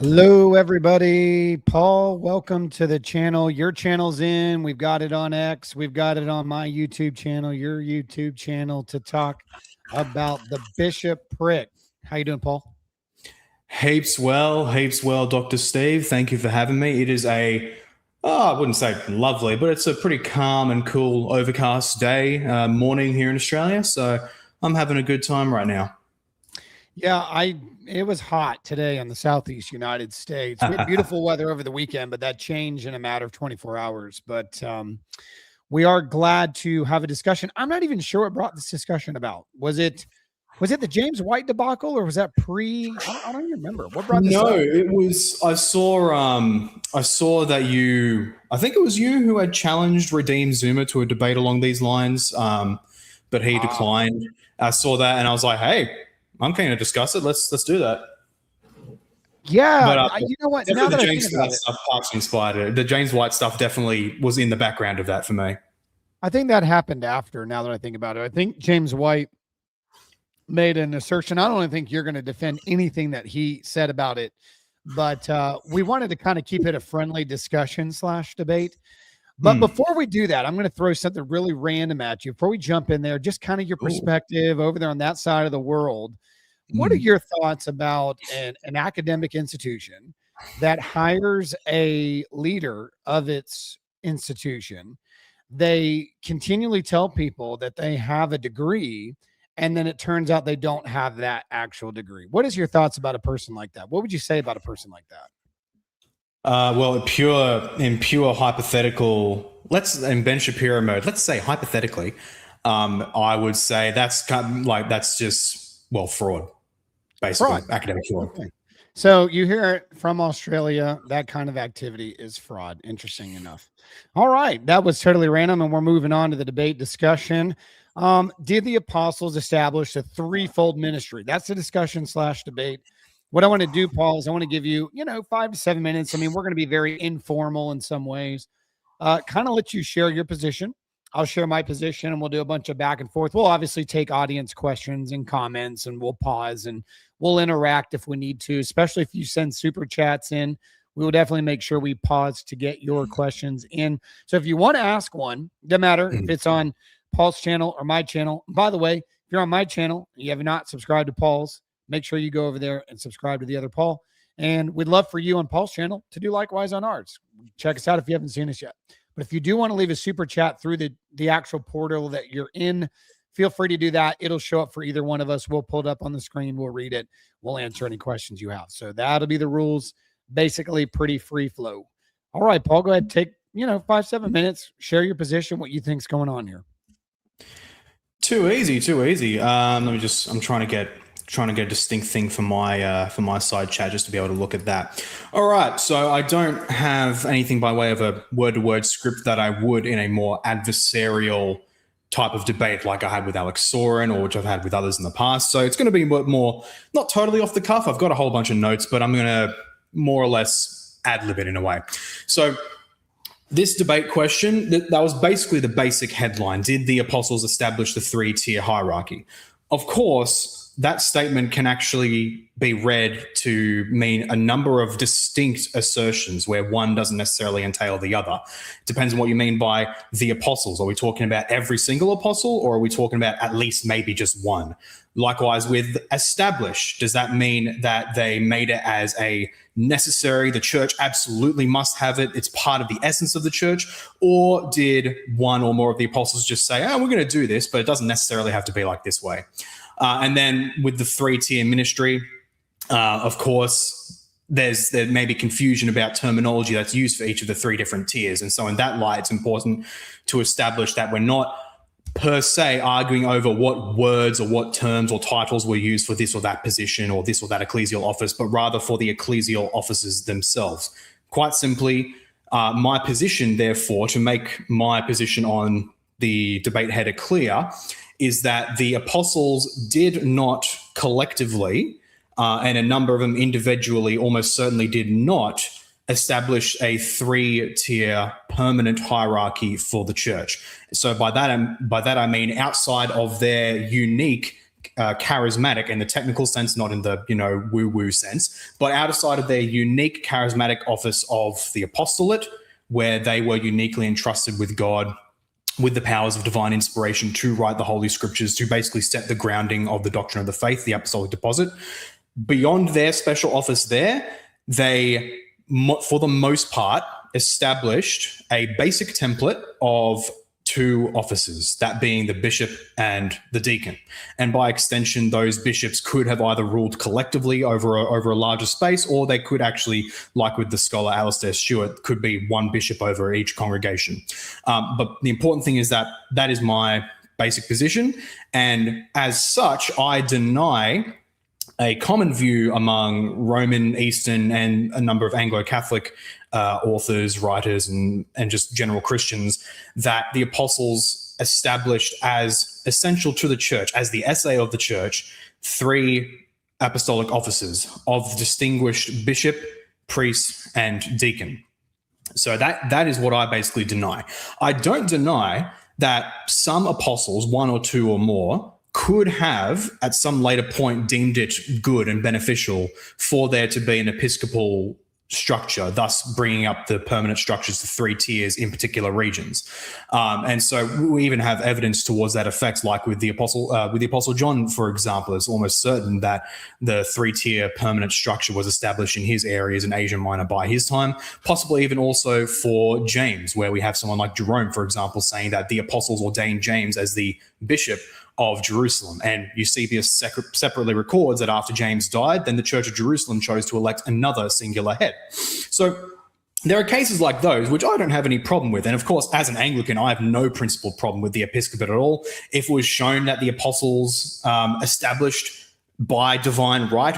Hello, everybody. Paul, welcome to the channel. Your channel's in. We've got it on X. We've got it on my YouTube channel, your YouTube channel, to talk about the bishopric. How you doing, Paul? Heaps well, Dr. Steve. Thank you for having me. It is I wouldn't say lovely, but it's a pretty calm and cool overcast day, morning here in Australia. So I'm having a good time right now. Yeah, it was hot today in the Southeast United States. We had beautiful weather over the weekend, but that changed in a matter of 24 hours. But we are glad to have a discussion. I'm not even sure what brought this discussion about. Was it the James White debacle, or was that pre? I don't even remember. What brought this up? No, it was. I saw that you. I think it was you who had challenged Redeem Zuma to a debate along these lines, but he declined. I saw that, and I was like, "Hey, I'm keen to discuss it. Let's do that." Yeah, you know what? Now The that James White stuff partially inspired it. The James White stuff definitely was in the background of that for me. I think that happened after. Now that I think about it, I think James White made an assertion. I don't think you're going to defend anything that he said about it, but we wanted to kind of keep it a friendly discussion / debate. But before we do that, I'm going to throw something really random at you. Before we jump in there, just kind of your perspective over there on that side of the world. What are your thoughts about an academic institution that hires a leader of its institution? They continually tell people that they have a degree, and then it turns out they don't have that actual degree. What is your thoughts about a person like that? What would you say about a person like that? Well, in pure hypothetical, in Ben Shapiro mode, let's say hypothetically, I would say that's just fraud, basically, academic fraud. Okay. So you hear it from Australia, that kind of activity is fraud. Interesting enough. All right, that was totally random, and we're moving on to the debate discussion. Did the apostles establish a threefold ministry? That's the discussion / debate. What I want to do, Paul, is I want to give you, 5 to 7 minutes. I mean, we're going to be very informal in some ways. Kind of let you share your position. I'll share my position, and we'll do a bunch of back and forth. We'll obviously take audience questions and comments, and we'll pause and we'll interact if we need to, especially if you send super chats in. We will definitely make sure we pause to get your questions in. So if you want to ask one, doesn't matter if it's on Paul's channel or my channel. By the way, if you're on my channel and you have not subscribed to Paul's, make sure you go over there and subscribe to the other Paul. And we'd love for you on Paul's channel to do likewise on ours. Check us out if you haven't seen us yet. But if you do want to leave a super chat through the actual portal that you're in, feel free to do that. It'll show up for either one of us. We'll pull it up on the screen. We'll read it. We'll answer any questions you have. So that'll be the rules. Basically pretty free flow. All right, Paul, go ahead. Take, 5, 7 minutes. Share your position, what you think's going on here. Too easy. I'm trying to get a distinct thing for my side chat just to be able to look at that. All right, so I don't have anything by way of a word-to-word script that I would in a more adversarial type of debate like I had with Alex Soren or which I've had with others in the past. So it's going to be more not totally off the cuff. I've got a whole bunch of notes, but I'm going to more or less ad-lib it in a way. So this debate question, that was basically the basic headline. Did the apostles establish the 3-tier hierarchy? Of course, that statement can actually be read to mean a number of distinct assertions where one doesn't necessarily entail the other. It depends on what you mean by the apostles. Are we talking about every single apostle, or are we talking about at least maybe just one? Likewise with establish, does that mean that they made it as a necessary, the church absolutely must have it, it's part of the essence of the church? Or did one or more of the apostles just say, we're going to do this, but it doesn't necessarily have to be like this way? And then with the 3-tier ministry, of course, there may be confusion about terminology that's used for each of the 3 different tiers. And so in that light, it's important to establish that we're not per se arguing over what words or what terms or titles were used for this or that position or this or that ecclesial office, but rather for the ecclesial offices themselves. Quite simply, my position, therefore, to make my position on the debate header clear, is that the apostles did not collectively, and a number of them individually almost certainly did not, establish a 3-tier permanent hierarchy for the church. So by that I mean outside of their unique charismatic in the technical sense, not in the woo-woo sense, but outside of their unique charismatic office of the apostolate, where they were uniquely entrusted with God with the powers of divine inspiration to write the Holy Scriptures, to basically set the grounding of the doctrine of the faith, the apostolic deposit. Beyond their special office there, they, for the most part, established a basic template of two offices, that being the bishop and the deacon. And by extension, those bishops could have either ruled collectively over a larger space, or they could actually, like with the scholar Alistair Stewart, could be one bishop over each congregation. But the important thing is that is my basic position. And as such, I deny a common view among Roman, Eastern, and a number of Anglo-Catholic authors, writers, and just general Christians, that the apostles established as essential to the church, as the essay of the church, 3 apostolic offices of distinguished bishop, priest, and deacon. So that is what I basically deny. I don't deny that some apostles, 1 or 2 or more, could have at some later point deemed it good and beneficial for there to be an episcopal structure, thus bringing up the permanent structures to 3 tiers in particular regions. And so we even have evidence towards that effect, like with the Apostle John, for example. It's almost certain that the 3-tier permanent structure was established in his areas in Asia Minor by his time, possibly even also for James, where we have someone like Jerome, for example, saying that the apostles ordained James as the bishop of Jerusalem. And Eusebius separately records that after James died, then the Church of Jerusalem chose to elect another singular head. So there are cases like those, which I don't have any problem with. And of course, as an Anglican, I have no principled problem with the episcopate at all. If it was shown that the apostles established by divine right,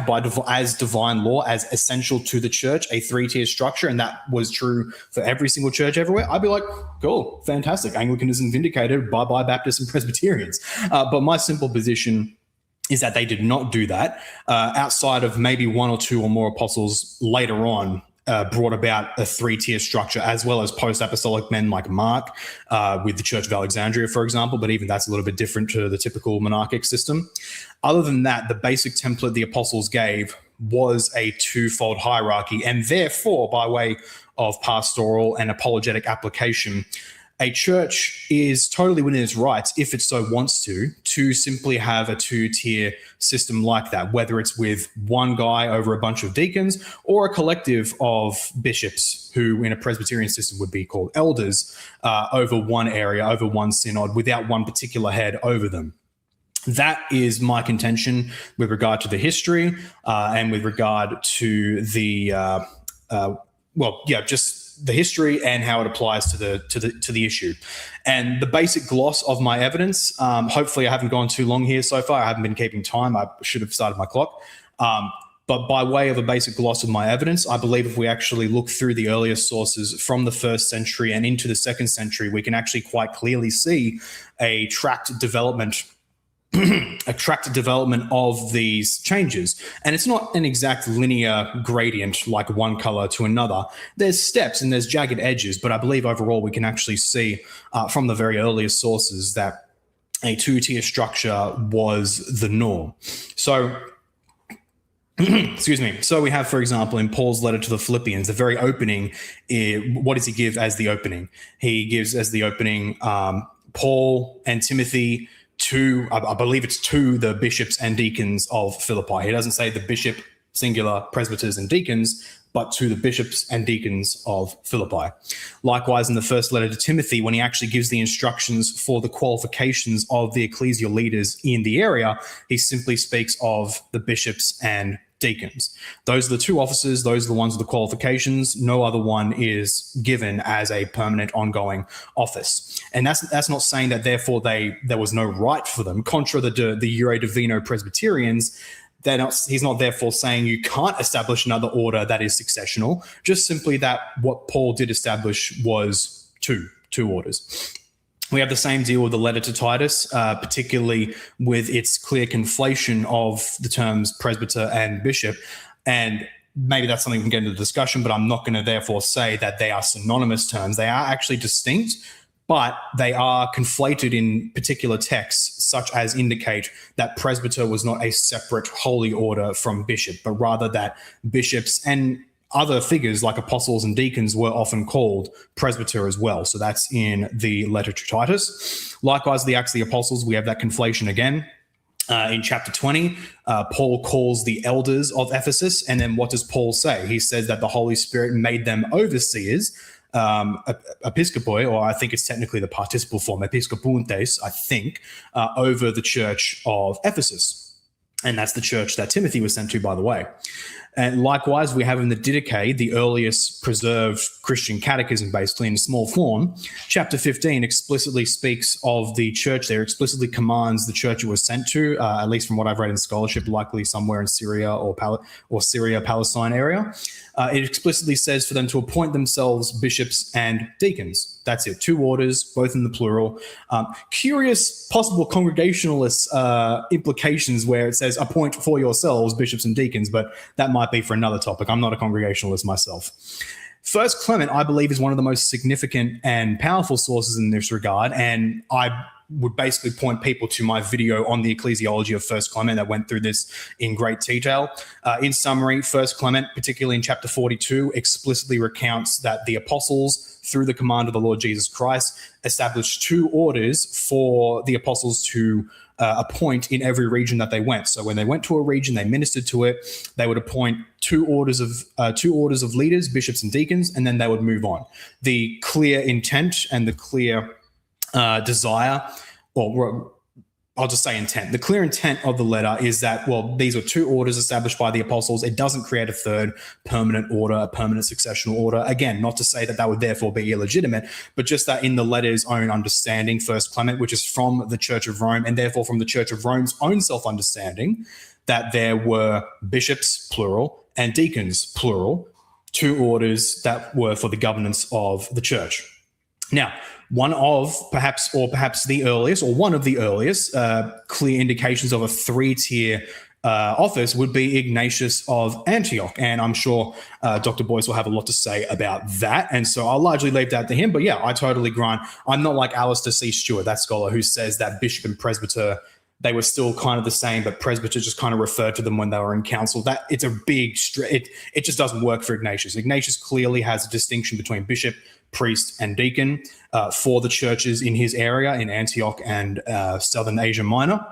as divine law, as essential to the church, a 3-tier structure, and that was true for every single church everywhere, I'd be like, cool, fantastic. Anglicanism vindicated, bye-bye Baptists and Presbyterians. But my simple position is that they did not do that, outside of maybe 1 or 2 or more apostles later on brought about a 3-tier structure, as well as post-apostolic men like Mark with the Church of Alexandria, for example, but even that's a little bit different to the typical monarchic system. Other than that, the basic template the apostles gave was a 2-fold hierarchy, and therefore, by way of pastoral and apologetic application, a church is totally within its rights, if it so wants to simply have a 2-tier system like that, whether it's with one guy over a bunch of deacons or a collective of bishops who in a Presbyterian system would be called elders over one area, over one synod, without one particular head over them. That is my contention with regard to the history and with regard to the, just the history and how it applies to the issue. And the basic gloss of my evidence, hopefully I haven't gone too long here so far. I haven't been keeping time. I should have started my clock. But by way of a basic gloss of my evidence, I believe if we actually look through the earlier sources from the 1st century and into the 2nd century, we can actually quite clearly see a tracked development of these changes. And it's not an exact linear gradient like one color to another. There's steps and there's jagged edges, but I believe overall we can actually see from the very earliest sources that a 2-tier structure was the norm. So excuse me. So we have, for example, in Paul's letter to the Philippians, the very opening, what does he give as the opening? He gives as the opening Paul and Timothy to, I believe it's to the bishops and deacons of Philippi. He doesn't say the bishop, singular, presbyters and deacons, but to the bishops and deacons of Philippi. Likewise, in the first letter to Timothy, when he actually gives the instructions for the qualifications of the ecclesial leaders in the area, he simply speaks of the bishops and deacons. Those are the 2 offices. Those are the ones with the qualifications. No other one is given as a permanent ongoing office. And that's not saying that therefore there was no right for them. Contra the Jure Divino Presbyterians, he's not therefore saying you can't establish another order that is successional, just simply that what Paul did establish was two orders. We have the same deal with the letter to Titus, particularly with its clear conflation of the terms presbyter and bishop. And maybe that's something we can get into the discussion, but I'm not going to therefore say that they are synonymous terms. They are actually distinct, but they are conflated in particular texts, such as indicate that presbyter was not a separate holy order from bishop, but rather that bishops and other figures like apostles and deacons were often called presbyter as well. So that's in the letter to Titus. Likewise, the Acts of the Apostles, we have that conflation again. In chapter 20, Paul calls the elders of Ephesus. And then what does Paul say? He says that the Holy Spirit made them overseers, episkopoi, or I think it's technically the participle form, episkopuntes, I think, over the church of Ephesus. And that's the church that Timothy was sent to, by the way. And likewise, we have in the Didache, the earliest preserved Christian catechism, basically in small form. Chapter 15 explicitly speaks of the church there, explicitly commands the church it was sent to, at least from what I've read in scholarship, likely somewhere in Syria or Syria, Palestine area. It explicitly says for them to appoint themselves bishops and deacons. That's it. 2 orders, both in the plural. Curious possible Congregationalist implications where it says appoint for yourselves bishops and deacons, but that might be for another topic. I'm not a Congregationalist myself. First Clement, I believe, is one of the most significant and powerful sources in this regard, and I would basically point people to my video on the ecclesiology of First Clement that went through this in great detail. In summary, First Clement, particularly in chapter 42, explicitly recounts that the apostles, through the command of the Lord Jesus Christ, established 2 orders for the apostles to appoint in every region that they went. So when they went to a region, they ministered to it. They would appoint 2 orders of leaders, bishops and deacons, and then they would move on. The clear intent and the clear desire, or I'll just say intent. The clear intent of the letter is that, well, these are 2 orders established by the apostles. It doesn't create a third permanent order, a permanent successional order. Again, not to say that that would therefore be illegitimate, but just that in the letter's own understanding, First Clement, which is from the Church of Rome, and therefore from the Church of Rome's own self-understanding, that there were bishops, plural, and deacons, plural, 2 orders that were for the governance of the church. Now, one of perhaps the earliest, or one of the earliest clear indications of a 3-tier office would be Ignatius of Antioch. And I'm sure Dr. Boyce will have a lot to say about that. And so I'll largely leave that to him. But yeah, I totally grant. I'm not like Alistair C. Stewart, that scholar who says that bishop and presbyter, they were still kind of the same, but presbyter just kind of referred to them when they were in council. That it's a big, it just doesn't work for Ignatius. Ignatius clearly has a distinction between bishop, priest, and deacon for the churches in his area in Antioch and Southern Asia Minor.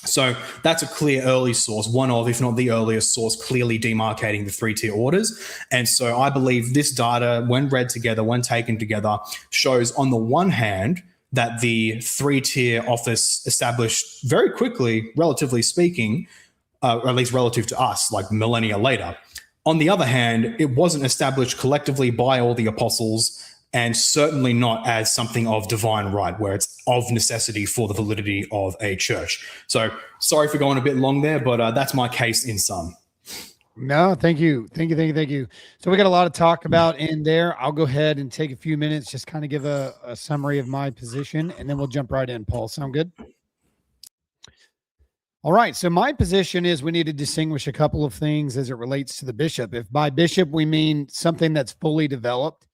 So that's a clear early source, one of, if not the earliest source, clearly demarcating the 3-tier orders. And so I believe this data, when read together, when taken together, shows on the one hand that the 3-tier office established very quickly, relatively speaking, or at least relative to us, like millennia later. On the other hand, it wasn't established collectively by all the apostles, and certainly not as something of divine right, where it's of necessity for the validity of a church. So sorry for going a bit long there, but that's my case in sum. No, thank you. Thank you. So we got a lot to talk about in there. I'll go ahead and take a few minutes, just kind of give a summary of my position, and then we'll jump right in. Paul, sound good? All right. So my position is we need to distinguish a couple of things as it relates to the bishop. If by bishop, we mean something that's fully developed,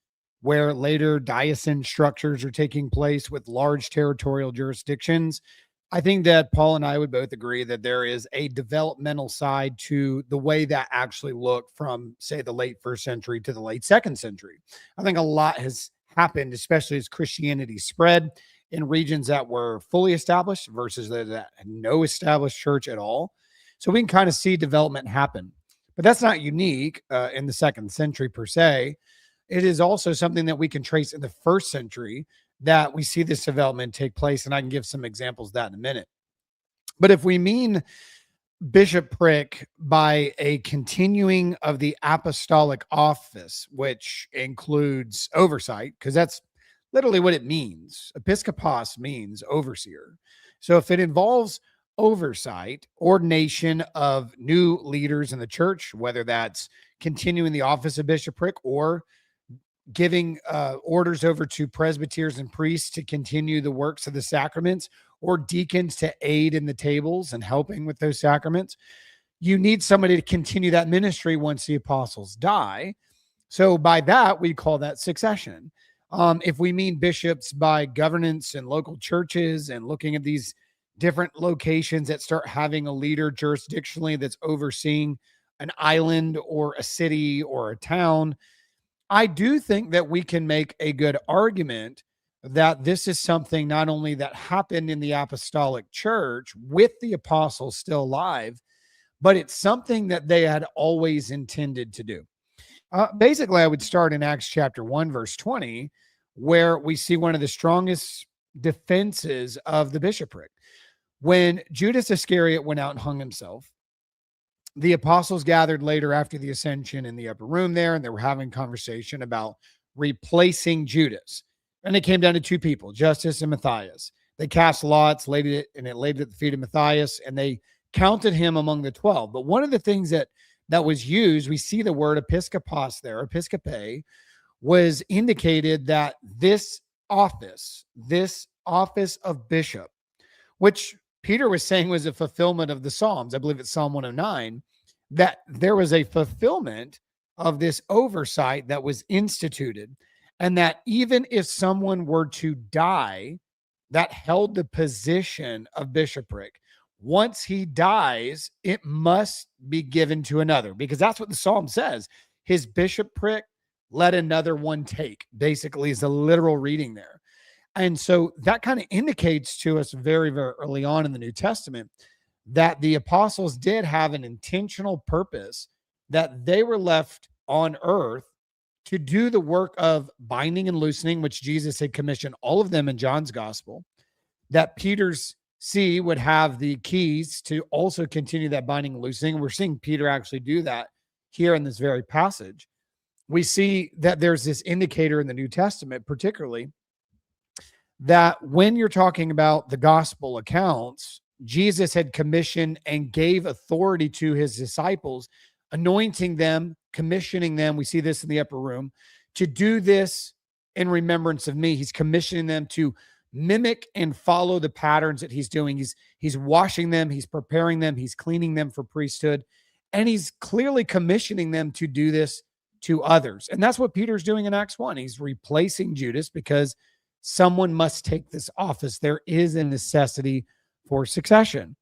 where later diocesan structures are taking place with large territorial jurisdictions, I think that Paul and I would both agree that there is a developmental side to the way that actually looked from, say, the late 1st century to the late 2nd century. I think a lot has happened, especially as Christianity spread in regions that were fully established versus that had no established church at all. So we can kind of see development happen. But that's not unique in the 2nd century per se. It is also something that we can trace in the 1st century that we see this development take place, and I can give some examples of that in a minute. But if we mean bishopric by a continuing of the apostolic office, which includes oversight, because that's literally what it means. Episkopos means overseer. So if it involves oversight, ordination of new leaders in the church, whether that's continuing the office of bishopric or giving orders over to presbyters and priests to continue the works of the sacraments, or deacons to aid in the tables and helping with those sacraments, you need somebody to continue that ministry once the apostles die. So by that, we call that succession. If we mean bishops by governance and local churches and looking at these different locations that start having a leader jurisdictionally that's overseeing an island or a city or a town, I do think that we can make a good argument that this is something not only that happened in the apostolic church with the apostles still alive, but it's something that they had always intended to do. Basically, I would start in Acts chapter 1, verse 20, where we see one of the strongest defenses of the bishopric. When Judas Iscariot went out and hung himself, the apostles gathered later after the ascension in the upper room there, and they were having conversation about replacing Judas. And it came down to two people, Justus and Matthias. They cast lots, laid it at the feet of Matthias, and they counted him among the 12. But one of the things that was used, we see the word episkopos there, episcope, was indicated that this office of bishop, which Peter was saying was a fulfillment of the Psalms. I believe it's Psalm 109, that there was a fulfillment of this oversight that was instituted, and that even if someone were to die that held the position of bishopric, once he dies, it must be given to another, because that's what the Psalm says. His bishopric let another one take, basically, is a literal reading there. And so that kind of indicates to us very, very early on in the New Testament that the apostles did have an intentional purpose, that they were left on earth to do the work of binding and loosening, which Jesus had commissioned all of them in John's gospel, that Peter's would have the keys to also continue that binding and loosening. We're seeing Peter actually do that here in this very passage. We see that there's this indicator in the New Testament, particularly, that when you're talking about the gospel accounts, Jesus had commissioned and gave authority to his disciples, anointing them, commissioning them. We see this in the upper room, to do this in remembrance of me. He's commissioning them to mimic and follow the patterns that he's doing. He's washing them, he's preparing them, he's cleaning them for priesthood, and he's clearly commissioning them to do this to others. And that's what Peter's doing in Acts 1. He's replacing Judas because someone must take this office. There is a necessity for succession.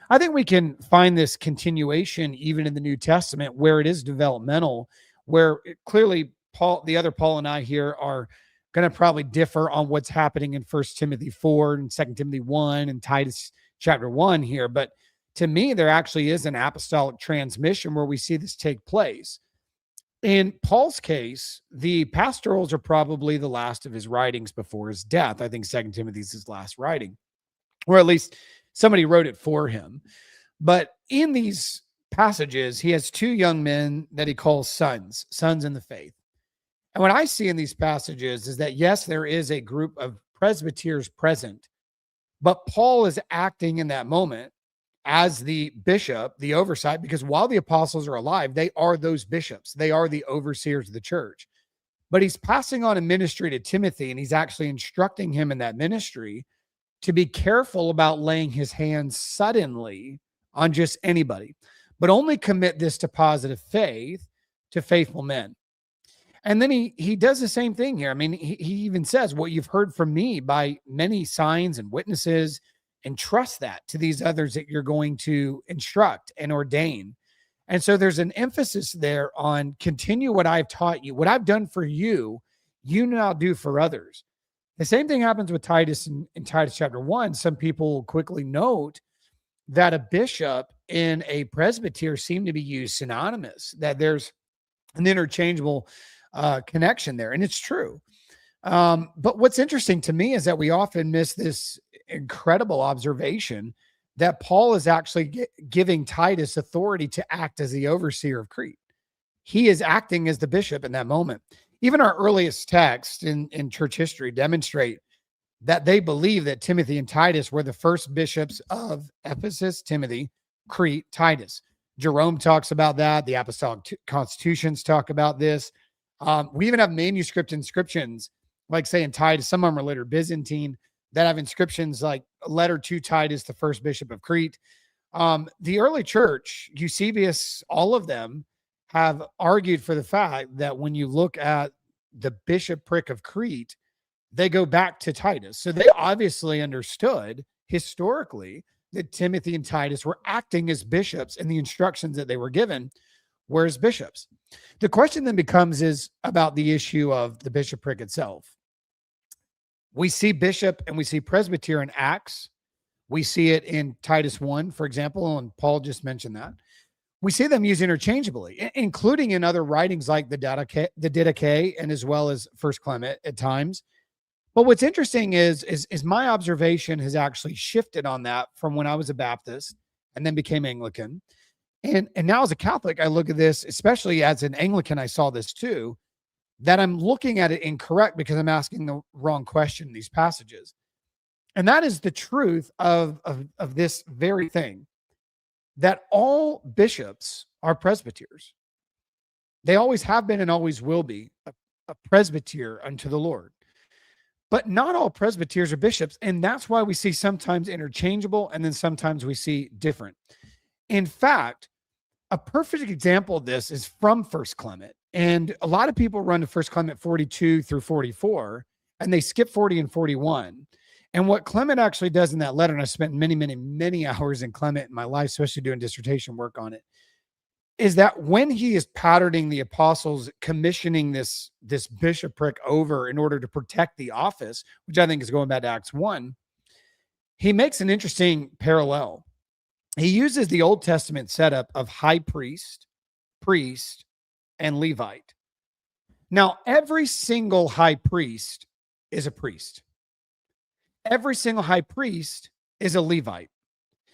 I think we can find this continuation even in the New Testament, where it is developmental, where clearly the other Paul and I here are going to probably differ on what's happening in 1 Timothy 4 and 2 Timothy 1 and Titus chapter 1 here. But to me, there actually is an apostolic transmission where we see this take place. In Paul's case, the pastorals are probably the last of his writings before his death. I think 2 Timothy is his last writing, or at least somebody wrote it for him. But in these passages, he has two young men that he calls sons in the faith. And what I see in these passages is that, yes, there is a group of presbyters present, but Paul is acting in that moment as the bishop, the oversight, because while the apostles are alive, they are those bishops. They are the overseers of the church. But he's passing on a ministry to Timothy, and he's actually instructing him in that ministry to be careful about laying his hands suddenly on just anybody, but only commit this to positive faith to faithful men. And then he does the same thing here. I mean, he even says, what you've heard from me by many signs and witnesses, entrust that to these others that you're going to instruct and ordain. And so there's an emphasis there on continue what I've taught you. What I've done for you, you now do for others. The same thing happens with Titus in Titus chapter 1. Some people quickly note that a bishop and a presbyter seem to be used synonymous, that there's an interchangeable connection there. And it's true. But what's interesting to me is that we often miss this incredible observation that Paul is actually giving Titus authority to act as the overseer of Crete. He is acting as the bishop in that moment. Even our earliest texts in church history demonstrate that they believe that Timothy and Titus were the first bishops of Ephesus, Timothy, Crete, Titus. Jerome talks about that. The apostolic constitutions talk about this. We even have manuscript inscriptions, like say in Titus, some of them are later Byzantine, that have inscriptions like a letter to Titus, the first bishop of Crete. The early church, Eusebius, all of them have argued for the fact that when you look at the bishopric of Crete, they go back to Titus. So they obviously understood historically that Timothy and Titus were acting as bishops, and the instructions that they were given were as bishops. The question then becomes is about the issue of the bishopric itself. We see bishop and we see presbyter in Acts. We see it in Titus 1, for example, and Paul just mentioned that. We see them used interchangeably, including in other writings like the Didache and as well as First Clement at times. But what's interesting is my observation has actually shifted on that from when I was a Baptist and then became Anglican. And now as a Catholic, I look at this, especially as an Anglican, I saw this too, that I'm looking at it incorrect because I'm asking the wrong question in these passages. And that is the truth of this very thing, that all bishops are presbyters. They always have been and always will be a presbyter unto the Lord. But not all presbyters are bishops. And that's why we see sometimes interchangeable and then sometimes we see different. In fact, a perfect example of this is from First Clement. And a lot of people run to First Clement 42 through 44, and they skip 40 and 41. And what Clement actually does in that letter, and I spent many, many, many hours in Clement in my life, especially doing dissertation work on it, is that when he is patterning the apostles, commissioning this bishopric over in order to protect the office, which I think is going back to Acts 1, he makes an interesting parallel. He uses the Old Testament setup of high priest, priest, and Levite. Now, every single high priest is a priest. Every single high priest is a Levite.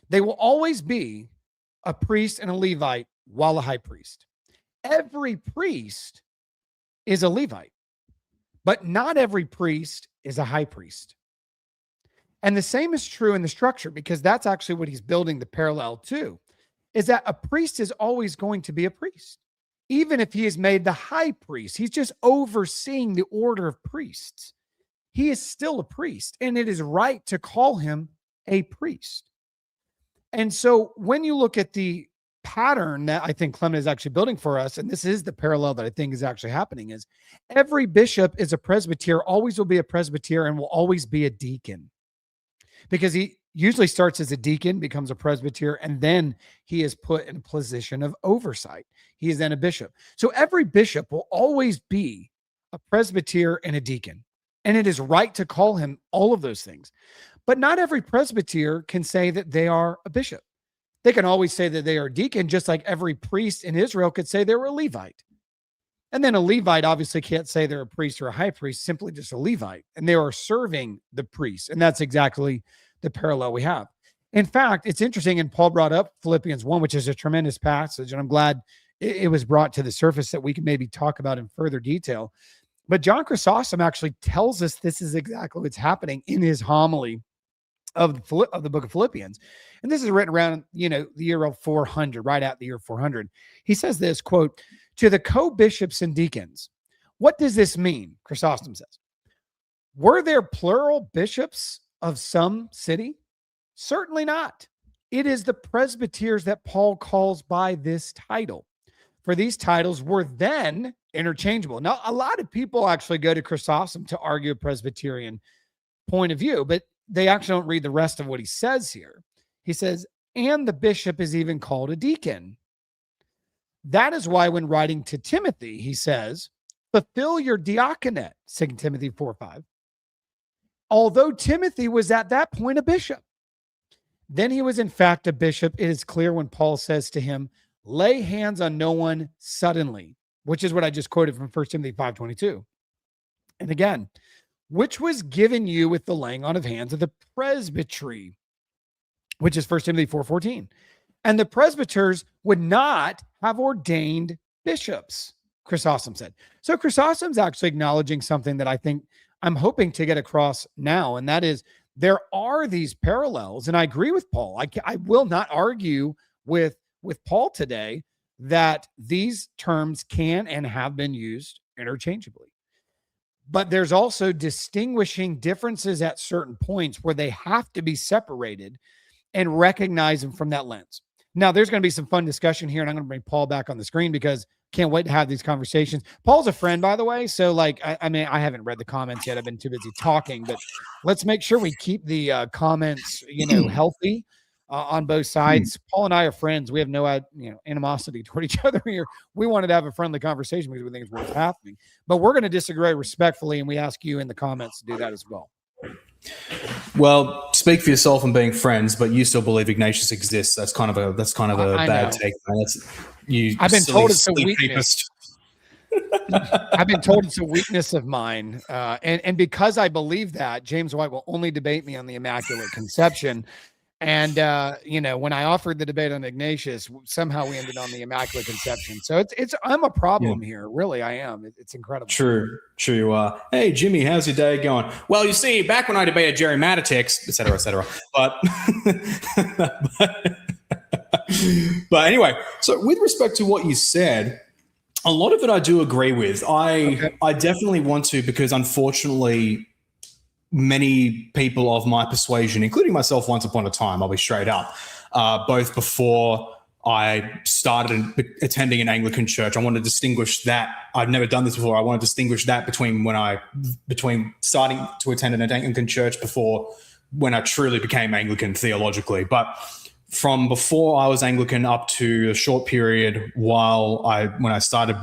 They will always be a priest and a Levite while a high priest. Every priest is a Levite, but not every priest is a high priest. And the same is true in the structure, because that's actually what he's building the parallel to, is that a priest is always going to be a priest. Even if he is made the high priest, he's just overseeing the order of priests. He is still a priest, and it is right to call him a priest. And so when you look at the pattern that I think Clement is actually building for us, and this is the parallel that I think is actually happening, is every bishop is a presbyter, always will be a presbyter, and will always be a deacon. Because he usually starts as a deacon, becomes a presbyter, and then he is put in a position of oversight. He is then a bishop. So every bishop will always be a presbyter and a deacon. And it is right to call him all of those things. But not every presbyter can say that they are a bishop. They can always say that they are a deacon, just like every priest in Israel could say they were a Levite. And then a Levite obviously can't say they're a priest or a high priest, simply just a Levite. And they are serving the priest. And that's exactly the parallel we have. In fact, it's interesting, and Paul brought up Philippians 1, which is a tremendous passage, and I'm glad it was brought to the surface that we can maybe talk about in further detail. But John Chrysostom actually tells us this is exactly what's happening in his homily of the book of Philippians. And this is written around, the year of 400, right at the year 400. He says this, quote, "To the co-bishops and deacons, what does this mean?" Chrysostom says, "Were there plural bishops of some city? Certainly not. It is the presbyters that Paul calls by this title. For these titles were then interchangeable." Now, a lot of people actually go to Chrysostom to argue a Presbyterian point of view, but they actually don't read the rest of what he says here. He says, "And the bishop is even called a deacon. That is why when writing to Timothy, he says, fulfill your diaconate," 2 Timothy 4:5. Although Timothy was at that point a bishop, then he was in fact a bishop. It is clear when Paul says to him, "Lay hands on no one suddenly," which is what I just quoted from 1 Timothy 5:22. And again, "which was given you with the laying on of hands of the presbytery," which is 1 Timothy 4:14. "And the presbyters would not have ordained bishops," Chrysostom said. So Chrysostom's actually acknowledging something that I think I'm hoping to get across now, and that is there are these parallels, and I agree with Paul. I will not argue with Paul today that these terms can and have been used interchangeably. But there's also distinguishing differences at certain points where they have to be separated and recognize them from that lens. Now, there's going to be some fun discussion here, and I'm going to bring Paul back on the screen because Can't wait to have these conversations. Paul's a friend, by the way. So like, I mean, I haven't read the comments yet. I've been too busy talking, but let's make sure we keep the comments, healthy on both sides. Paul and I are friends. We have no, animosity toward each other here. We wanted to have a friendly conversation because we think it's worth happening, but we're going to disagree respectfully. And we ask you in the comments to do that as well. Well, speak for yourself and being friends, but you still believe Ignatius exists. That's kind of a bad take. I've been told it's a weakness. I've been told it's a weakness of mine. And because I believe that, James White will only debate me on the Immaculate Conception. And, when I offered the debate on Ignatius, somehow we ended on the Immaculate Conception. So I'm a problem here. Really, I am. It's incredible. True you are. Hey, Jimmy, how's your day going? Well, you see, back when I debated Jerry Matitix, et cetera, but anyway, so with respect to what you said, a lot of it I do agree with. I definitely want to, because unfortunately, many people of my persuasion, including myself once upon a time, I'll be straight up, both before I started attending an Anglican church, I want to distinguish that. I've never done this before. I want to distinguish that between starting to attend an Anglican church before when I truly became Anglican theologically. But from before I was Anglican up to a short period when I started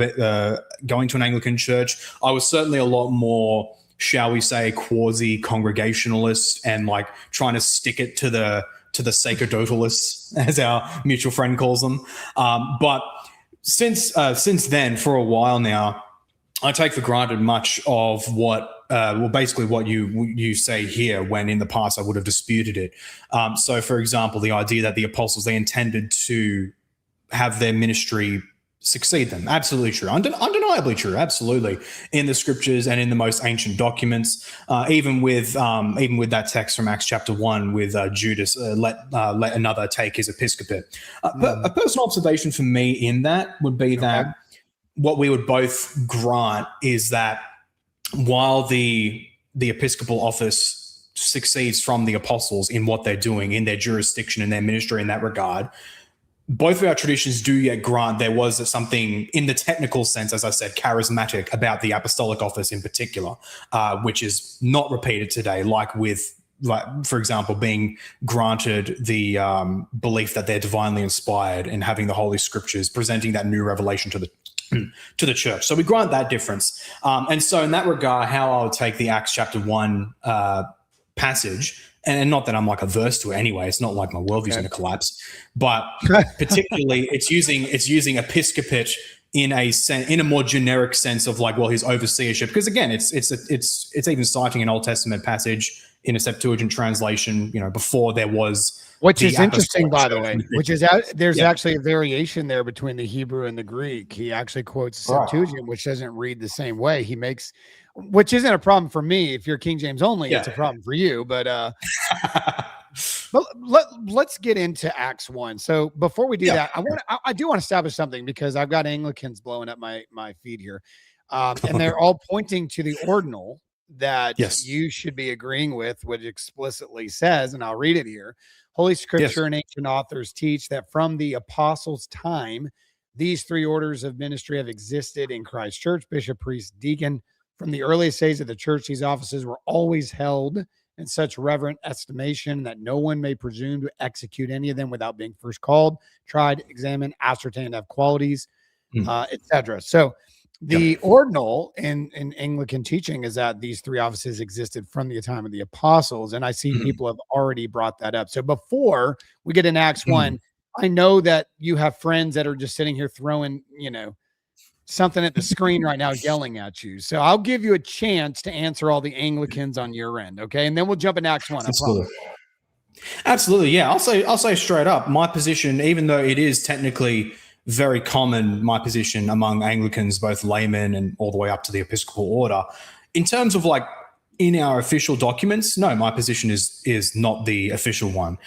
going to an Anglican church, I was certainly a lot more, shall we say, quasi-congregationalist and like trying to stick it to the sacerdotalists, as our mutual friend calls them. But since then, for a while now, I take for granted much of basically what you say here, when in the past I would have disputed it. So, for example, the idea that the apostles, they intended to have their ministry succeed them. Absolutely true. Undeniably true. Absolutely. In the scriptures and in the most ancient documents, even with that text from Acts chapter 1 with Judas, let another take his episcopate. But a personal observation for me in that would be that what we would both grant is that while the episcopal office succeeds from the apostles in what they're doing, in their jurisdiction and their ministry in that regard, both of our traditions do yet grant there was something in the technical sense, as I said, charismatic about the apostolic office in particular, which is not repeated today, for example, being granted the belief that they're divinely inspired and having the Holy Scriptures, presenting that new revelation to the church. So we grant that difference. And so in that regard, how I would take the Acts chapter 1 passage, and not that I'm like averse to it anyway, it's not like my worldview's going to collapse, but particularly it's using episcopate in a more generic sense of like, well, his overseership, because again, it's even citing an Old Testament passage in a Septuagint translation, before there was, which is interesting, by the way, there's actually a variation there between the Hebrew and the Greek. He actually quotes the Septuagint, which doesn't read the same way. Which isn't a problem for me. If you're King James only, it's a problem for you. But let's get into Acts 1. So before we do that, I do want to establish something, because I've got Anglicans blowing up my feed here, and they're all pointing to the ordinal that you should be agreeing with, which explicitly says, and I'll read it here: Holy Scripture and ancient authors teach that from the apostles' time, these three orders of ministry have existed in Christ's church: bishop, priest, deacon. From the earliest days of the church, these offices were always held in such reverent estimation that no one may presume to execute any of them without being first called, tried, examined, ascertained to have qualities, etc. So the ordinal in Anglican teaching is that these three offices existed from the time of the apostles. And I see people have already brought that up. So before we get in Acts 1, I know that you have friends that are just sitting here throwing, something at the screen right now, yelling at you. So I'll give you a chance to answer all the Anglicans on your end. Okay. And then we'll jump into Acts 1. Absolutely. Yeah. I'll say straight up, my position, even though it is technically very common, my position among Anglicans, both laymen and all the way up to the Episcopal order, in terms of like in our official documents, no, my position is not the official one.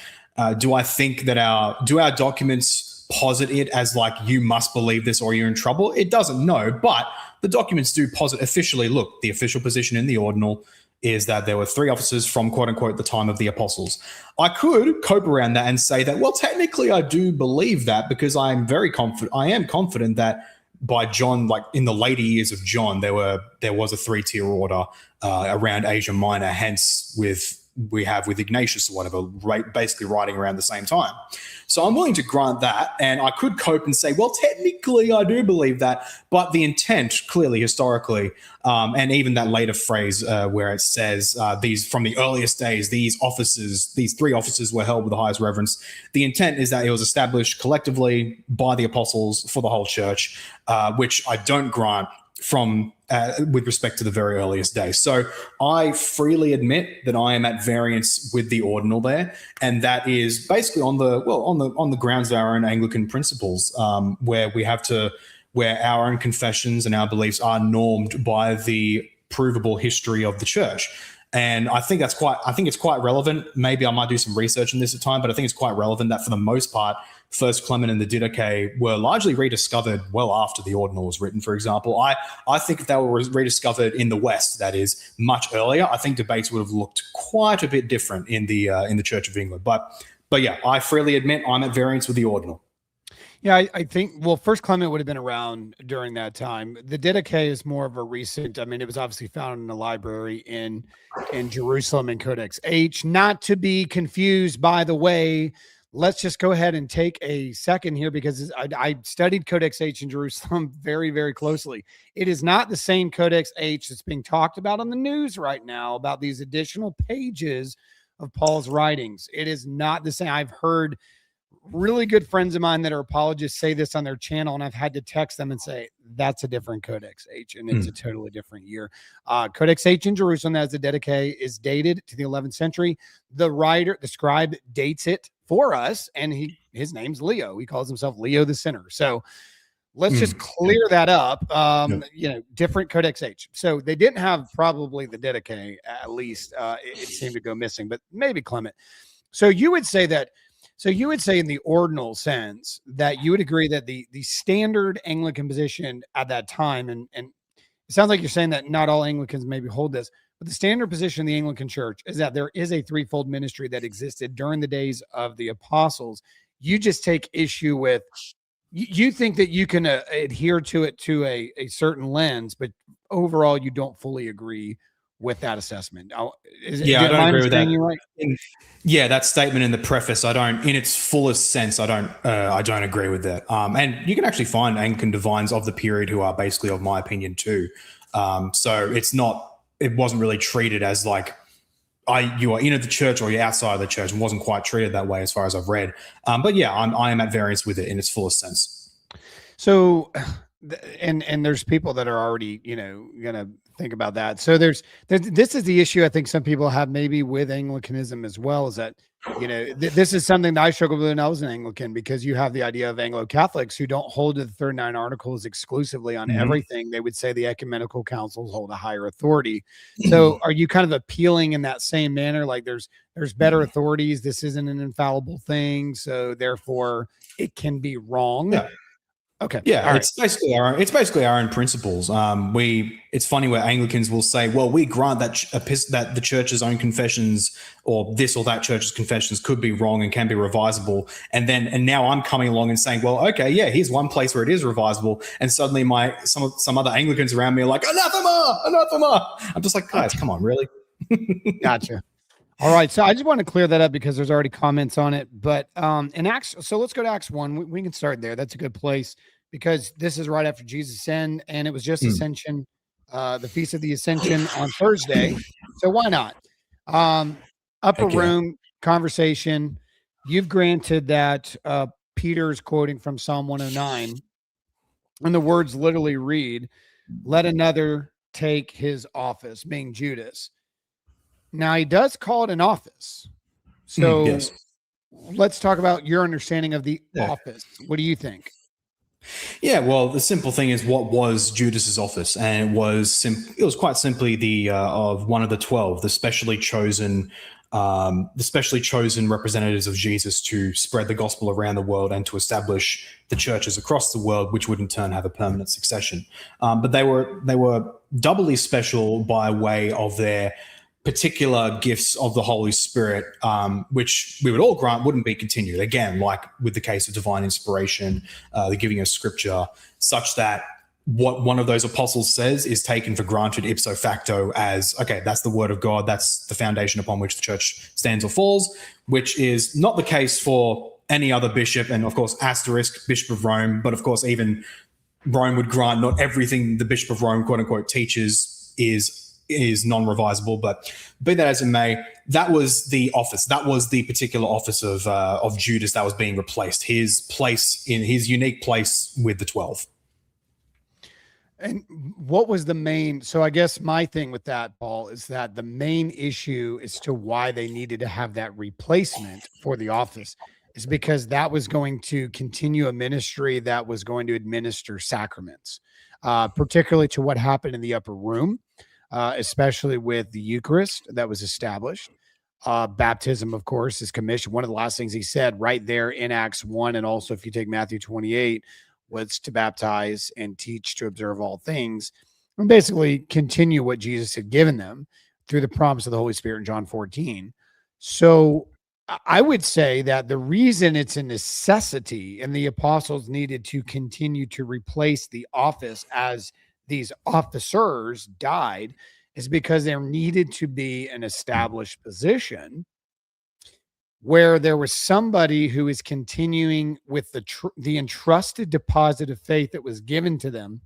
Do I think that our documents posit it as like, you must believe this or you're in trouble? It doesn't, no, but the documents do posit officially, look, the official position in the ordinal is that there were three officers from quote unquote the time of the apostles. I could cope around that and say that, well, technically I do believe that, because I am confident that by John, like in the later years of John, there was a 3-tier order around Asia Minor. Hence, we have with Ignatius or whatever, basically writing around the same time. So I'm willing to grant that, and I could cope and say, well, technically I do believe that, but the intent clearly historically, and even that later phrase where it says these from the earliest days, these 3 offices were held with the highest reverence. The intent is that it was established collectively by the apostles for the whole church, which I don't grant from with respect to the very earliest days. So I freely admit that I am at variance with the ordinal there, and that is basically on the grounds of our own Anglican principles, where our own confessions and our beliefs are normed by the provable history of the church. And I think it's quite relevant. Maybe I might do some research on this at time, but I think it's quite relevant that for the most part, First Clement and the Didache were largely rediscovered well after the ordinal was written, for example. I think if they were rediscovered in the West, that is, much earlier, I think debates would have looked quite a bit different in the Church of England. But yeah, I freely admit I'm at variance with the ordinal. Yeah, I think, well, First Clement would have been around during that time. The Didache is more of a recent, I mean, it was obviously found in a library in Jerusalem in Codex H, not to be confused, by the way. Let's just go ahead and take a second here, because I studied Codex H in Jerusalem very, very closely. It is not the same Codex H that's being talked about on the news right now about these additional pages of Paul's writings. It is not the same. I've heard really good friends of mine that are apologists say this on their channel, and I've had to text them and say, that's a different Codex H, and it's a totally different year. Codex H in Jerusalem, as the Didache, is dated to the 11th century. The scribe dates it for us, and his name's Leo. He calls himself Leo the Sinner. So let's just clear that up. Different Codex H. So they didn't have probably the Didache, at least. It seemed to go missing, but maybe Clement. So you would say in the ordinal sense that you would agree that the standard Anglican position at that time, and it sounds like you're saying that not all Anglicans maybe hold this, but the standard position in the Anglican Church is that there is a threefold ministry that existed during the days of the apostles. You just take issue with, you think that you can adhere to it to a certain lens, but overall you don't fully agree with that assessment. I don't agree with that. Right? That statement in the preface, I don't, in its fullest sense, I don't agree with that. And you can actually find Anglican divines of the period who are basically of my opinion too. So it wasn't really treated as like you are in the church or you're outside of the church, and wasn't quite treated that way as far as I've read. But yeah, I am at variance with it in its fullest sense. So, and there's people that are already, gonna think about that. So this is the issue I think some people have maybe with Anglicanism as well, is that, this is something that I struggled with when I was an Anglican, because you have the idea of Anglo-Catholics who don't hold to the 39 Articles exclusively on everything. They would say the ecumenical councils hold a higher authority. So are you kind of appealing in that same manner? Like there's better authorities. This isn't an infallible thing, so therefore it can be wrong. Yeah. Okay. Yeah, it's basically our own principles. It's funny where Anglicans will say, "Well, we grant that the church's own confessions or this or that church's confessions could be wrong and can be revisable." And now I'm coming along and saying, "Well, okay, yeah, here's one place where it is revisable." And suddenly some other Anglicans around me are like, "Anathema, anathema." I'm just like, guys, come on, really? Gotcha. All right, so I just want to clear that up because there's already comments on it. But in Acts, so let's go to Acts 1. We can start there. That's a good place because this is right after Jesus' ascend, and it was just Ascension, the Feast of the Ascension on Thursday. So why not? Upper room conversation. You've granted that Peter's quoting from Psalm 109, and the words literally read, "Let another take his office," being Judas. Now, he does call it an office. So yes. Let's talk about your understanding of the office. What do you think? Yeah, well, the simple thing is, what was Judas's office? And it was quite simply the of one of the 12, the specially chosen representatives of Jesus to spread the gospel around the world and to establish the churches across the world, which would in turn have a permanent succession. But they were doubly special by way of their particular gifts of the Holy Spirit, which we would all grant wouldn't be continued. Again, like with the case of divine inspiration, the giving of scripture, such that what one of those apostles says is taken for granted ipso facto as, okay, that's the word of God. That's the foundation upon which the church stands or falls, which is not the case for any other bishop. And of course, asterisk, Bishop of Rome. But of course, even Rome would grant not everything the Bishop of Rome, quote unquote, teaches is non-revisable. But be that as it may, that was the office. That was the particular office of Judas that was being replaced. His place, in his unique place with the 12. And what was the main? So I guess my thing with that, Paul, is that the main issue as to why they needed to have that replacement for the office is because that was going to continue a ministry that was going to administer sacraments, particularly to what happened in the upper room, especially with the Eucharist that was established. Baptism, of course, is commissioned. One of the last things he said right there in Acts 1, and also if you take Matthew 28, was to baptize and teach to observe all things, and basically continue what Jesus had given them through the promise of the Holy Spirit in John 14. So I would say that the reason it's a necessity and the apostles needed to continue to replace the office as these officers died is because there needed to be an established position where there was somebody who is continuing with the entrusted deposit of faith that was given to them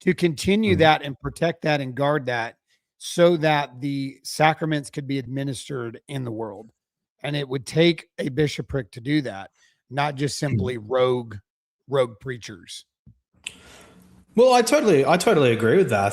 to continue that and protect that and guard that so that the sacraments could be administered in the world. And it would take a bishopric to do that, not just simply rogue preachers. Well, I totally agree with that.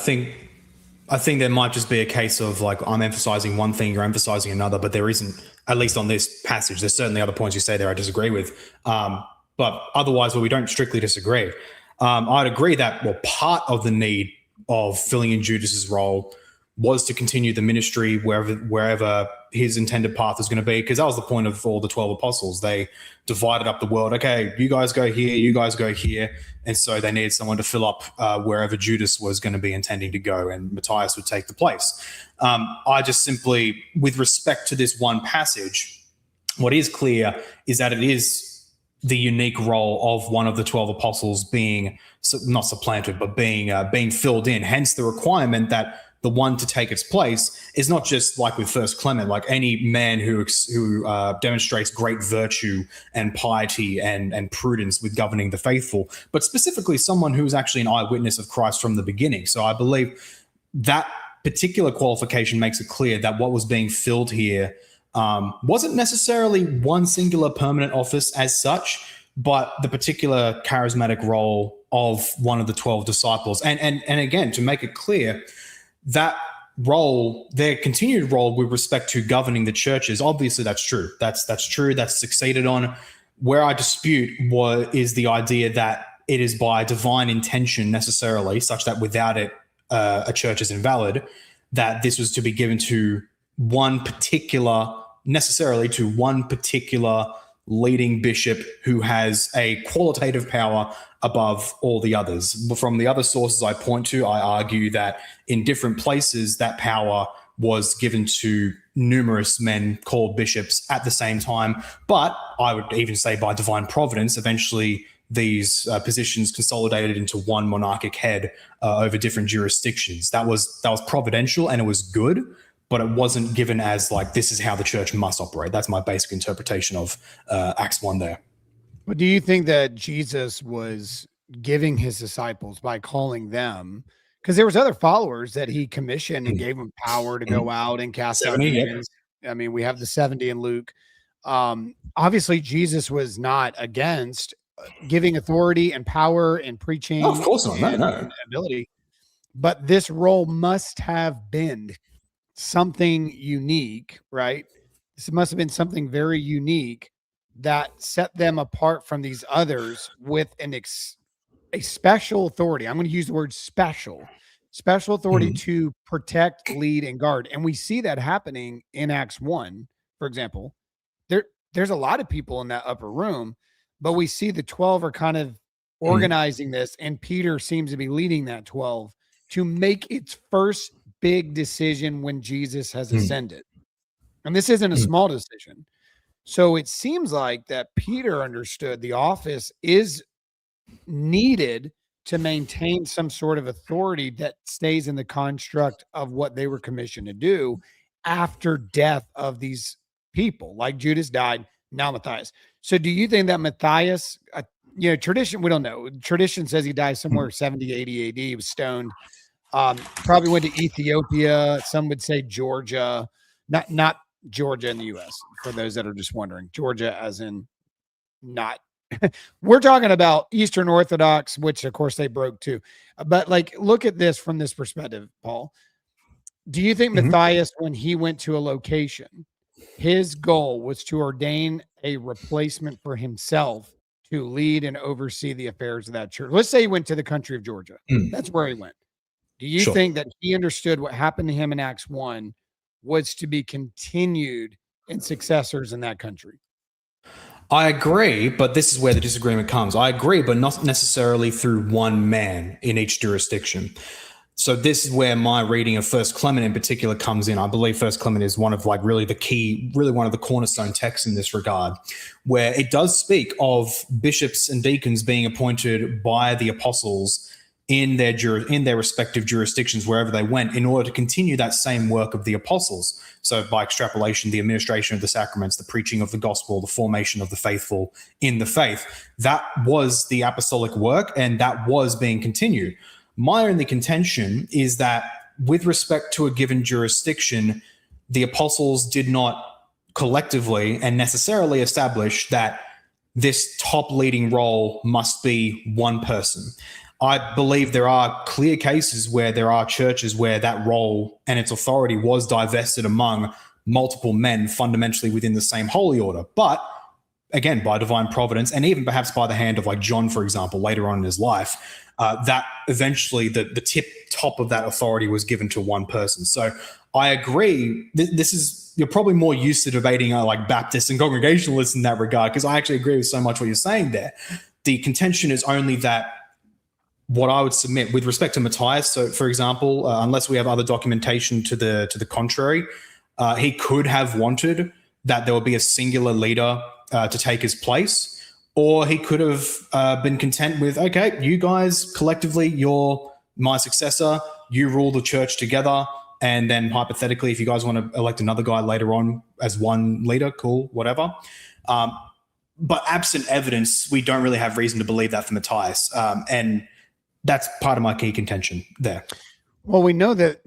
I think there might just be a case of like, I'm emphasizing one thing, you're emphasizing another, but there isn't, at least on this passage, there's certainly other points you say there I disagree with. But otherwise, well, we don't strictly disagree. I'd agree that, well, part of the need of filling in Judas's role was to continue the ministry wherever his intended path is going to be, because that was the point of all the 12 apostles. They divided up the world. Okay, you guys go here, you guys go here. And so they needed someone to fill up wherever Judas was going to be intending to go, and Matthias would take the place. I just simply, with respect to this one passage, what is clear is that it is the unique role of one of the 12 apostles being not supplanted, but being filled in. Hence the requirement that the one to take its place is not just like with First Clement, like any man who demonstrates great virtue and piety and prudence with governing the faithful, but specifically someone who is actually an eyewitness of Christ from the beginning. So I believe that particular qualification makes it clear that what was being filled here wasn't necessarily one singular permanent office as such, but the particular charismatic role of one of the 12 disciples. And again, to make it clear, that role, their continued role with respect to governing the churches, obviously that's true. That's true. That's succeeded on. Where I dispute is the idea that it is by divine intention necessarily, such that without it, a church is invalid, that this was to be given to one particular leading bishop who has a qualitative power above all the others. From the other sources I point to, I argue that in different places that power was given to numerous men called bishops at the same time. But I would even say by divine providence, eventually these positions consolidated into one monarchic head over different jurisdictions. That was providential, and it was good, but it wasn't given as like, this is how the church must operate. That's my basic interpretation of Acts 1 there. But do you think that Jesus was giving his disciples by calling them, because there was other followers that he commissioned and gave them power to go out and cast out demons? I mean, we have the 70 in Luke. Obviously, Jesus was not against giving authority and power and preaching. No, of course not. No. And ability. But this role must have been something unique, right? This must have been something very unique that set them apart from these others with a special authority. I'm going to use the word special authority to protect, lead, and guard. And we see that happening in Acts 1, for example. There's a lot of people in that upper room, but we see the 12 are kind of organizing this, and Peter seems to be leading that 12 to make its first big decision when Jesus has ascended. And this isn't a small decision. So it seems like that Peter understood the office is needed to maintain some sort of authority that stays in the construct of what they were commissioned to do after death of these people. Like Judas died, now Matthias. So do you think that Matthias, tradition, we don't know. Tradition says he died somewhere 70, 80 AD. He was stoned. Probably went to Ethiopia. Some would say Georgia, not Georgia in the U.S. For those that are just wondering, Georgia as in not. We're talking about Eastern Orthodox, which of course they broke too. But like, look at this from this perspective, Paul. Do you think Matthias, when he went to a location, his goal was to ordain a replacement for himself to lead and oversee the affairs of that church? Let's say he went to the country of Georgia. That's where he went. Do you think that he understood what happened to him in Acts 1 was to be continued in successors in that country? I agree, but this is where the disagreement comes. I agree, but not necessarily through one man in each jurisdiction. So this is where my reading of First Clement in particular comes in. I believe First Clement is one of like really the key, really one of the cornerstone texts in this regard, where it does speak of bishops and deacons being appointed by the apostles in their respective jurisdictions, wherever they went, in order to continue that same work of the apostles. So by extrapolation, the administration of the sacraments, the preaching of the gospel, the formation of the faithful in the faith, that was the apostolic work, and that was being continued. My only contention is that with respect to a given jurisdiction, the apostles did not collectively and necessarily establish that this top leading role must be one person. I believe there are clear cases where there are churches where that role and its authority was divested among multiple men fundamentally within the same holy order. But again, by divine providence, and even perhaps by the hand of like John, for example, later on in his life, that eventually the top of that authority was given to one person. So I agree. This is, you're probably more used to debating like Baptists and Congregationalists in that regard, because I actually agree with so much what you're saying there. The contention is only that what I would submit with respect to Matthias. So, for example, unless we have other documentation to the contrary, he could have wanted that there would be a singular leader to take his place, or he could have been content with, okay, you guys collectively, you're my successor, you rule the church together, and then hypothetically, if you guys want to elect another guy later on as one leader, cool, whatever. But absent evidence, we don't really have reason to believe that for Matthias, and that's part of my key contention there. Well, we know that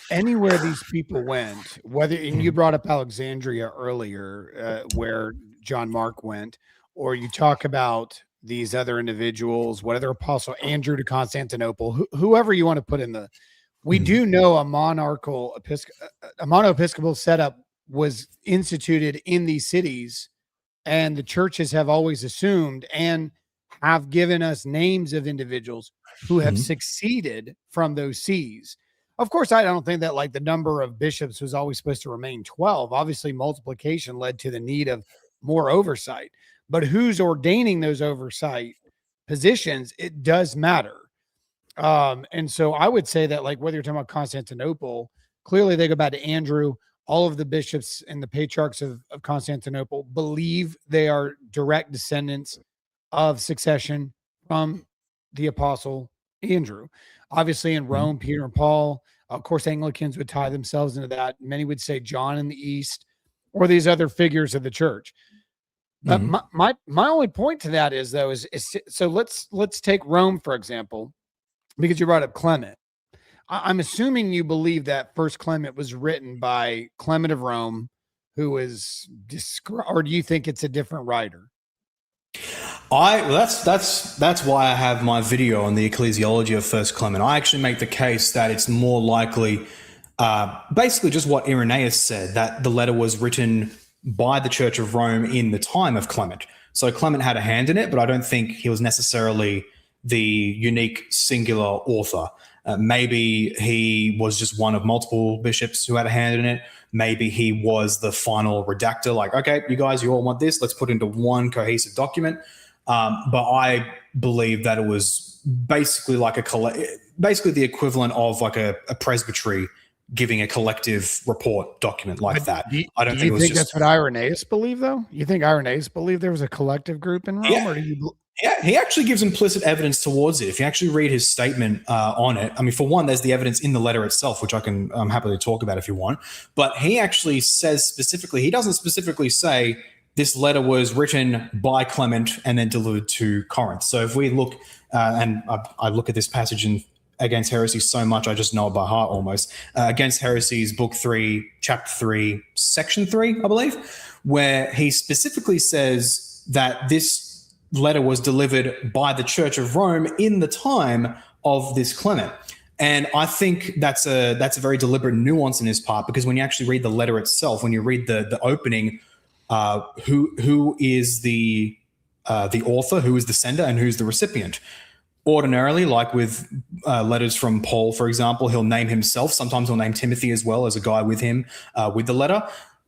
anywhere these people went, whether, and you brought up Alexandria earlier, where John Mark went, or you talk about these other individuals, whether Apostle Andrew to Constantinople, whoever you want to put in we do know a monoepiscopal setup was instituted in these cities, and the churches have always assumed and have given us names of individuals who have succeeded from those sees. Of course, I don't think that like the number of bishops was always supposed to remain 12. Obviously, multiplication led to the need of more oversight. But who's ordaining those oversight positions, it does matter. And so I would say that, like, whether you're talking about Constantinople, clearly they go back to Andrew. All of the bishops and the patriarchs of Constantinople believe they are direct descendants of succession from the apostle Andrew. Obviously in Rome, Peter and Paul, of course, Anglicans would tie themselves into that. Many would say John in the East, or these other figures of the church. But my only point to that is, though, is so let's take Rome, for example, because you brought up Clement. I'm assuming you believe that First Clement was written by Clement of Rome, who is or do you think it's a different writer? That's why I have my video on the ecclesiology of First Clement. I actually make the case that it's more likely, basically just what Irenaeus said, that the letter was written by the Church of Rome in the time of Clement. So Clement had a hand in it, but I don't think he was necessarily the unique singular author. Maybe he was just one of multiple bishops who had a hand in it. Maybe he was the final redactor, like, okay, you guys, you all want this, let's put it into one cohesive document. But I believe that it was basically like basically the equivalent of like a presbytery giving a collective report document like that. I don't do think you it was think just. that's what Irenaeus believed, though? You think Irenaeus believed there was a collective group in Rome, or do you? Yeah, he actually gives implicit evidence towards it. If you actually read his statement on it, I mean, for one, there's the evidence in the letter itself, which I can happily talk about if you want. But he actually says specifically, he doesn't specifically say this letter was written by Clement and then delivered to Corinth. So if we look, and I look at this passage in Against Heresy so much, I just know it by heart almost. Against Heresies, book 3, chapter 3, section 3, I believe, where he specifically says that this letter was delivered by the Church of Rome in the time of this Clement. And I think that's a very deliberate nuance in his part, because when you actually read the letter itself, when you read the opening, who is the author, who is the sender, and who's the recipient? Ordinarily, like with letters from Paul, for example, he'll name himself. Sometimes he'll name Timothy as well as a guy with him with the letter.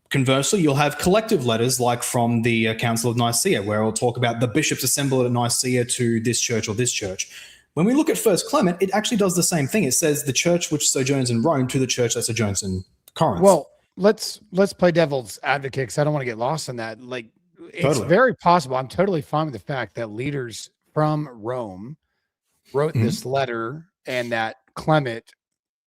Conversely, you'll have collective letters like from the Council of Nicaea, where it'll talk about the bishops assembled at Nicaea to this church or this church. When we look at First Clement, it actually does the same thing. It says the church which sojourns in Rome to the church that sojourns in Corinth. Well, let's play devil's advocate, because I don't want to get lost in that. Like, it's very possible. I'm totally fine with the fact that leaders from Rome wrote this letter, and that Clement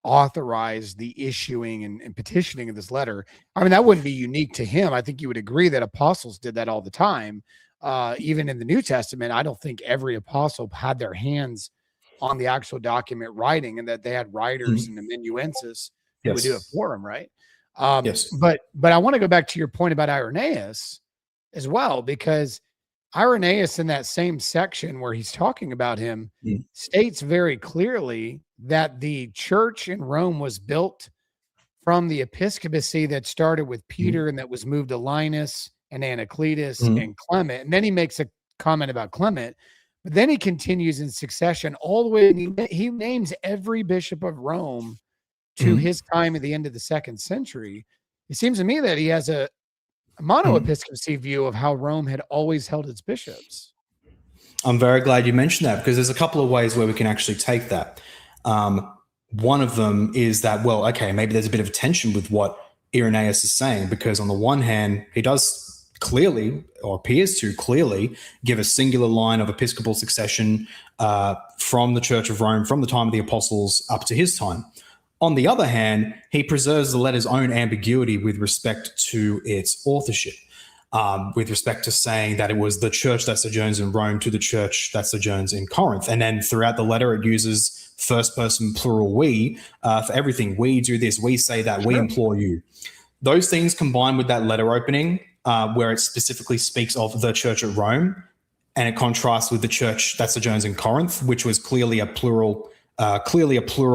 authorized the issuing and petitioning of this letter. I mean, that wouldn't be unique to him. I think you would agree that apostles did that all the time. Even in the New Testament, I don't think every apostle had their hands on the actual document writing, and that they had writers and amanuensis who would do it for them, right? But I want to go back to your point about Irenaeus as well, because Irenaeus, in that same section where he's talking about him, states very clearly that the church in Rome was built from the episcopacy that started with Peter and that was moved to Linus and Anacletus and Clement. And then he makes a comment about Clement, but then he continues in succession all the way. And he names every bishop of Rome to his time at the end of the 2nd century. It seems to me that he has a mono-episcopacy view of how Rome had always held its bishops. I'm very glad you mentioned that, because there's a couple of ways where we can actually take that. One of them is that, well, okay, maybe there's a bit of tension with what Irenaeus is saying, because on the one hand, he does clearly, or appears to clearly, give a singular line of episcopal succession from the Church of Rome, from the time of the apostles up to his time. On the other hand, he preserves the letter's own ambiguity with respect to its authorship, with respect to saying that it was the church that sojourns in Rome to the church that sojourns in Corinth. And then throughout the letter, it uses first person plural we for everything. We do this, we say that, we implore you. Those things combined with that letter opening, where it specifically speaks of the church at Rome, and it contrasts with the church that sojourns in Corinth, which was clearly a plural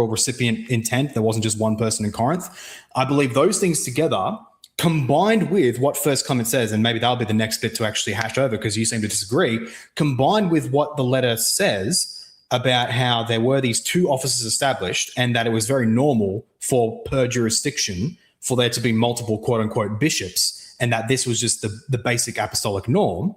recipient intent. There wasn't just one person in Corinth. I believe those things together, combined with what First Clement says, and maybe that'll be the next bit to actually hash over, because you seem to disagree, combined with what the letter says about how there were these 2 offices established, and that it was very normal for per jurisdiction for there to be multiple quote unquote bishops, and that this was just the basic apostolic norm.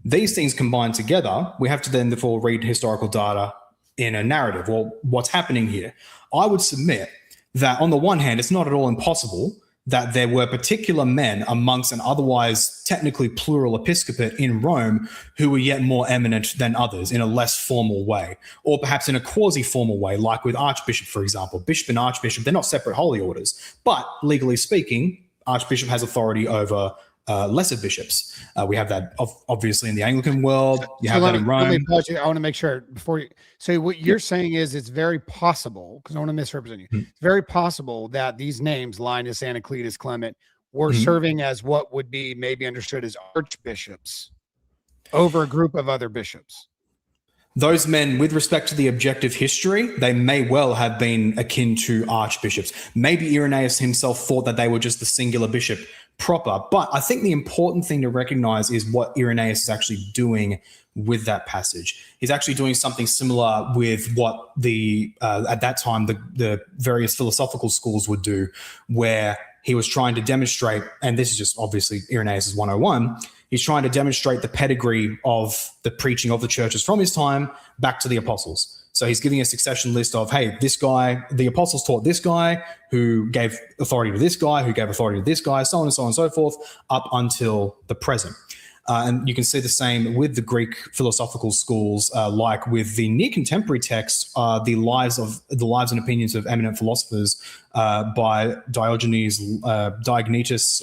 These things combined together, we have to then therefore read historical data in a narrative. Well, what's happening here? I would submit that on the one hand, it's not at all impossible that there were particular men amongst an otherwise technically plural episcopate in Rome who were yet more eminent than others in a less formal way, or perhaps in a quasi-formal way, like with archbishop, for example. Bishop and archbishop, they're not separate holy orders, but legally speaking, archbishop has authority over lesser bishops. We have that obviously in the Anglican world. You have that in Rome. I want to make sure before you. So what you're saying is it's very possible, because I want to misrepresent you. It's very possible that these names, Linus, Anacletus, Clement, were serving as what would be maybe understood as archbishops over a group of other bishops. Those men, with respect to the objective history, they may well have been akin to archbishops. Maybe Irenaeus himself thought that they were just the singular bishop proper. But I think the important thing to recognize is what Irenaeus is actually doing with that passage. He's actually doing something similar with what at that time the various philosophical schools would do, where he was trying to demonstrate, and this is just obviously Irenaeus' 101, he's trying to demonstrate the pedigree of the preaching of the churches from his time back to the apostles. So he's giving a succession list of, hey, this guy, the apostles taught this guy, who gave authority to this guy, who gave authority to this guy, so on and so on and so forth, up until the present. And you can see the same with the Greek philosophical schools, like with the near contemporary texts, the lives and opinions of eminent philosophers by Diogenes Laertius.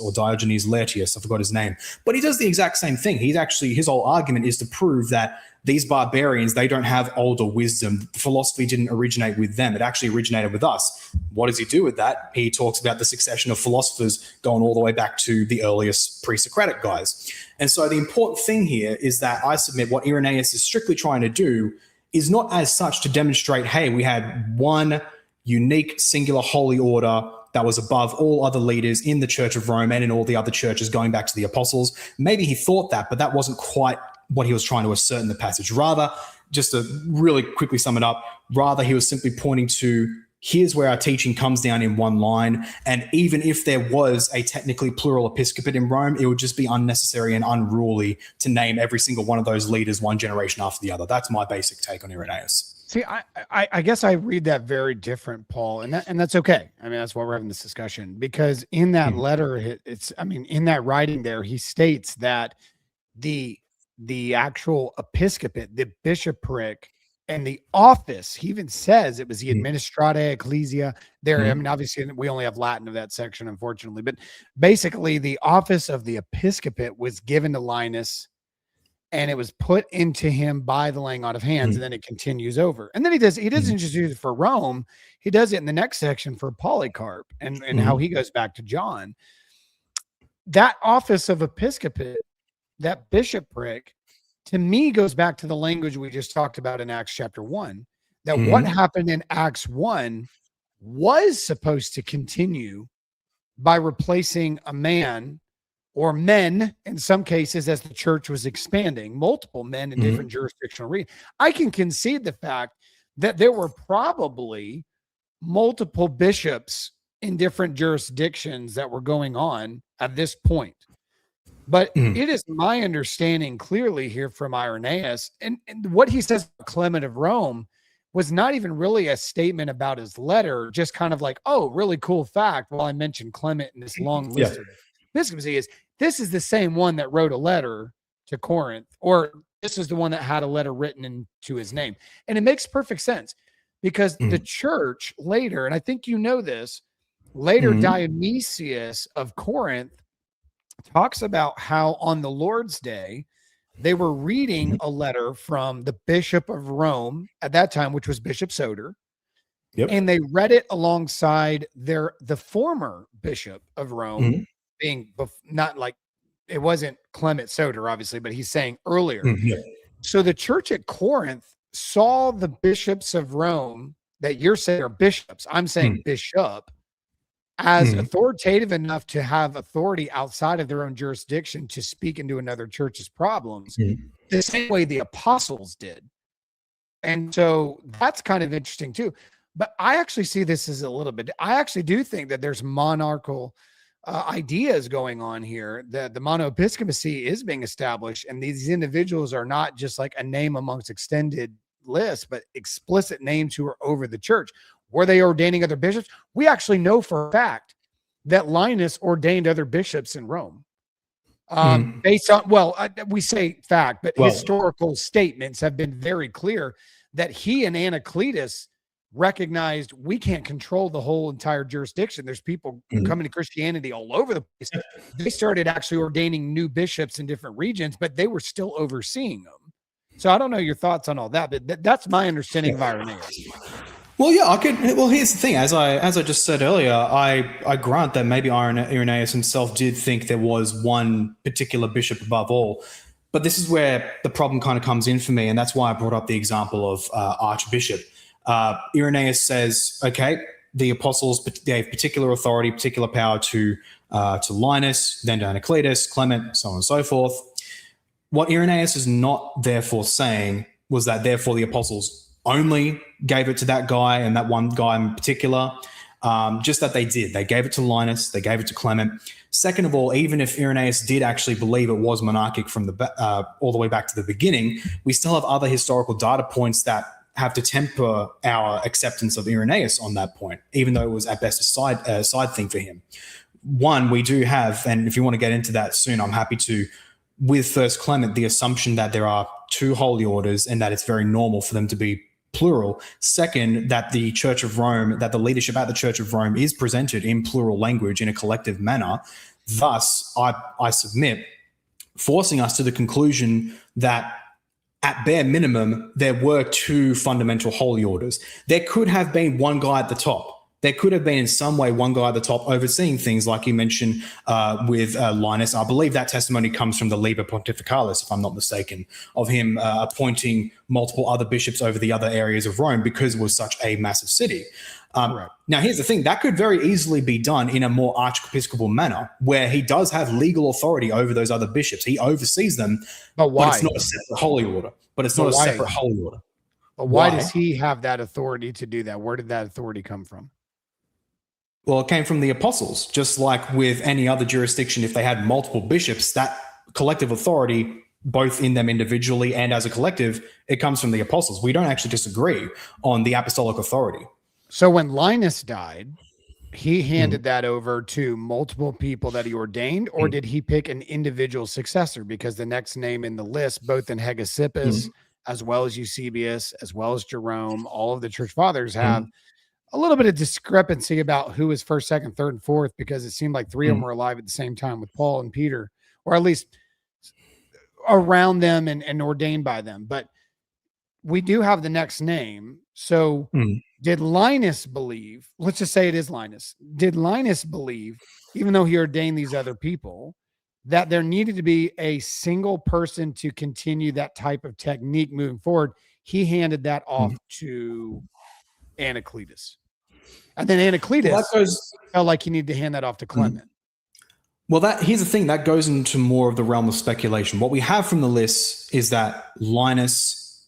I forgot his name, but he does the exact same thing. His whole argument is to prove that these barbarians, they don't have older wisdom. Philosophy didn't originate with them. It actually originated with us. What does he do with that? He talks about the succession of philosophers going all the way back to the earliest pre-Socratic guys. And so the important thing here is that I submit what Irenaeus is strictly trying to do is not as such to demonstrate, hey, we had one unique singular holy order that was above all other leaders in the Church of Rome and in all the other churches going back to the apostles. Maybe he thought that, but that wasn't quite what he was trying to assert in the passage. Rather, just to really quickly sum it up, he was simply pointing to, here's where our teaching comes down in one line. And even if there was a technically plural episcopate in Rome, it would just be unnecessary and unruly to name every single one of those leaders one generation after the other. That's my basic take on Irenaeus. See, I guess I read that very different, Paul, and that's okay. I mean, that's why we're having this discussion, because in that letter, in that writing there, he states that the actual episcopate, the bishopric, and the office, he even says it was the administrata ecclesia there. I mean, obviously we only have Latin of that section, unfortunately, but basically the office of the episcopate was given to Linus, and it was put into him by the laying on of hands, and then it continues over. And then he doesn't just use it for Rome, he does it in the next section for Polycarp and how he goes back to John. That office of episcopate, that bishopric, to me goes back to the language we just talked about in Acts chapter 1, that what happened in Acts 1 was supposed to continue by replacing a man or men, in some cases, as the church was expanding, multiple men in different jurisdictional regions. I can concede the fact that there were probably multiple bishops in different jurisdictions that were going on at this point. But it is my understanding clearly here from Irenaeus, and what he says about Clement of Rome was not even really a statement about his letter, just kind of like, oh, really cool fact. Well, I mentioned Clement in this long list of episcopacy is this is the same one that wrote a letter to Corinth, or this is the one that had a letter written into his name. And it makes perfect sense because the church later, and I think you know this, later Dionysius of Corinth talks about how on the Lord's Day, they were reading a letter from the Bishop of Rome at that time, which was Bishop Soter. And they read it alongside the former Bishop of Rome, being not like, it wasn't Clement Soter, obviously, but he's saying earlier. So the church at Corinth saw the bishops of Rome that you're saying are bishops, I'm saying bishop, as authoritative enough to have authority outside of their own jurisdiction to speak into another church's problems, the same way the apostles did. And so that's kind of interesting too. But I actually see this as a little bit, I actually do think that there's monarchical ideas going on here, that the monoepiscopacy is being established, and these individuals are not just like a name amongst extended lists, but explicit names who are over the church. Were they ordaining other bishops? We actually know for a fact that Linus ordained other bishops in Rome. Based on, we say fact, but historical statements have been very clear that he and Anacletus recognized we can't control the whole entire jurisdiction. There's people coming to Christianity all over the place. They started actually ordaining new bishops in different regions, but they were still overseeing them. So I don't know your thoughts on all that, but that's my understanding of Irenaeus. Well, yeah, I could. Well, here's the thing. As I just said earlier, I grant that maybe Irenaeus himself did think there was one particular bishop above all, but this is where the problem kind of comes in for me, and that's why I brought up the example of archbishop. Irenaeus says, okay, the apostles gave particular authority, particular power to Linus, then to Anacletus, Clement, so on and so forth. What Irenaeus is not therefore saying was that therefore the apostles only gave it to that guy and that one guy in particular, just that they did. They gave it to Linus, they gave it to Clement. Second of all, even if Irenaeus did actually believe it was monarchic from the all the way back to the beginning, we still have other historical data points that have to temper our acceptance of Irenaeus on that point, even though it was at best a side thing for him. One, we do have, and if you want to get into that soon, I'm happy to, with First Clement, the assumption that there are two holy orders and that it's very normal for them to be plural. Second, that the Church of Rome, that the leadership at the Church of Rome is presented in plural language in a collective manner. Thus, I submit, forcing us to the conclusion that at bare minimum, there were two fundamental holy orders. There could have been one guy at the top. There could have been in some way one guy at the top overseeing things, like you mentioned with Linus. I believe that testimony comes from the Liber Pontificalis, if I'm not mistaken, of him appointing multiple other bishops over the other areas of Rome because it was such a massive city. Right. Now, here's the thing. That could very easily be done in a more archiepiscopal manner where he does have legal authority over those other bishops. He oversees them, but why? But it's not a separate holy order. But why does he have that authority to do that? Where did that authority come from? Well, it came from the apostles. Just like with any other jurisdiction, if they had multiple bishops, that collective authority, both in them individually and as a collective, it comes from the apostles. We don't actually disagree on the apostolic authority. So when Linus died, he handed that over to multiple people that he ordained, or did he pick an individual successor? Because the next name in the list, both in Hegesippus, as well as Eusebius, as well as Jerome, all of the church fathers have a little bit of discrepancy about who is first, second, third, and fourth, because it seemed like three of them were alive at the same time with Paul and Peter, or at least around them and ordained by them. But we do have the next name. So did Linus believe, let's just say it is Linus, did Linus believe, even though he ordained these other people, that there needed to be a single person to continue that type of technique moving forward? He handed that off to Anacletus. And then Anacletus felt like he needed to hand that off to Clement. Well, here's the thing. That goes into more of the realm of speculation. What we have from the list is that Linus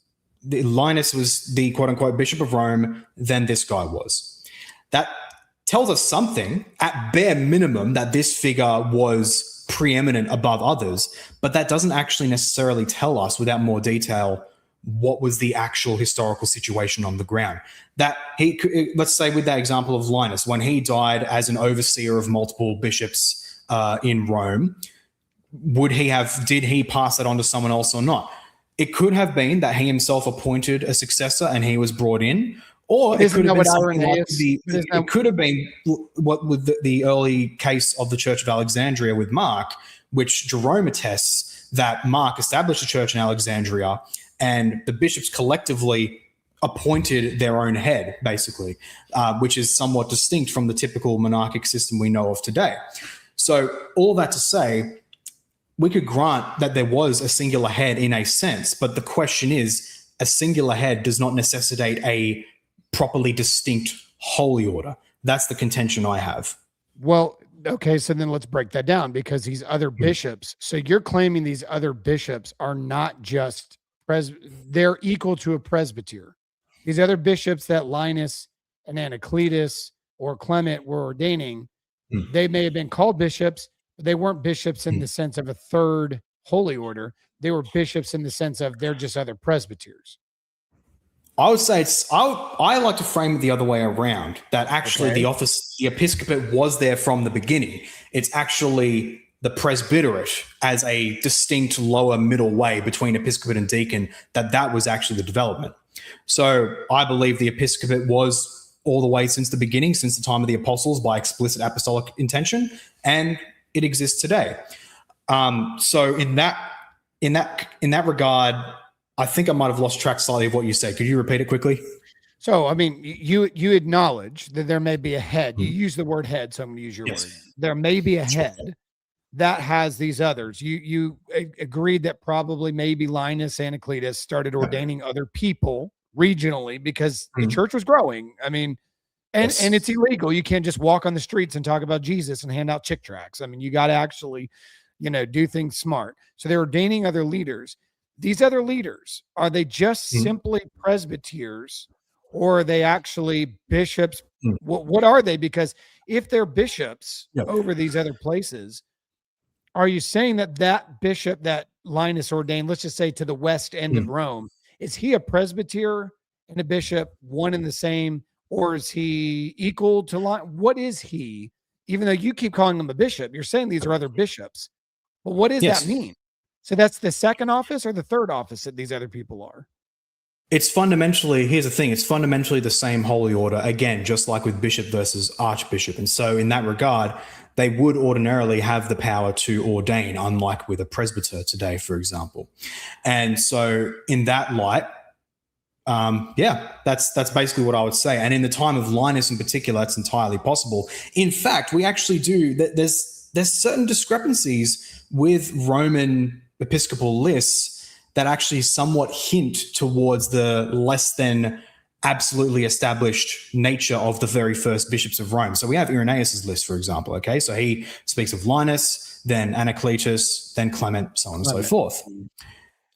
was the quote-unquote Bishop of Rome, then this guy was. That tells us something, at bare minimum, that this figure was preeminent above others, but that doesn't actually necessarily tell us, without more detail, what was the actual historical situation on the ground. That let's say with that example of Linus, when he died as an overseer of multiple bishops in Rome, did he pass that on to someone else or not? It could have been that he himself appointed a successor and he was brought in, or it could have been something like it could have been what with the early case of the Church of Alexandria with Mark, which Jerome attests that Mark established a church in Alexandria and the bishops collectively appointed their own head, basically, which is somewhat distinct from the typical monarchic system we know of today. So all that to say, we could grant that there was a singular head in a sense, but the question is, a singular head does not necessitate a properly distinct holy order. That's the contention I have. Well, okay, so then let's break that down, because these other bishops, so you're claiming these other bishops are not just they're equal to a presbyter. These other bishops that Linus and Anacletus or Clement were ordaining, they may have been called bishops, but they weren't bishops in the sense of a third holy order. They were bishops in the sense of they're just other presbyters. I would say I like to frame it the other way around, that actually the episcopate was there from the beginning. It's actually the presbyterate as a distinct lower middle way between episcopate and deacon, that was actually the development. So I believe the episcopate was all the way since the beginning, since the time of the apostles, by explicit apostolic intention, and it exists today. So in that regard, I think I might have lost track slightly of what you said. Could you repeat it quickly? So, I mean, you acknowledge that there may be a head. You use the word head, so I'm going to use your word. There may be a head that has these others. You agreed that probably maybe Linus Anacletus started ordaining other people regionally because the church was growing. I mean, and it's illegal. You can't just walk on the streets and talk about Jesus and hand out chick tracts. I mean, you got to actually, do things smart. So they're ordaining other leaders. These other leaders, are they just simply presbyters, or are they actually bishops? What are they? Because if they're bishops over these other places, are you saying that bishop that Linus ordained, let's just say to the west end of Rome, is he a presbyter and a bishop one and the same, or is he equal to what is he? Even though you keep calling him a bishop, you're saying these are other bishops. But what does Yes. that mean? So that's the second office or the third office that these other people are? It's fundamentally, here's the thing, it's fundamentally the same holy order, again, just like with bishop versus archbishop. And so in that regard, they would ordinarily have the power to ordain, unlike with a presbyter today, for example. And so in that light, that's basically what I would say. And in the time of Linus in particular, it's entirely possible. In fact, we actually do, there's certain discrepancies with Roman episcopal lists that actually somewhat hint towards the less than absolutely established nature of the very first bishops of Rome. So we have Irenaeus's list, for example. Okay, so he speaks of Linus, then Anacletus, then Clement, so on and so forth.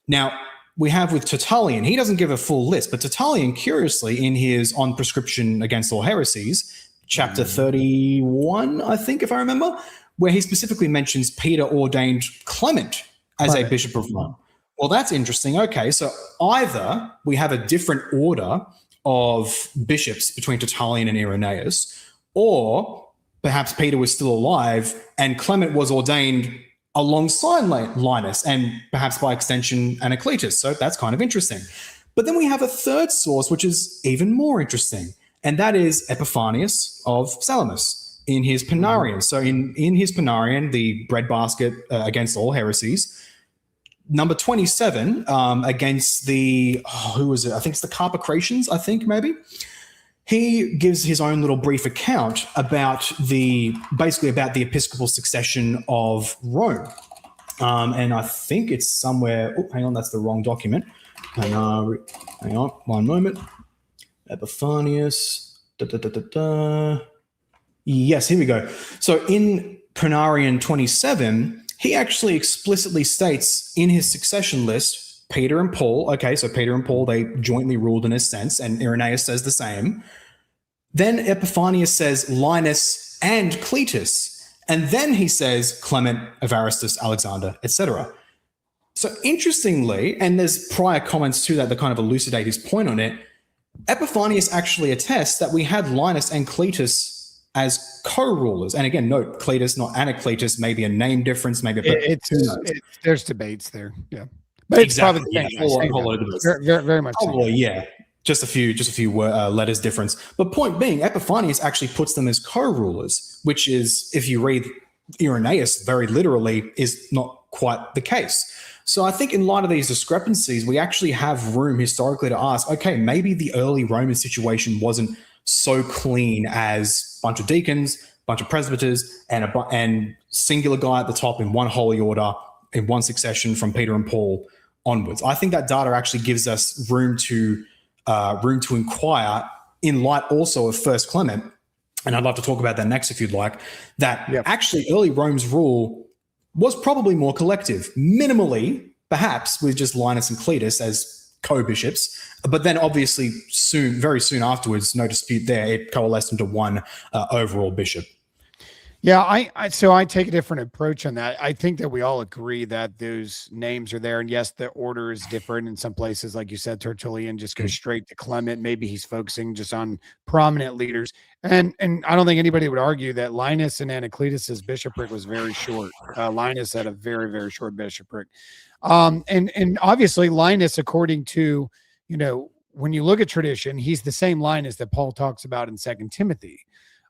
Now, we have with Tertullian, he doesn't give a full list, but Tertullian, curiously, in his On Prescription Against All Heresies, chapter 31, I think, if I remember, where he specifically mentions Peter ordained Clement as a bishop of Rome. Well, that's interesting. Okay, so either we have a different order of bishops between Tertullian and Irenaeus, or perhaps Peter was still alive and Clement was ordained alongside Linus and perhaps by extension Anacletus. So that's kind of interesting. But then we have a third source, which is even more interesting, and that is Epiphanius of Salamis in his Panarion. So in his Panarion, the breadbasket against all heresies, number 27 against the, who was it? I think it's the Carpocratians, I think maybe. He gives his own little brief account about basically about the episcopal succession of Rome. And I think it's somewhere, hang on, that's the wrong document. Hang on, one moment. Epiphanius, Yes, here we go. So in Panarion 27, he actually explicitly states in his succession list, Peter and Paul. Okay, so Peter and Paul, they jointly ruled in a sense, and Irenaeus says the same. Then Epiphanius says Linus and Cletus, and then he says Clement, Evaristus, Alexander, etc. So interestingly, and there's prior comments to that kind of elucidate his point on it, Epiphanius actually attests that we had Linus and Cletus as co-rulers. And again, note, Cletus, not Anacletus, maybe a name difference, maybe there's debates there. Yeah. But it's probably very much. Probably, yeah. Just a few letters difference. But point being, Epiphanius actually puts them as co-rulers, which is, if you read Irenaeus very literally, is not quite the case. So I think in light of these discrepancies, we actually have room historically to ask, okay, maybe the early Roman situation wasn't so clean as a bunch of deacons, a bunch of presbyters, and singular guy at the top in one holy order, in one succession from Peter and Paul onwards. I think that data actually gives us room to inquire in light also of First Clement, and I'd love to talk about that next if you'd like, that actually early Rome's rule was probably more collective, minimally, perhaps, with just Linus and Cletus as co-bishops, but then obviously very soon afterwards, no dispute there, it coalesced into one overall bishop. Yeah, so I take a different approach on that. I think that we all agree that those names are there, and yes, the order is different in some places. Like you said, Tertullian just goes straight to Clement. Maybe he's focusing just on prominent leaders, and I don't think anybody would argue that Linus and Anacletus's bishopric was very short. Linus had a very, very short bishopric, and obviously Linus, according to when you look at tradition, he's the same Linus that Paul talks about in 2 Timothy.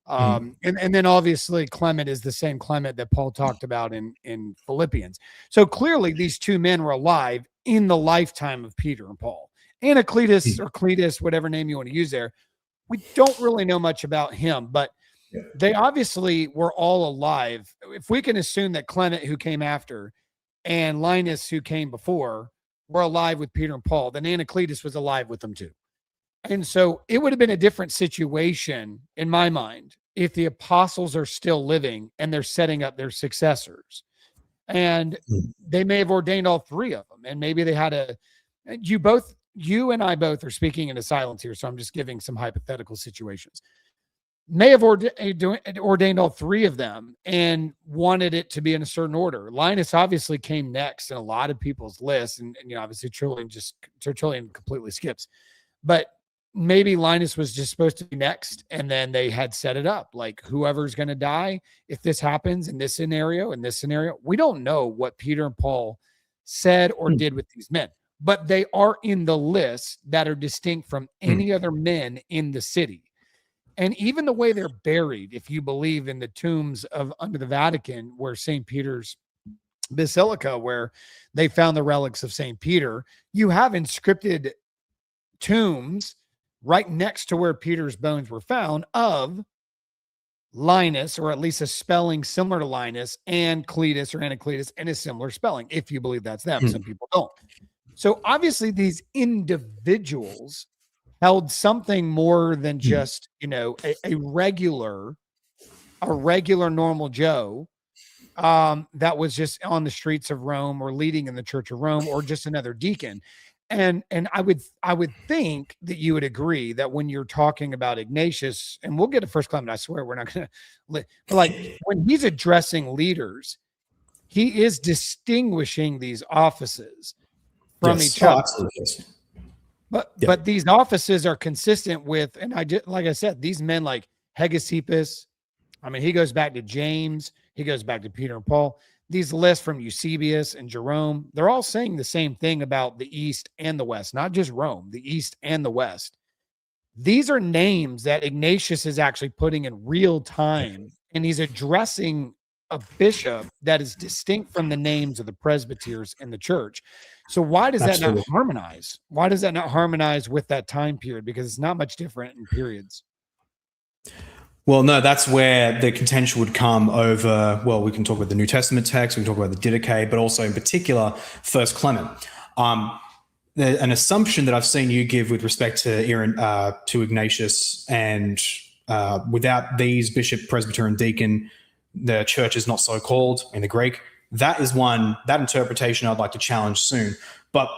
And then obviously Clement is the same Clement that Paul talked about in Philippians. So clearly these two men were alive in the lifetime of Peter and Paul. Anacletus or Cletus, whatever name you want to use there, we don't really know much about him, but they obviously were all alive. If we can assume that Clement, who came after, and Linus, who came before, were alive with Peter and Paul, then Anacletus was alive with them too. And so it would have been a different situation in my mind if the apostles are still living and they're setting up their successors. And they may have ordained all three of them. And maybe they had you and I both are speaking into silence here. So I'm just giving some hypothetical situations. May have ordained all three of them and wanted it to be in a certain order. Linus obviously came next in a lot of people's lists. And obviously Tertullian completely skips. But maybe Linus was just supposed to be next, and then they had set it up like whoever's going to die if this happens in this scenario, we don't know what Peter and Paul said or did with these men, but they are in the list that are distinct from any other men in the city. And even the way they're buried, if you believe in the tombs of under the Vatican, where St. Peter's Basilica, where they found the relics of St. Peter, you have inscripted tombs right next to where Peter's bones were found of Linus, or at least a spelling similar to Linus, and Cletus or Anacletus, and a similar spelling, if you believe that's them. Some people don't. So obviously these individuals held something more than just, a regular normal Joe that was just on the streets of Rome or leading in the Church of Rome, or just another deacon. And I would think that you would agree that when you're talking about Ignatius, and we'll get to First Clement, I swear we're not going to, but like when he's addressing leaders, he is distinguishing these offices from each other. Absolutely. But these offices are consistent with, and like I said, these men like Hegesippus, I mean, he goes back to James, he goes back to Peter and Paul. These lists from Eusebius and Jerome, they're all saying the same thing about the East and the West, not just Rome, the East and the West. These are names that Ignatius is actually putting in real time, and he's addressing a bishop that is distinct from the names of the presbyters in the church. So why does that not harmonize? Why does that not harmonize with that time period? Because it's not much different in periods. Well, no, that's where the contention would come over. Well, we can talk about the New Testament text, we can talk about the Didache, but also in particular, First Clement. An assumption that I've seen you give with respect to Ignatius, and without these bishop, presbyter, and deacon, the church is not so called in the Greek. That interpretation I'd like to challenge soon. But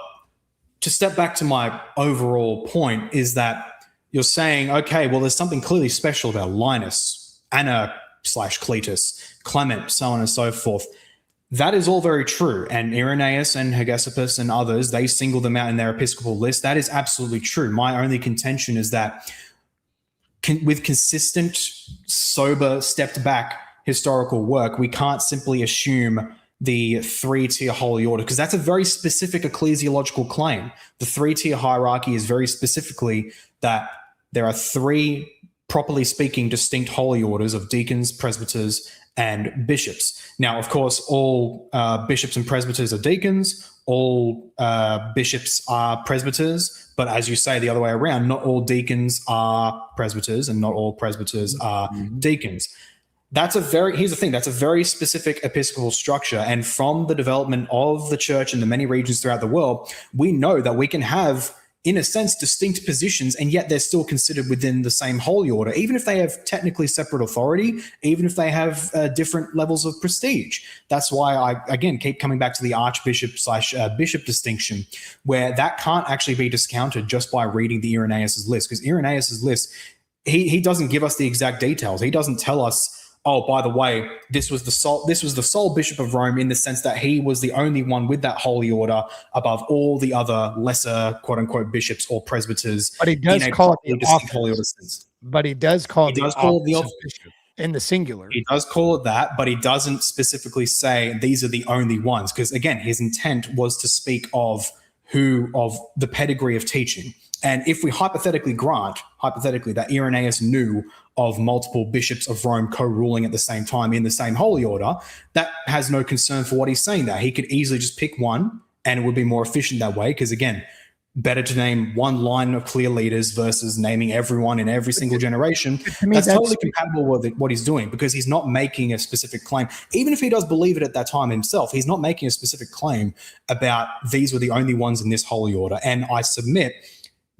to step back to my overall point is that you're saying, okay, well, there's something clearly special about Linus, Anna/Cletus, Clement, so on and so forth. That is all very true. And Irenaeus and Hegesippus and others, they single them out in their episcopal list. That is absolutely true. My only contention is that with consistent, sober, stepped back historical work, we can't simply assume the three-tier holy order, because that's a very specific ecclesiological claim. The three-tier hierarchy is very specifically that there are three, properly speaking, distinct holy orders of deacons, presbyters, and bishops. Now, of course, all bishops and presbyters are deacons, all bishops are presbyters, but as you say, the other way around, not all deacons are presbyters and not all presbyters are deacons. That's a very specific episcopal structure. And from the development of the church in the many regions throughout the world, we know that we can have, in a sense, distinct positions, and yet they're still considered within the same holy order, even if they have technically separate authority, even if they have different levels of prestige. That's why I, again, keep coming back to the archbishop/bishop distinction, where that can't actually be discounted just by reading the Irenaeus' list, because Irenaeus' list, he doesn't give us the exact details. He doesn't tell us, oh, by the way, this was the sole bishop of Rome, in the sense that he was the only one with that holy order above all the other lesser, quote unquote, bishops or presbyters. But he does call it the office. Holy order sense. But he does call it the office bishop in the singular. He does call it that, but he doesn't specifically say these are the only ones, because again, his intent was to speak of the pedigree of teaching. And if we hypothetically grant that Irenaeus knew of multiple bishops of Rome co-ruling at the same time in the same holy order, that has no concern for what he's saying there. He could easily just pick one, and it would be more efficient that way, because again, better to name one line of clear leaders versus naming everyone in every single generation. That's totally compatible with what he's doing, because he's not making a specific claim. Even if he does believe it at that time himself, he's not making a specific claim about these were the only ones in this holy order. And I submit,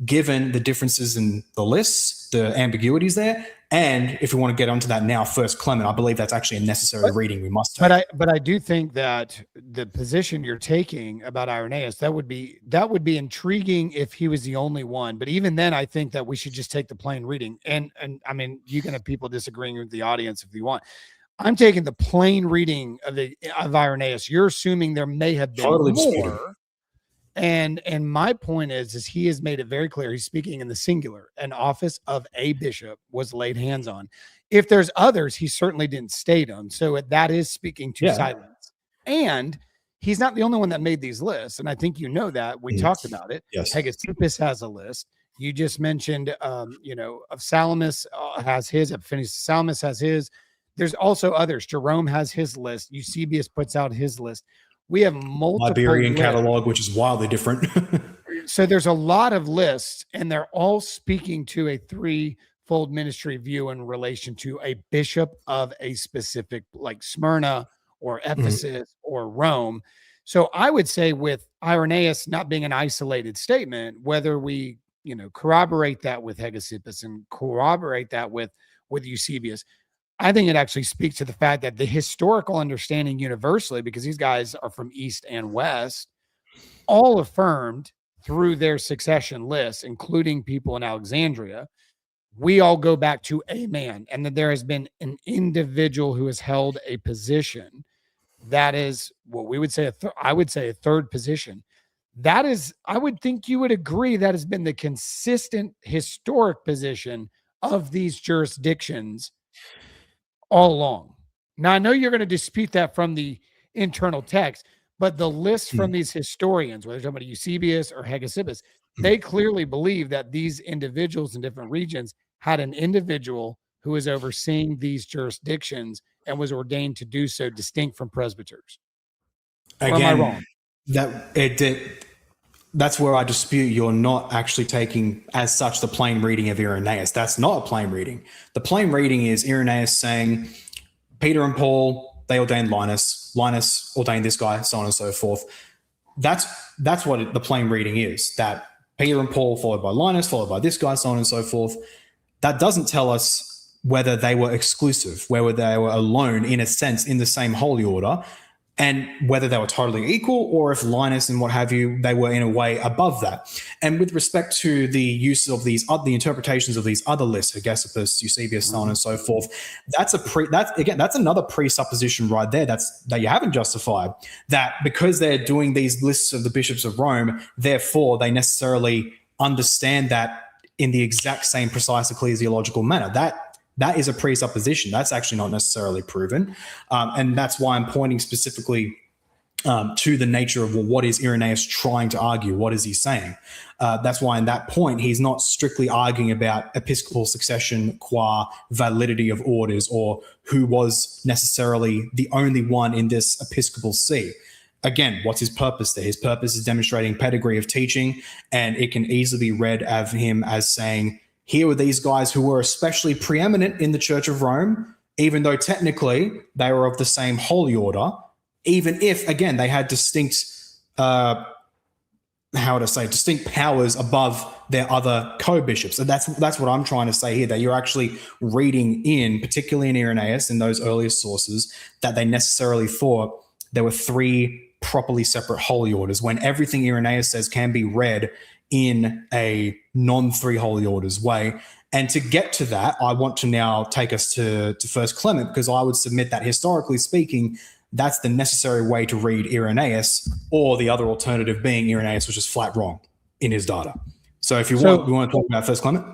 given the differences in the lists, the ambiguities there, and if we want to get onto that now, First Clement, I believe that's actually a necessary reading we must take. But I do think that the position you're taking about Irenaeus, that would be intriguing if he was the only one. But even then, I think that we should just take the plain reading. And I mean, you can have people disagreeing with the audience if you want. I'm taking the plain reading of Irenaeus. You're assuming there may have been more. And my point is he has made it very clear. He's speaking in the singular. An office of a bishop was laid hands on. If there's others, he certainly didn't state them. So that is speaking to silence. And he's not the only one that made these lists. And I think you know that. We talked about it. Yes. Hegesippus has a list. You just mentioned, of Salamis has his. Epiphanes Salamis has his. There's also others. Jerome has his list. Eusebius puts out his list. We have multiple Liberian lists. catalog, which is wildly different. So there's a lot of lists, and they're all speaking to a threefold ministry view in relation to a bishop of a specific, like Smyrna or Ephesus or Rome. So I would say with Irenaeus not being an isolated statement, whether we corroborate that with Hegesippus and corroborate that with Eusebius, I think it actually speaks to the fact that the historical understanding universally, because these guys are from East and West, all affirmed through their succession lists, including people in Alexandria, we all go back to a man, and that there has been an individual who has held a position that is what we would say, I would say a third position. That is, I would think you would agree, that has been the consistent historic position of these jurisdictions all along. Now, I know you're going to dispute that from the internal text, but the list from these historians, whether they're talking about Eusebius or Hegesippus, they clearly believe that these individuals in different regions had an individual who was overseeing these jurisdictions and was ordained to do so, distinct from presbyters. Again, or am I wrong? That's where I dispute you're not actually taking as such the plain reading of Irenaeus. That's not a plain reading. The plain reading is Irenaeus saying Peter and Paul, they ordained Linus. Linus ordained this guy, so on and so forth. That's what the plain reading is, that Peter and Paul followed by Linus, followed by this guy, so on and so forth. That doesn't tell us whether they were exclusive, whether they were alone in a sense in the same holy order, and whether they were totally equal, or if Linus and what have you, they were in a way above that. And with respect to the use of the interpretations of these other lists, Hegesippus, Eusebius, so on and so forth, that's another presupposition right there that you haven't justified, that because they're doing these lists of the bishops of Rome, therefore they necessarily understand that in the exact same precise ecclesiological manner. That is a presupposition. That's actually not necessarily proven. And that's why I'm pointing specifically to the nature of, well, what is Irenaeus trying to argue? What is he saying? That's why in that point, he's not strictly arguing about episcopal succession qua validity of orders or who was necessarily the only one in this episcopal see. Again, what's his purpose there? His purpose is demonstrating pedigree of teaching, and it can easily be read of him as saying, here were these guys who were especially preeminent in the Church of Rome, even though technically they were of the same holy order, even if, again, they had distinct powers above their other co-bishops. And that's what I'm trying to say here, that you're actually reading in, particularly in Irenaeus, in those earliest sources, that they necessarily thought there were three properly separate holy orders, when everything Irenaeus says can be read in a non-three holy orders way. And to get to that, I want to now take us to First Clement, because I would submit that historically speaking, that's the necessary way to read Irenaeus, or the other alternative being Irenaeus was just flat wrong in his data. So if we want to talk about First Clement.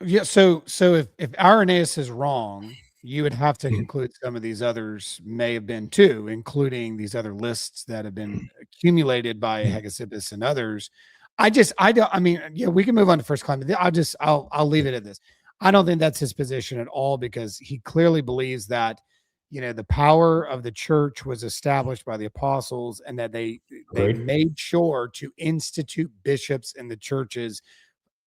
Yeah. So if Irenaeus is wrong, you would have to conclude some of these others may have been too, including these other lists that have been accumulated by Hegesippus and others. We can move on to First Clement. I'll leave it at this. I don't think that's his position at all, because he clearly believes that, the power of the church was established by the apostles, and that they made sure to institute bishops in the churches.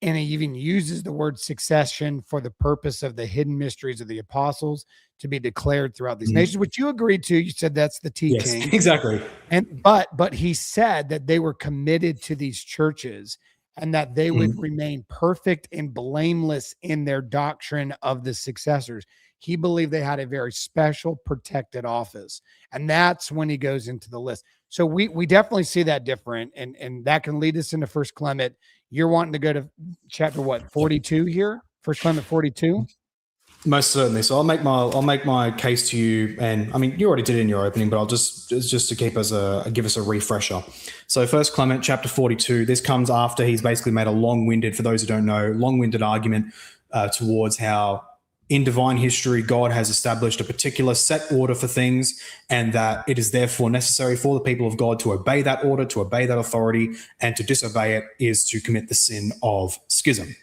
And he even uses the word succession for the purpose of the hidden mysteries of the apostles to be declared throughout these nations, which you agreed to. You said that's the teaching. Yes, exactly. But he said that they were committed to these churches, and that they would remain perfect and blameless in their doctrine of the successors. He believed they had a very special protected office. And that's when he goes into the list. So we definitely see that different. And that can lead us into First Clement. You're wanting to go to chapter 42 here? First Clement 42? Most certainly. So I'll make my case to you, and I mean you already did it in your opening, but I'll just to keep us give us a refresher. So First Clement, chapter 42. This comes after he's basically made a long-winded, for those who don't know, long-winded argument towards how in divine history God has established a particular set order for things, and that it is therefore necessary for the people of God to obey that order, to obey that authority, and to disobey it is to commit the sin of schism.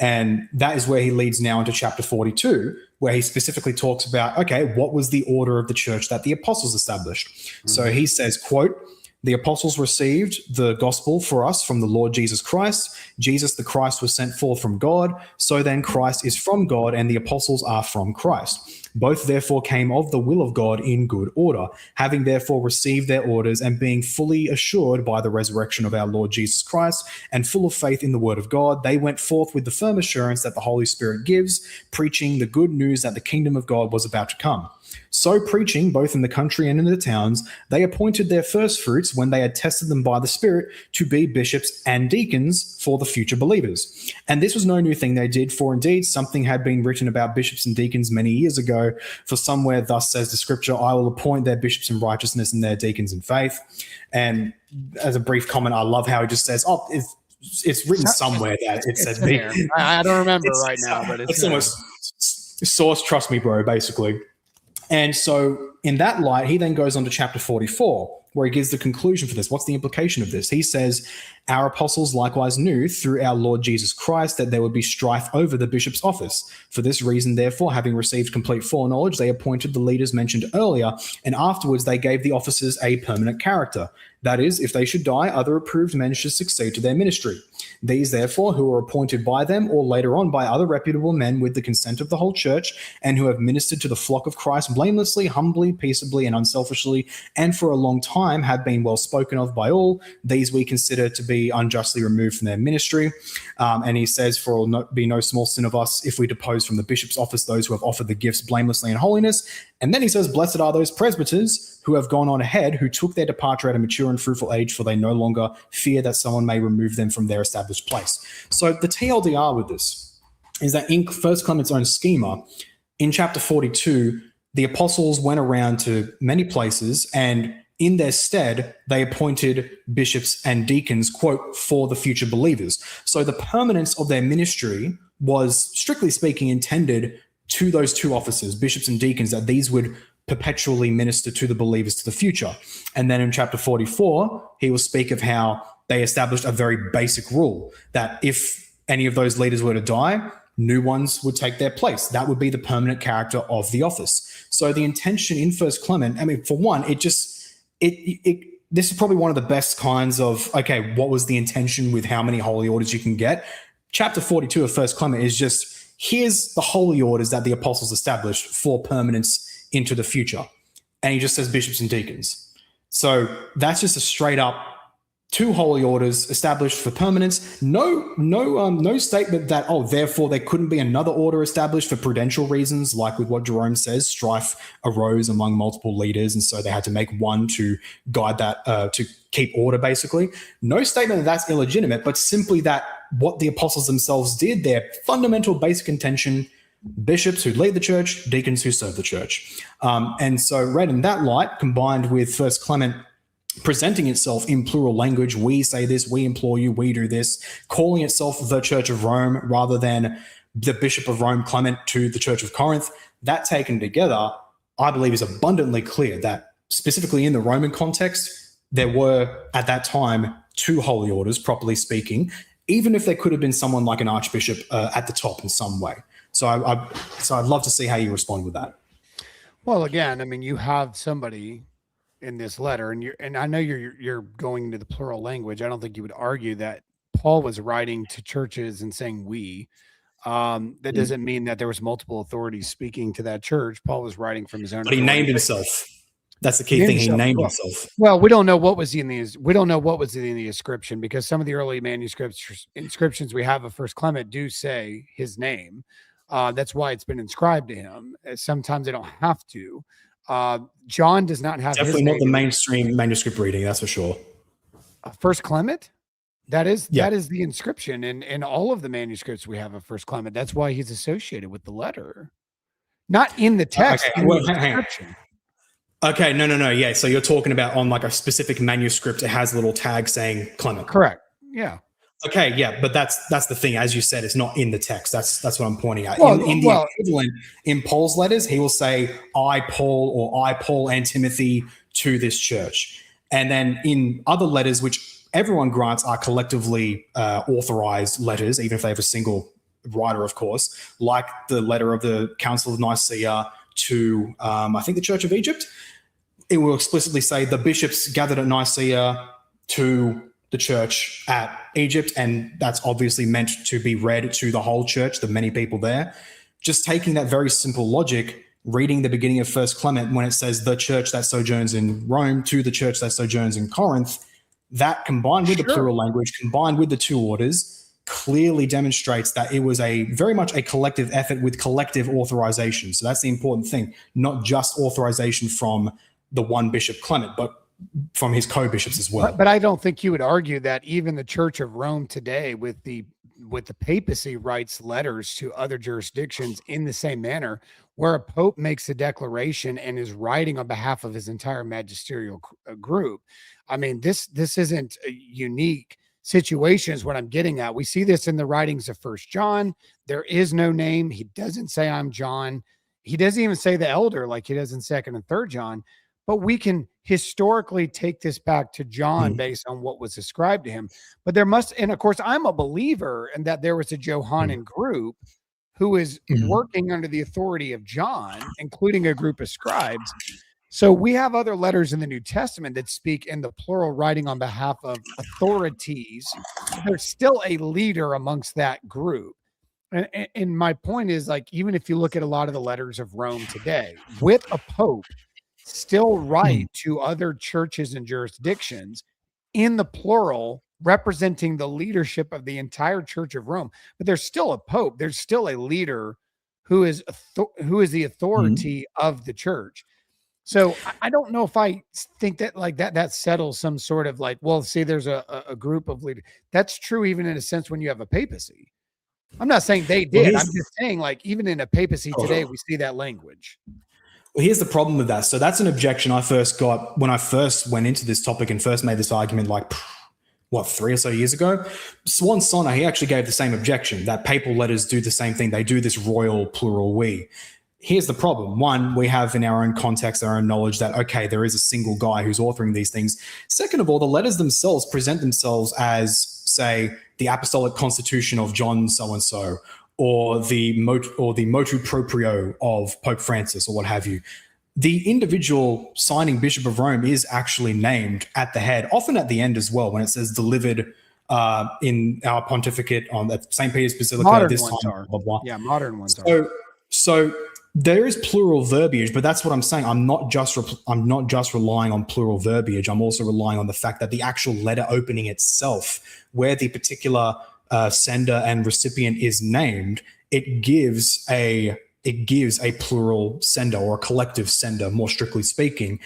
And that is where he leads now into chapter 42, where he specifically talks about, okay, what was the order of the church that the apostles established? Mm-hmm. So he says, quote, "The apostles received the gospel for us from the Lord Jesus Christ. Jesus the Christ was sent forth from God. So then Christ is from God and the apostles are from Christ. Both therefore came of the will of God in good order, having therefore received their orders and being fully assured by the resurrection of our Lord Jesus Christ and full of faith in the word of God, they went forth with the firm assurance that the Holy Spirit gives, preaching the good news that the kingdom of God was about to come. So preaching, both in the country and in the towns, they appointed their first fruits when they had tested them by the Spirit to be bishops and deacons for the future believers. And this was no new thing they did, for indeed something had been written about bishops and deacons many years ago. For somewhere thus says the scripture, I will appoint their bishops in righteousness and their deacons in faith. And as a brief comment, I love how he just says, oh, it's written somewhere that it says there. I don't remember right now, but it's almost source, trust me, bro, basically. And so in that light, he then goes on to chapter 44, where he gives the conclusion for this. What's the implication of this? He says, our apostles likewise knew through our Lord Jesus Christ that there would be strife over the bishop's office. For this reason, therefore, having received complete foreknowledge, they appointed the leaders mentioned earlier, and afterwards they gave the officers a permanent character. That is, if they should die, other approved men should succeed to their ministry. These, therefore, who were appointed by them or later on by other reputable men with the consent of the whole church, and who have ministered to the flock of Christ blamelessly, humbly, peaceably, and unselfishly, and for a long time have been well spoken of by all, these we consider to be unjustly removed from their ministry. And he says, for it will be no small sin of us if we depose from the bishop's office those who have offered the gifts blamelessly in holiness. And then he says, blessed are those presbyters who have gone on ahead, who took their departure at a mature and fruitful age, for they no longer fear that someone may remove them from their established place. So the TLDR with this is that in First Clement's own schema, in chapter 42, the apostles went around to many places, and in their stead, they appointed bishops and deacons, quote, for the future believers. So the permanence of their ministry was, strictly speaking, intended to those two offices, bishops and deacons, that these would perpetually minister to the believers to the future. And then in chapter 44, he will speak of how they established a very basic rule that if any of those leaders were to die, new ones would take their place. That would be the permanent character of the office. So the intention in First Clement, I mean, for one, this is probably one of the best kinds of, okay, what was the intention with how many holy orders you can get? Chapter 42 of First Clement is just, here's the holy orders that the apostles established for permanence into the future. And he just says bishops and deacons. So that's just a straight up two holy orders established for permanence. No statement that, oh, therefore there couldn't be another order established for prudential reasons, like with what Jerome says, strife arose among multiple leaders, and so they had to make one to guide that, to keep order, basically. No statement that that's illegitimate, but simply that what the apostles themselves did, their fundamental basic intention, bishops who lead the church, deacons who serve the church. And so read in that light, combined with First Clement presenting itself in plural language, we say this, we implore you, we do this, calling itself the Church of Rome rather than the Bishop of Rome, Clement, to the Church of Corinth, that taken together, I believe is abundantly clear that specifically in the Roman context, there were at that time two holy orders, properly speaking, even if there could have been someone like an archbishop at the top in some way. So I'd love to see how you respond with that. Well, again, I mean, you have somebody in this letter, and I know you're going into the plural language. I don't think you would argue that Paul was writing to churches and saying we. That doesn't mean that there was multiple authorities speaking to that church. Paul was writing from his own. But he named himself. That's the key thing. He named himself. Well, we don't know what was in the inscription, because some of the early inscriptions we have of First Clement do say his name. That's why it's been inscribed to him. Sometimes they don't have to. John does not have definitely not the mainstream manuscript reading, that's for sure. First Clement, that is the inscription in all of the manuscripts we have of First Clement. That's why he's associated with the letter. Not in the text, Okay, in well, the hang on. description. Okay, no. Yeah, so you're talking about on like a specific manuscript, it has a little tag saying Clement. Correct. Yeah. Okay, yeah, but that's the thing. As you said, it's not in the text. That's what I'm pointing at. Well, In the equivalent, in Paul's letters, he will say, "I Paul" or "I Paul and Timothy to this church." And then in other letters, which everyone grants are collectively authorized letters, even if they have a single writer, of course, like the letter of the Council of Nicaea to I think the Church of Egypt. It will explicitly say the bishops gathered at Nicaea to the church at Egypt, and that's obviously meant to be read to the whole church, the many people there. Just taking that very simple logic, reading the beginning of First Clement when it says the church that sojourns in Rome to the church that sojourns in Corinth, that combined with the plural language, combined with the two orders, clearly demonstrates that it was a very much a collective effort with collective authorization. So that's the important thing, not just authorization from the one bishop Clement, but from his co-bishops as well. But I don't think you would argue that even the Church of Rome today with the papacy writes letters to other jurisdictions in the same manner, where a pope makes a declaration and is writing on behalf of his entire magisterial group. I mean, this isn't a unique situation is what I'm getting at. We see this in the writings of First John. There is no name. He doesn't say I'm John. He doesn't even say the elder like he does in Second and Third John. But we can historically take this back to John based on what was ascribed to him. But there must, and of course, I'm a believer in that there was a Johannine group who is working under the authority of John, including a group of scribes. So we have other letters in the New Testament that speak in the plural, writing on behalf of authorities. There's still a leader amongst that group. And my point is, like, even if you look at a lot of the letters of Rome today, with a pope still write to other churches and jurisdictions in the plural, representing the leadership of the entire Church of Rome. But there's still a pope. There's still a leader who is the authority of the church. So I don't know if I think that like that settles some sort of like, well, see, there's a group of leaders. That's true even in a sense when you have a papacy. I'm not saying they did. I'm just saying, like, even in a papacy today, we see that language. Well, here's the problem with that. So that's an objection I first got when I first went into this topic and first made this argument, like, 3 or so years ago. Swan Sonner, he actually gave the same objection, that papal letters do the same thing. They do this royal plural we. Here's the problem. One, we have in our own context, our own knowledge that, okay, there is a single guy who's authoring these things. Second of all, the letters themselves present themselves as, say, the apostolic constitution of John so-and-so, or the motu proprio of Pope Francis, or what have you. The individual signing Bishop of Rome is actually named at the head, often at the end as well, when it says delivered in our pontificate on the St. Peter's Basilica Modern this ones time. are. Blah, blah. Yeah, modern ones are. So there is plural verbiage, but that's what I'm saying. I'm not just relying on plural verbiage. I'm also relying on the fact that the actual letter opening itself, where the particular sender and recipient is named, it gives a plural sender or a collective sender, more strictly speaking.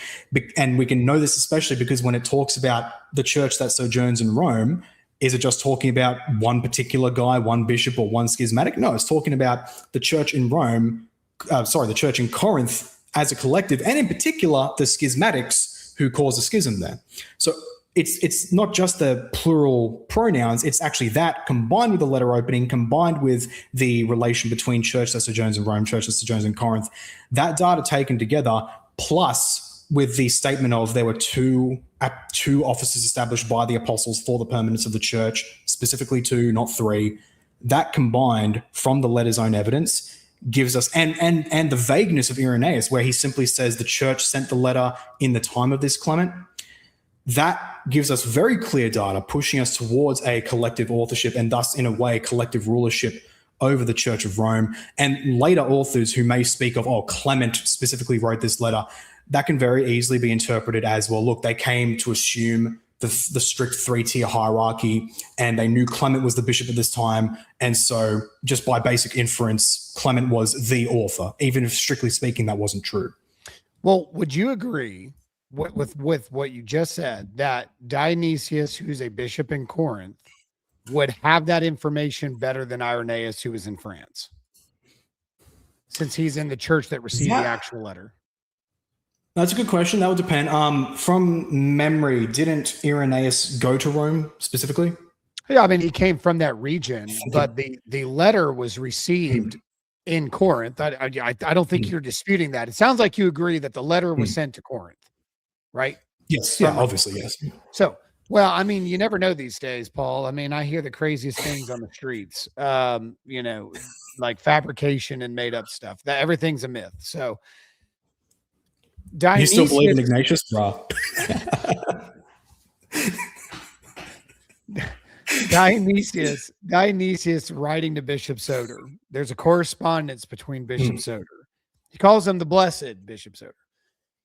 And we can know this especially because when it talks about the church that sojourns in Rome, is it just talking about one particular guy, one bishop, or one schismatic? No, it's talking about the church in Rome, the church in Corinth as a collective, and in particular, the schismatics who cause a schism there. So it's not just the plural pronouns, it's actually that combined with the letter opening, combined with the relation between church that sojourns in Rome, church that sojourns in Corinth, that data taken together, plus with the statement of there were two offices established by the apostles for the permanence of the church, specifically 2, not 3, that combined from the letter's own evidence gives us, and the vagueness of Irenaeus, where he simply says the church sent the letter in the time of this Clement, that gives us very clear data pushing us towards a collective authorship and thus, in a way, collective rulership over the Church of Rome. And later authors who may speak of, Clement specifically wrote this letter, that can very easily be interpreted as, well, look, they came to assume the strict 3-tier hierarchy and they knew Clement was the bishop at this time. And so just by basic inference, Clement was the author, even if strictly speaking, that wasn't true. Well, would you agree with what you just said, that Dionysius, who's a bishop in Corinth, would have that information better than Irenaeus, who was in France? since he's in the church that received the actual letter? That's a good question. That would depend. From memory, didn't Irenaeus go to Rome specifically? Yeah, I mean, he came from that region, but the letter was received in Corinth. I don't think you're disputing that. It sounds like you agree that the letter was sent to Corinth, right? Yes. Yeah, obviously, yes. So, well, I mean, you never know these days, Paul. I mean, I hear the craziest things on the streets, you know, like fabrication and made up stuff. That everything's a myth. So, You still believe in Ignatius, bro? Dionysius writing to Bishop Soter. There's a correspondence between Bishop Soter. He calls him the blessed Bishop Soter.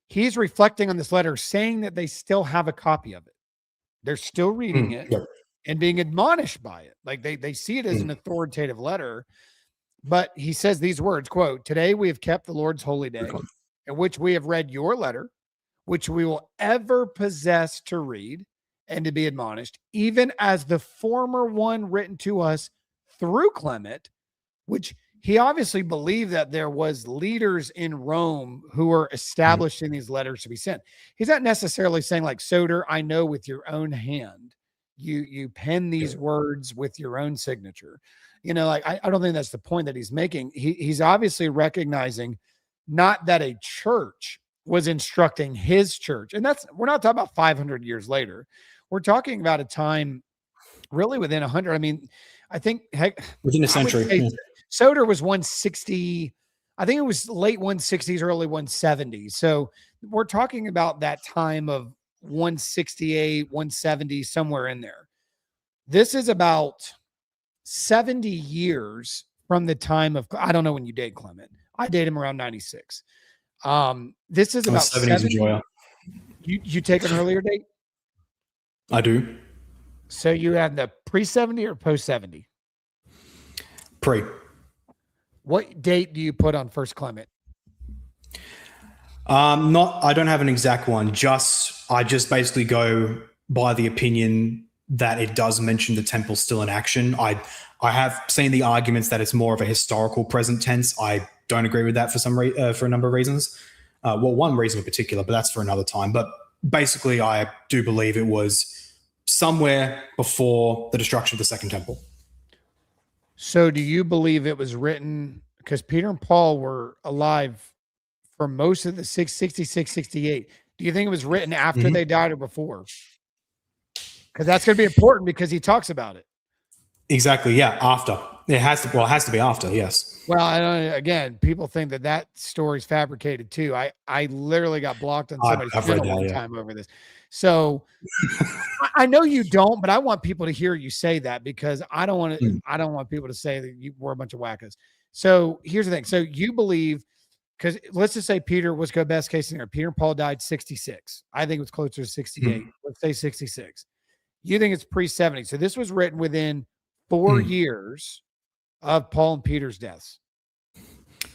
He's reflecting on this letter, saying that they still have a copy of it. They're still reading it and being admonished by it. Like they see it as an authoritative letter. But he says these words, quote, "Today we have kept the Lord's holy day, in which we have read your letter, which we will ever possess to read and to be admonished, even as the former one written to us through Clement," which he obviously believed that there was leaders in Rome who were establishing these letters to be sent. He's not necessarily saying like, Soter, I know with your own hand, you pen these words with your own signature. You know, like, I don't think that's the point that he's making. He's obviously recognizing not that a church was instructing his church. And we're not talking about 500 years later. We're talking about a time really within 100. I mean, I think within a century. Soter was 160. I think it was late 160s, early 170s. So we're talking about that time of 168, 170, somewhere in there. This is about 70 years from the time of, I don't know when you date Clement. I date him around 96. This is about 70. You take an earlier date? I do. So you had the pre-70 or post-70? Pre. What date do you put on First Clement? I don't have an exact one. I just basically go by the opinion that it does mention the temple still in action. I have seen the arguments that it's more of a historical present tense. I don't agree with that for a number of reasons. Well, one reason in particular, but that's for another time. But basically, I do believe it was somewhere before the destruction of the Second Temple. So do you believe it was written, because Peter and Paul were alive for most of the 66, 68. Do you think it was written after they died or before? Because that's going to be important because he talks about it. Exactly. Yeah. After. It has to be after. Yes. Well, again, people think that story's fabricated too. I literally got blocked on somebody's channel one time over this. So I know you don't, but I want people to hear you say that because I don't want people to say that we're a bunch of wackos. So here's the thing. So you believe, because let's just say Peter was best case scenario. Peter and Paul died 66. I think it was closer to 68. Let's say 66. You think it's pre-70. So this was written within 4 years of Paul and Peter's deaths.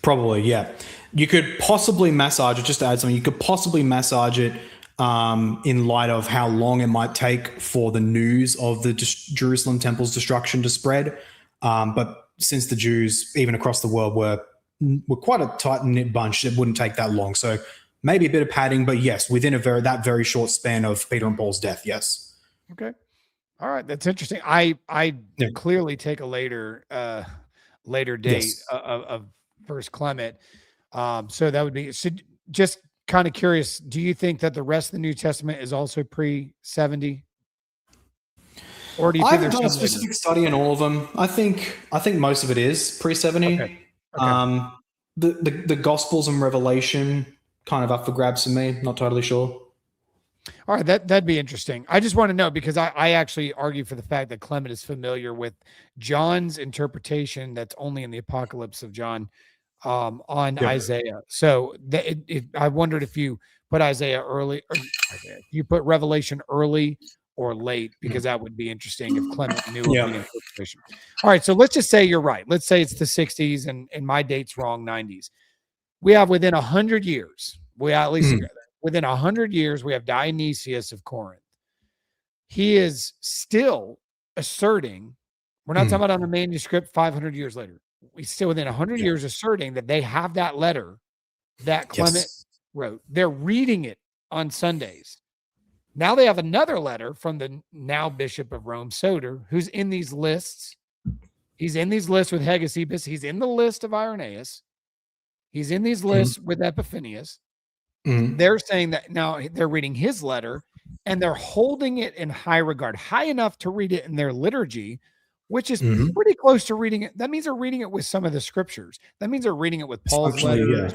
Probably, yeah. You could possibly massage it, just to add something, you could possibly massage it in light of how long it might take for the news of the Jerusalem temple's destruction to spread. But since the Jews, even across the world, were quite a tight-knit bunch, it wouldn't take that long. So maybe a bit of padding, but yes, within that very short span of Peter and Paul's death, yes. Okay. All right. That's interesting. I clearly take a later date of First Clement. So that would be, so just kind of curious, do you think that the rest of the New Testament is also pre-70? Or do you think I haven't done a specific study in all of them. I think most of it is pre-70. Okay. The Gospels and Revelation kind of up for grabs for me. Not totally sure. All right, that'd be interesting. I just want to know because I actually argue for the fact that Clement is familiar with John's interpretation that's only in the Apocalypse of John on Isaiah. So I wondered if you put Isaiah early, or you put Revelation early or late, because that would be interesting if Clement knew of the interpretation. All right, so let's just say you're right. Let's say it's the 60s and my date's wrong, 90s. We have within 100 years, within 100 years, we have Dionysius of Corinth. He is still asserting, we're not talking about on a manuscript 500 years later. we still within 100 years asserting that they have that letter that Clement wrote. They're reading it on Sundays. Now they have another letter from the now Bishop of Rome, Soter, who's in these lists. He's in these lists with Hegesippus. He's in the list of Irenaeus. He's in these lists with Epiphanius. They're saying that now they're reading his letter and they're holding it in high regard, high enough to read it in their liturgy, which is pretty close to reading it. That means they're reading it with some of the scriptures. That means they're reading it with Paul's letters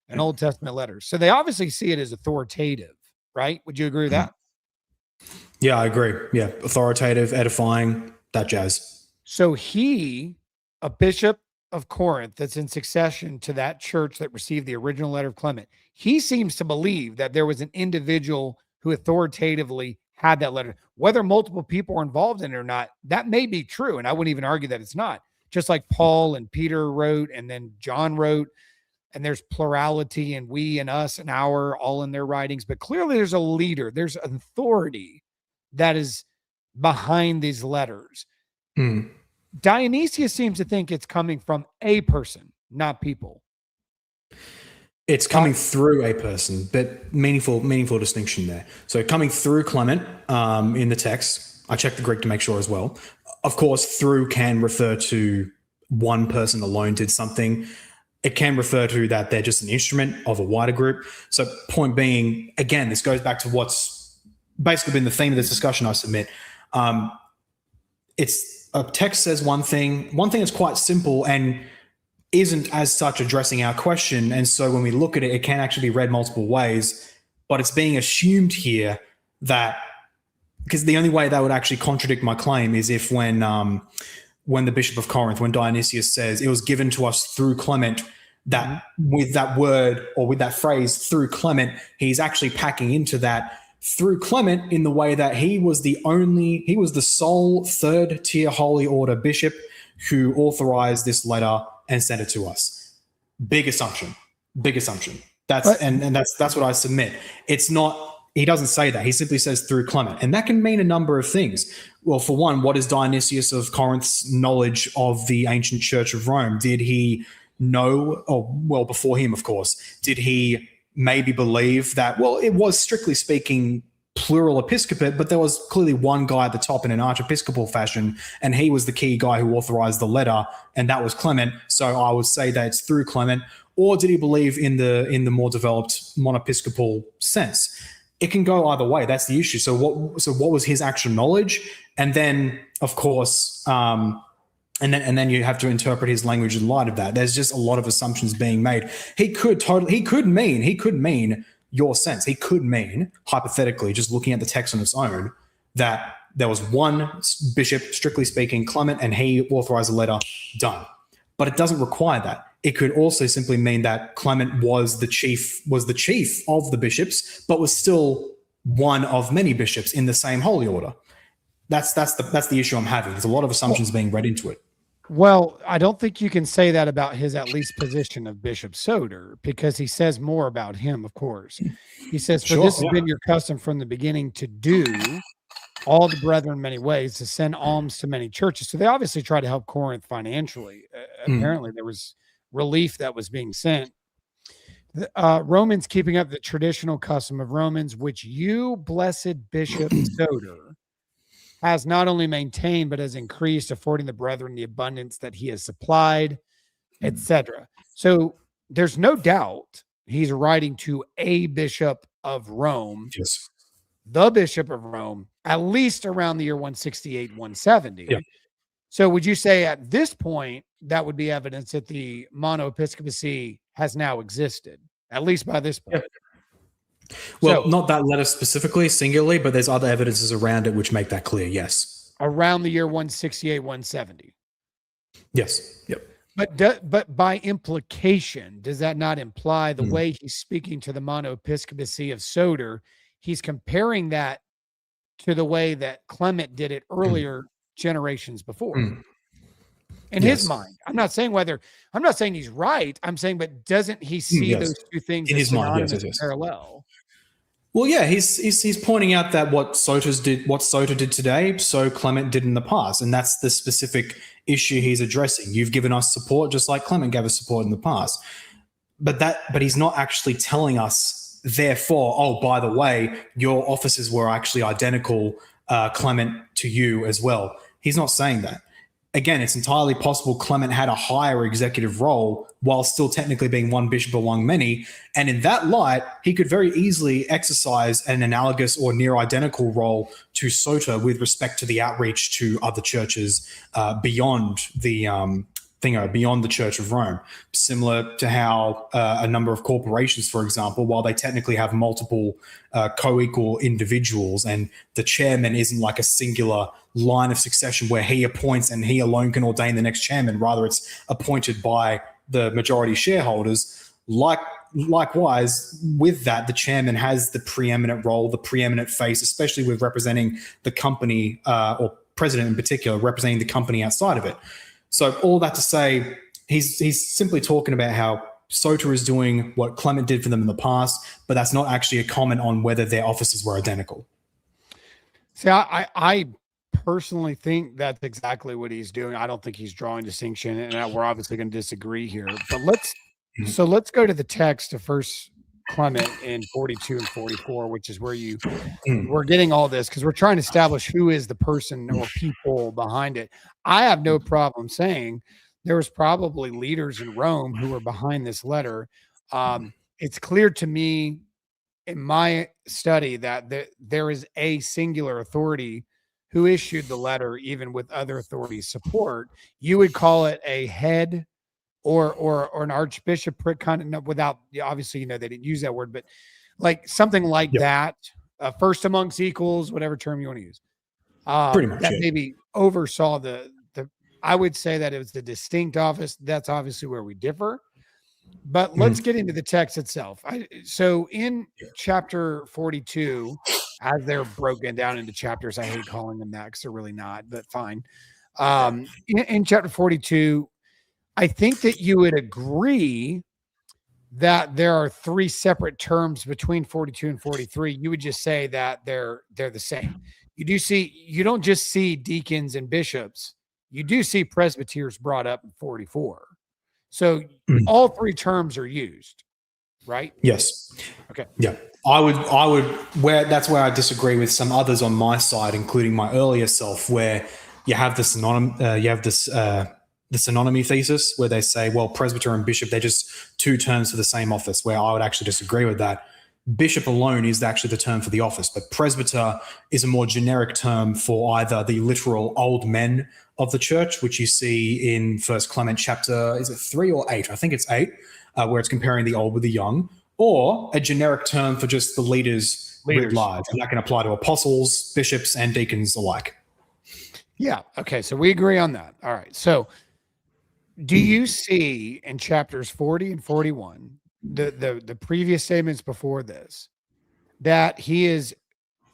and Old Testament letters. So they obviously see it as authoritative, right? Would you agree with that? Yeah, I agree. Yeah, authoritative, edifying, that jazz. So he, a bishop of Corinth that's in succession to that church that received the original letter of Clement, he seems to believe that there was an individual who authoritatively had that letter. Whether multiple people were involved in it or not, that may be true. And I wouldn't even argue that it's not. Just like Paul and Peter wrote, and then John wrote, and there's plurality and we and us and our all in their writings. But clearly there's a leader, there's an authority that is behind these letters. Dionysius seems to think it's coming from a person, not people. It's coming through a person, but meaningful distinction there. So coming through Clement in the text, I checked the Greek to make sure as well. Of course, through can refer to one person alone did something. It can refer to that they're just an instrument of a wider group. So point being, again, this goes back to what's basically been the theme of this discussion, I submit. It's a text says one thing that's quite simple and isn't as such addressing our question. And so when we look at it, it can actually be read multiple ways, but it's being assumed here that, because the only way that would actually contradict my claim is if when the Bishop of Corinth, when Dionysius says it was given to us through Clement, that with that word or with that phrase through Clement, he's actually packing into that through Clement in the way that he was the sole third tier holy order bishop who authorized this letter and sent it to us. Big assumption. That's what I submit. It's not, he doesn't say that. He simply says through Clement. And that can mean a number of things. Well, for one, what is Dionysius of Corinth's knowledge of the ancient Church of Rome? Did he know, well, before him, of course, did he maybe believe that, well, it was strictly speaking plural episcopate, but there was clearly one guy at the top in an archiepiscopal fashion, and he was the key guy who authorized the letter, and that was Clement. So I would say that it's through Clement. Or did he believe in the more developed monepiscopal sense? It can go either way. That's the issue. So what was his actual knowledge? And then, of course, and then you have to interpret his language in light of that. There's just a lot of assumptions being made. He could mean your sense. He could mean, hypothetically, just looking at the text on its own, that there was one bishop, strictly speaking, Clement, and he authorized a letter, done. But it doesn't require that. It could also simply mean that Clement was the chief of the bishops, but was still one of many bishops in the same holy order. That's the issue I'm having. There's a lot of assumptions being read into it. Well, I don't think you can say that about his at least position of Bishop Soter, because he says more about him, of course. He says, for this has been your custom from the beginning to do all the brethren many ways, to send alms to many churches. So they obviously try to help Corinth financially. Apparently there was relief that was being sent. Romans keeping up the traditional custom of Romans, which you, blessed Bishop Soter, has not only maintained, but has increased, affording the brethren the abundance that he has supplied, etc. So there's no doubt he's writing to a bishop of Rome, the Bishop of Rome, at least around the year 168, 170. Yeah. So would you say at this point, that would be evidence that the monoepiscopacy has now existed, at least by this point? Yeah. Well, not that letter specifically, singularly, but there's other evidences around it which make that clear, yes. Around the year 168, 170. Yes, yep. But by implication, does that not imply the way he's speaking to the monoepiscopacy of Soter, he's comparing that to the way that Clement did it earlier generations before? In his mind. I'm not saying he's right. I'm saying, but doesn't he see those two things in his mind? Yes. Parallel? Well, yeah, he's pointing out that what Soter did today, so Clement did in the past, and that's the specific issue he's addressing. You've given us support just like Clement gave us support in the past, but he's not actually telling us. Therefore, oh, by the way, your offices were actually identical, Clement, to you as well. He's not saying that. Again, it's entirely possible Clement had a higher executive role while still technically being one bishop among many. And in that light, he could very easily exercise an analogous or near identical role to Soter with respect to the outreach to other churches beyond the beyond the Church of Rome, similar to how a number of corporations, for example, while they technically have multiple co-equal individuals and the chairman isn't like a singular line of succession where he appoints and he alone can ordain the next chairman, rather it's appointed by the majority shareholders. Likewise, with that, the chairman has the preeminent role, the preeminent face, especially with representing the company or president in particular, representing the company outside of it. So all that to say, he's simply talking about how Soter is doing what Clement did for them in the past, but that's not actually a comment on whether their offices were identical. See, I personally think that's exactly what he's doing. I don't think he's drawing distinction, and we're obviously going to disagree here. But let's go to the text of First Clement in 42 and 44, which is where we're getting all this, because we're trying to establish who is the person or people behind it. I have no problem saying there was probably leaders in Rome who were behind this letter. It's clear to me in my study that there is a singular authority who issued the letter, even with other authorities' support. You would call it a head or an archbishop, kind of, without, obviously, they didn't use that word, but like something like that, first amongst equals, whatever term you want to use. Pretty much, that maybe oversaw the. I would say that it was the distinct office. That's obviously where we differ. But let's get into the text itself. So in chapter 42, as they're broken down into chapters, I hate calling them that because they're really not, but fine. In chapter 42, I think that you would agree that there are three separate terms between 42 and 43. You would just say that they're the same. You don't just see deacons and bishops. You do see presbyters brought up in 44. So all three terms are used, right? Yes. Okay. Yeah. I would that's where I disagree with some others on my side, including my earlier self, where you have this the synonymy thesis where they say, well, presbyter and bishop, they're just two terms for the same office, where I would actually disagree with that. Bishop alone is actually the term for the office, but presbyter is a more generic term for either the literal old men of the church, which you see in First Clement chapter, is it 3 or 8? I think it's 8, where it's comparing the old with the young, or a generic term for just the leaders writ large. And that can apply to apostles, bishops, and deacons alike. Yeah. Okay. So we agree on that. All right. So do you see in chapters 40 and 41, the previous statements before this, that he is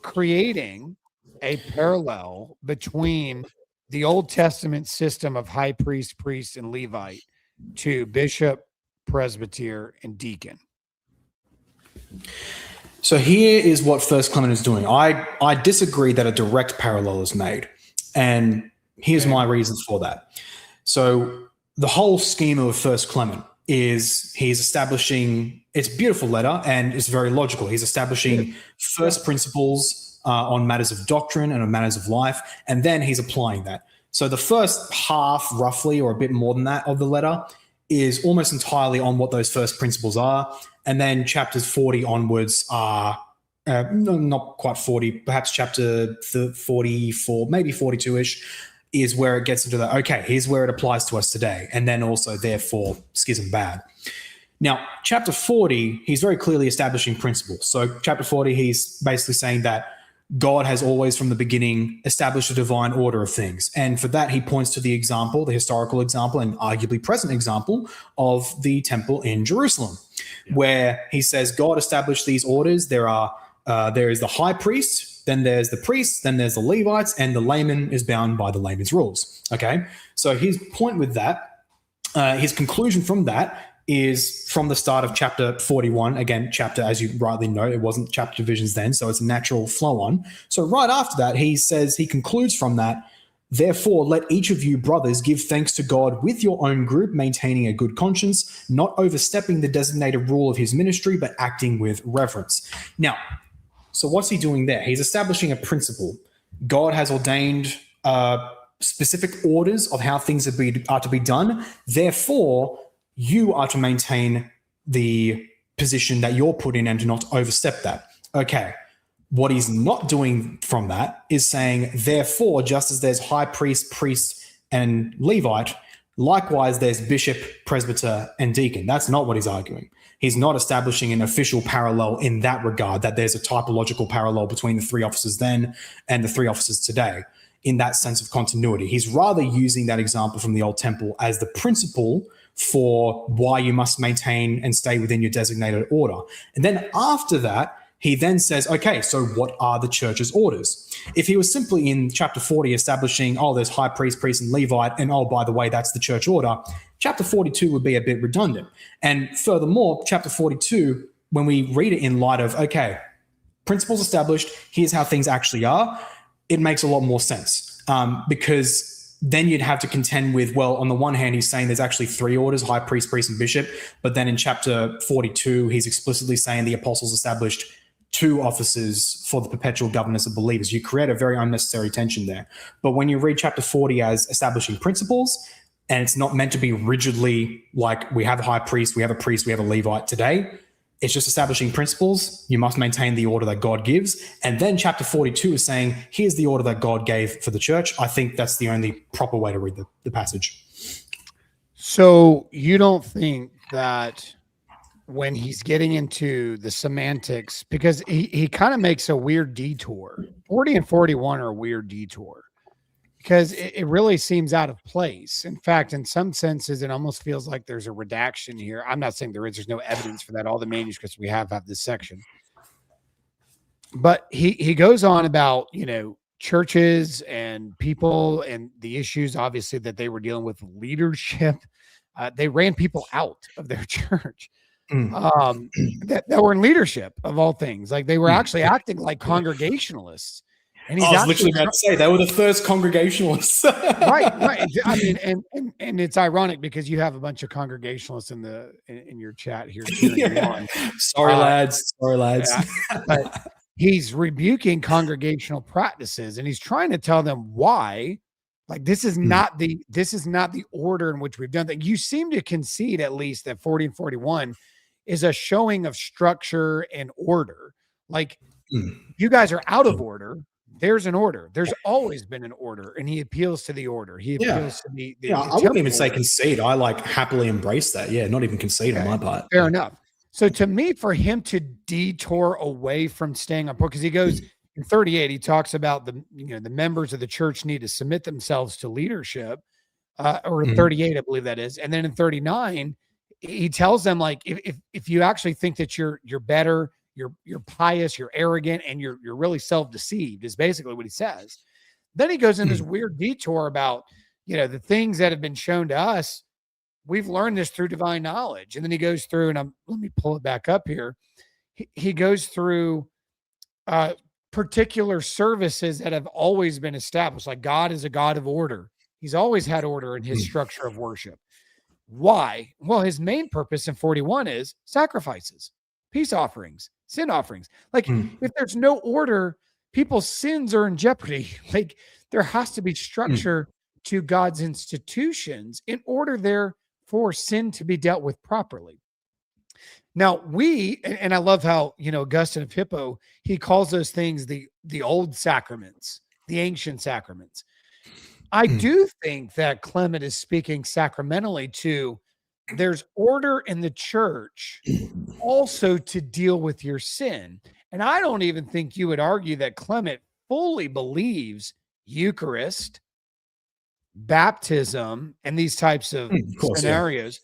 creating a parallel between the Old Testament system of high priest, priest, and Levite to bishop, presbyter, and deacon? So here is what First Clement is doing. I disagree that a direct parallel is made, and here's my reasons for that. So the whole schema of First Clement is he's establishing, it's a beautiful letter and it's very logical. He's establishing first principles on matters of doctrine and on matters of life, and then he's applying that. So the first half, roughly, or a bit more than that of the letter is almost entirely on what those first principles are. And then chapters 40 onwards are, not quite 40, perhaps chapter 44, maybe 42-ish, is where it gets into the, okay, here's where it applies to us today. And then also, therefore, schism bad. Now, chapter 40, he's very clearly establishing principles. So chapter 40, he's basically saying that God has always from the beginning established a divine order of things. And for that, he points to the example, the historical example, and arguably present example of the temple in Jerusalem, where he says God established these orders. There is the high priest, then there's the priests, then there's the Levites, and the layman is bound by the layman's rules. Okay, so his point with that, his conclusion from that is from the start of chapter 41. Again, chapter, as you rightly know, it wasn't chapter divisions then, so it's a natural flow on. So right after that, he concludes from that, therefore, let each of you brothers give thanks to God with your own group, maintaining a good conscience, not overstepping the designated rule of his ministry, but acting with reverence. Now, so what's he doing there? He's establishing a principle. God has ordained specific orders of how things are to be done. Therefore, you are to maintain the position that you're put in and do not overstep that. Okay. What he's not doing from that is saying, therefore, just as there's high priest, and Levite, likewise there's bishop, presbyter, and deacon. That's not what he's arguing. He's not establishing an official parallel in that regard, that there's a typological parallel between the three offices then and the three offices today in that sense of continuity. He's rather using that example from the Old Temple as the principle for why you must maintain and stay within your designated order. And then after that, he then says, okay, so what are the church's orders? If he was simply in chapter 40 establishing, there's high priest, and Levite, and by the way, that's the church order, chapter 42 would be a bit redundant. And furthermore, chapter 42, when we read it in light of, okay, principles established, here's how things actually are, it makes a lot more sense, because then you'd have to contend with, well, on the one hand, he's saying there's actually three orders, high priest, and bishop. But then in chapter 42, he's explicitly saying the apostles established two offices for the perpetual governance of believers. You create a very unnecessary tension there. But when you read chapter 40 as establishing principles, and it's not meant to be rigidly like we have a high priest, we have a Levite today, it's just establishing principles. You must maintain the order that God gives. And then chapter 42 is saying, here's the order that God gave for the church. I think that's the only proper way to read the passage. So you don't think that when he's getting into the semantics, because he kind of makes a weird detour. 40 and 41 are a weird detour because it really seems out of place. In fact, in some senses, it almost feels like there's a redaction here. I'm not saying there's no evidence for that. All the manuscripts we have this section. But he goes on about, churches and people and the issues, obviously, that they were dealing with leadership. They ran people out of their church. That were in leadership of all things. Like they were actually acting like congregationalists. And I was literally about to say they were the first Congregationalists. right. I mean, and it's ironic because you have a bunch of Congregationalists in your chat here. Sorry, lads. Yeah, but he's rebuking congregational practices, and he's trying to tell them why. Like this is not the order in which we've done that. You seem to concede at least that 40 and 41 is a showing of structure and order. Like you guys are out of order. There's an order. There's always been an order, and he appeals to the order. He appeals to the I wouldn't even say concede. I happily embrace that. Yeah, not even concede on my part. Fair enough. So to me, for him to detour away from staying on point, because he goes in 38, he talks about the members of the church need to submit themselves to leadership, or in 38, I believe that is. And then in 39, he tells them, like, if you actually think that you're better, you're pious, you're arrogant, and you're really self-deceived, is basically what he says. Then he goes in this weird detour about, the things that have been shown to us. We've learned this through divine knowledge. And then he goes through, and let me pull it back up here. He goes through particular services that have always been established. Like God is a God of order. He's always had order in his structure of worship. Why? Well, his main purpose in 41 is sacrifices, peace offerings, sin offerings. Like if there's no order, people's sins are in jeopardy. Like there has to be structure to God's institutions in order there for sin to be dealt with properly. Now and I love how, Augustine of Hippo, he calls those things the old sacraments, the ancient sacraments. I do think that Clement is speaking sacramentally to there's order in the church also to deal with your sin. And I don't even think you would argue that Clement fully believes Eucharist, baptism, and these types of scenarios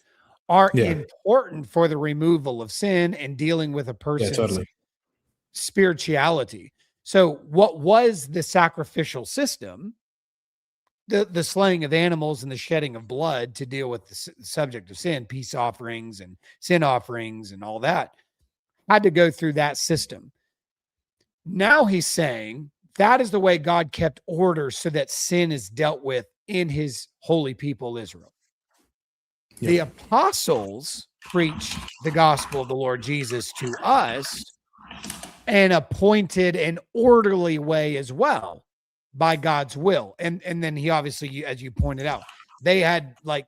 are important for the removal of sin and dealing with a person's spirituality. So what was the sacrificial system? the slaying of animals and the shedding of blood to deal with the subject of sin, peace offerings and sin offerings and all that, had to go through that system. Now he's saying that is the way God kept order so that sin is dealt with in his holy people, Israel. Yep. The apostles preached the gospel of the Lord Jesus to us and appointed an orderly way as well by God's will. And then he obviously, as you pointed out, they had like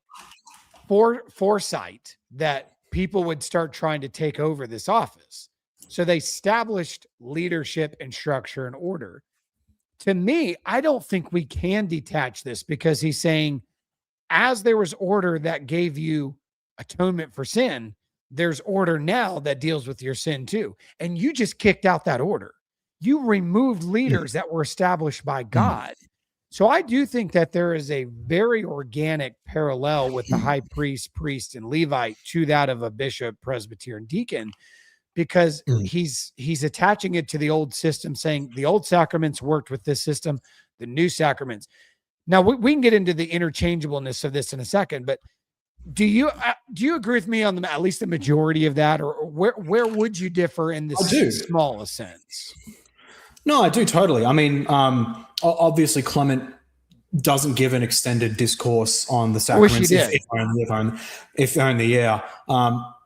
foresight that people would start trying to take over this office. So they established leadership and structure and order. To me, I don't think we can detach this, because he's saying, as there was order that gave you atonement for sin, there's order now that deals with your sin too. And you just kicked out that order. You removed leaders that were established by God. So I do think that there is a very organic parallel with the high priest, and Levite to that of a bishop, presbyter, deacon, because he's attaching it to the old system, saying the old sacraments worked with this system, the new sacraments. Now we can get into the interchangeableness of this in a second, but do you agree with me on at least the majority of that, or where would you differ in this small sense? No, I do totally. I mean, obviously Clement doesn't give an extended discourse on the sacraments. I wish he did. If only, yeah.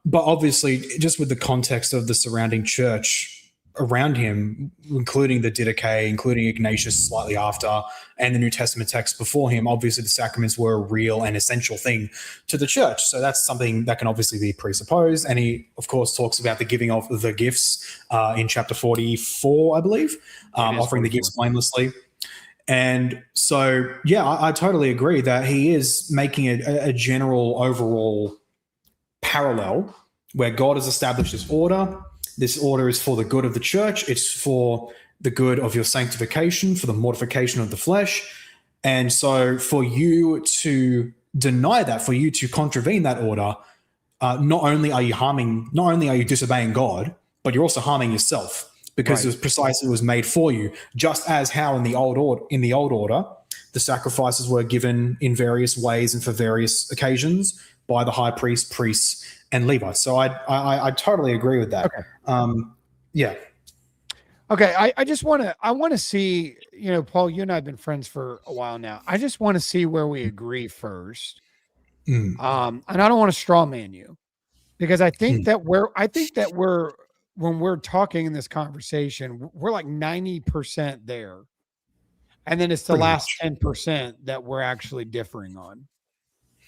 But obviously, just with the context of the surrounding church around him, including the Didache, including Ignatius slightly after, and the New Testament text before him, obviously the sacraments were a real and essential thing to the church. So that's something that can obviously be presupposed. And he, of course, talks about the giving of the gifts in chapter 44, I believe, offering the gifts blamelessly. And so, yeah, I totally agree that he is making a general overall parallel where God has established this order. This order is for the good of the church. It's for the good of your sanctification, for the mortification of the flesh. And so for you to deny that, for you to contravene that order, not only are you disobeying God, but you're also harming yourself, because it was precisely was made for you, just as how in the old order, the sacrifices were given in various ways and for various occasions by the high priest, priests, and Levites. So I totally agree with that. Okay. Yeah. Okay. I want to see, Paul, you and I have been friends for a while now. I just want to see where we agree first. And I don't want to straw man you, because I think that when we're talking in this conversation, we're like 90% there. And then it's the last 10% that we're actually differing on.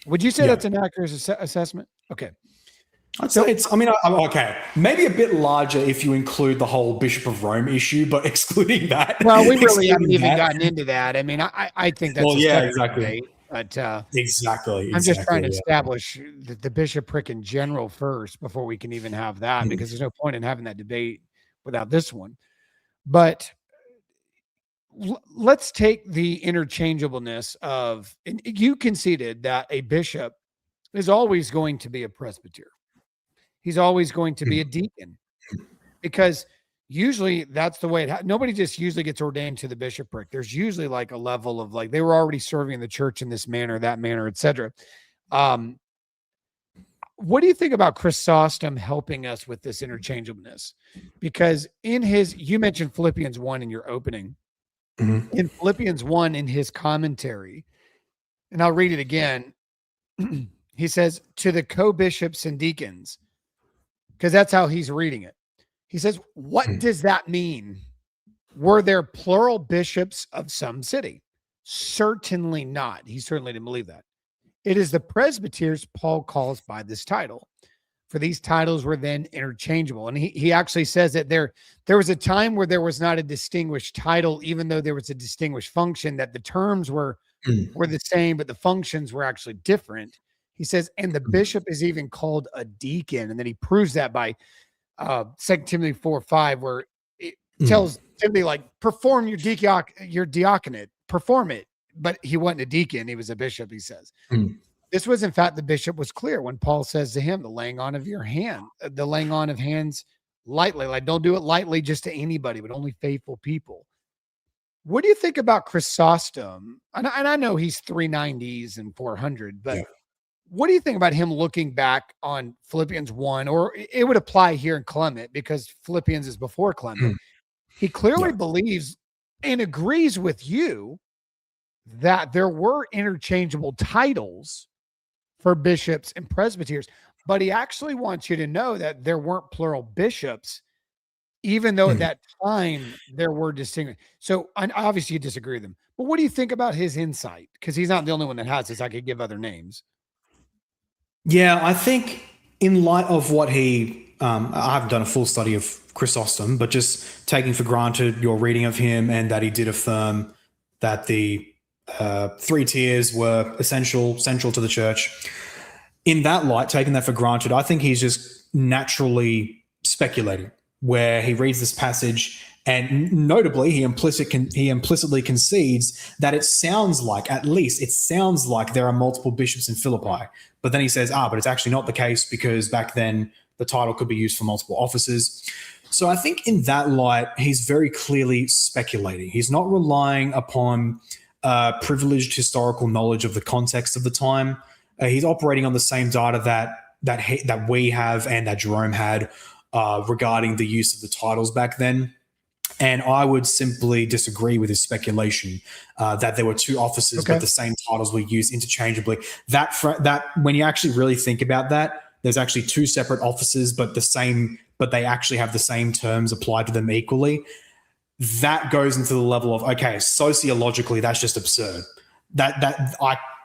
Would you say that's an accurate assessment? Okay. Okay, maybe a bit larger if you include the whole Bishop of Rome issue, but excluding that. Well, we really haven't even gotten into that. I mean, I think that's exactly. Debate, but exactly. I'm just trying to establish the bishopric in general first before we can even have that, because there's no point in having that debate without this one. But let's take the interchangeableness of, and you conceded that a bishop is always going to be a presbyter. He's always going to be a deacon, because usually that's the way nobody just usually gets ordained to the bishopric. There's usually like a level of like, they were already serving the church in this manner, that manner, etc. What do you think about Chrysostom helping us with this interchangeableness? Because you mentioned Philippians 1 in your opening. In Philippians 1, in his commentary, and I'll read it again, he says, to the co-bishops and deacons, because that's how he's reading it. He says, what does that mean? Were there plural bishops of some city? Certainly not. He certainly didn't believe that. It is the presbyters Paul calls by this title, for these titles were then interchangeable. And he actually says that there was a time where there was not a distinguished title, even though there was a distinguished function, that the terms were the same, but the functions were actually different. He says, and the bishop is even called a deacon. And then he proves that by 2 Timothy 4:5, where it tells Timothy, like, perform your diaconate, perform it. But he wasn't a deacon. He was a bishop, he says. This was, in fact, the bishop was clear when Paul says to him, the laying on of hands lightly. Like, don't do it lightly just to anybody, but only faithful people. What do you think about Chrysostom? And I know he's 390s and 400, but Yeah. what do you think about him looking back on Philippians 1? Or it would apply here in Clement because Philippians is before Clement. Mm. He clearly Yeah. believes and agrees with you that there were interchangeable titles for bishops and presbyters, but he actually wants you to know that there weren't plural bishops, even though at Mm. that time there were distinct. So obviously you disagree with him, but what do you think about his insight? Because he's not the only one that has this. I could give other names. Yeah, I think in light of what I haven't done a full study of Chrysostom, but just taking for granted your reading of him and that he did affirm that the three tiers were central to the church. In that light, taking that for granted, I think he's just naturally speculating, where he reads this passage and notably he implicitly concedes that it sounds like there are multiple bishops in Philippi. But then he says, but it's actually not the case because back then the title could be used for multiple offices. So I think in that light, he's very clearly speculating. He's not relying upon privileged historical knowledge of the context of the time. He's operating on the same data that we have and that Jerome had regarding the use of the titles back then. And I would simply disagree with his speculation that there were two offices, but the same titles were used interchangeably. That when you actually really think about that, there's actually two separate offices, but they actually have the same terms applied to them equally. That goes into the level of, okay, sociologically, that's just absurd. That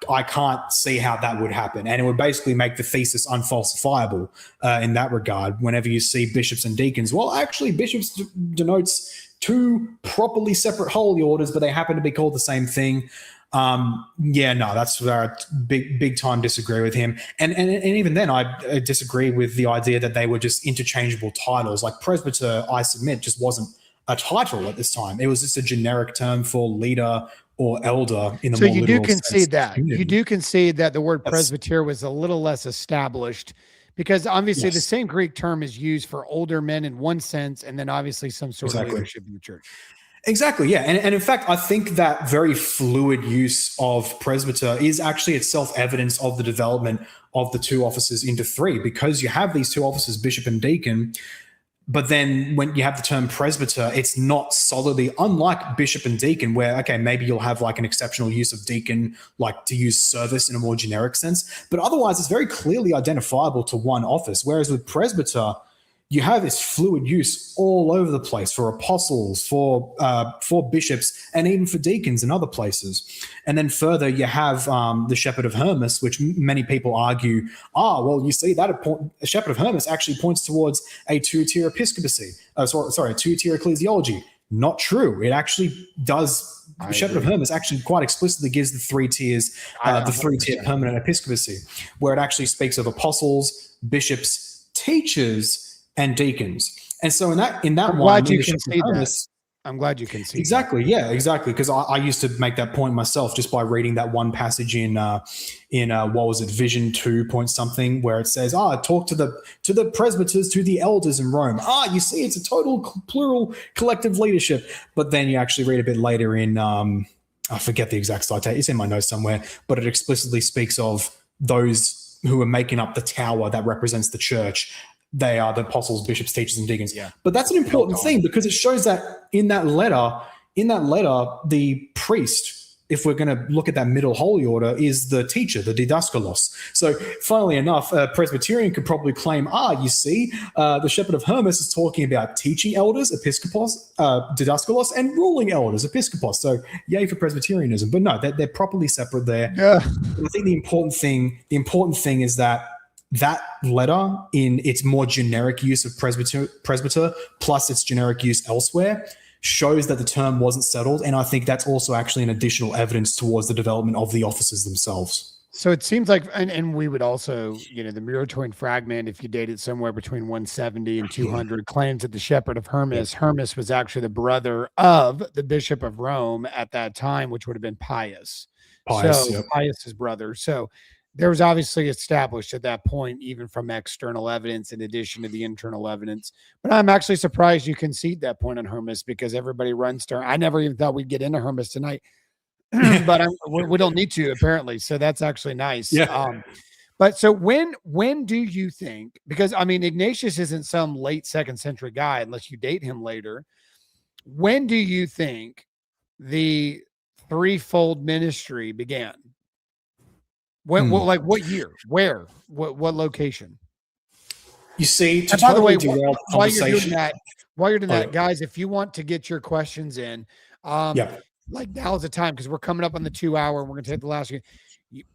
I can't see how that would happen. And it would basically make the thesis unfalsifiable in that regard. Whenever you see bishops and deacons, well, actually bishops denotes two properly separate holy orders, but they happen to be called the same thing. That's where I big time disagree with him. And even then I disagree with the idea that they were just interchangeable titles. Like presbyter, I submit, just wasn't a title at this time. It was just a generic term for leader or elder in the more literal sense. So you do concede that the word presbyter was a little less established, because obviously the same Greek term is used for older men in one sense, and then obviously some sort of leadership in the church. Exactly, yeah. And in fact, I think that very fluid use of presbyter is actually itself evidence of the development of the two offices into three, because you have these two offices, bishop and deacon. But then when you have the term presbyter, it's not solidly, unlike bishop and deacon, where, okay, maybe you'll have like an exceptional use of deacon, like to use service in a more generic sense. But otherwise, it's very clearly identifiable to one office. Whereas with presbyter, you have this fluid use all over the place for apostles, for bishops, and even for deacons in other places. And then further, you have the Shepherd of Hermas, which many people argue, you see, that Shepherd of Hermas actually points towards a two-tier episcopacy. A two-tier ecclesiology. Not true. It actually does. The Shepherd of Hermas actually quite explicitly gives the three tiers, the three-tier permanent episcopacy, where it actually speaks of apostles, bishops, teachers, and deacons. And so in that I'm one, glad you can see that. I'm glad you can see exactly that. Yeah, exactly. Because I used to make that point myself just by reading that one passage in what was it, Vision 2 point something, where it says, talk to the presbyters, to the elders in Rome. You see, it's a total plural collective leadership. But then you actually read a bit later in I forget the exact citation, it's in my notes somewhere, but it explicitly speaks of those who are making up the tower that represents the church. They are the apostles, bishops, teachers, and deacons. Yeah. But that's an important thing, because it shows that in that letter, the priest, if we're going to look at that middle holy order, is the teacher, the didaskalos. So funnily enough, a Presbyterian could probably claim, you see, the Shepherd of Hermas is talking about teaching elders, episkopos, didaskalos, and ruling elders, episkopos. So yay for Presbyterianism. But no, they're properly separate there. Yeah. I think the important thing is that letter, in its more generic use of presbyter plus its generic use elsewhere, shows that the term wasn't settled. And I think that's also actually an additional evidence towards the development of the offices themselves. So it seems like, and we would also, the Muratorian fragment, if you date it somewhere between 170 and 200, claims that the Shepherd of Hermas, Hermas was actually the brother of the Bishop of Rome at that time, which would have been Pius. Pius's brother. So there was obviously established at that point, even from external evidence, in addition to the internal evidence. But I'm actually surprised you concede that point on Hermas, because everybody runs to. I never even thought we'd get into Hermas tonight, but we don't need to apparently. So that's actually nice. Yeah. But so when do you think? Because I mean, Ignatius isn't some late second century guy unless you date him later. When do you think the threefold ministry began? When, like what year? Where? What location? You see, to And by the way, totally derail the while you're doing conversation. that, guys, if you want to get your questions in, Yeah. like now's the time, because we're coming up on the 2 hour and we're gonna take the last one.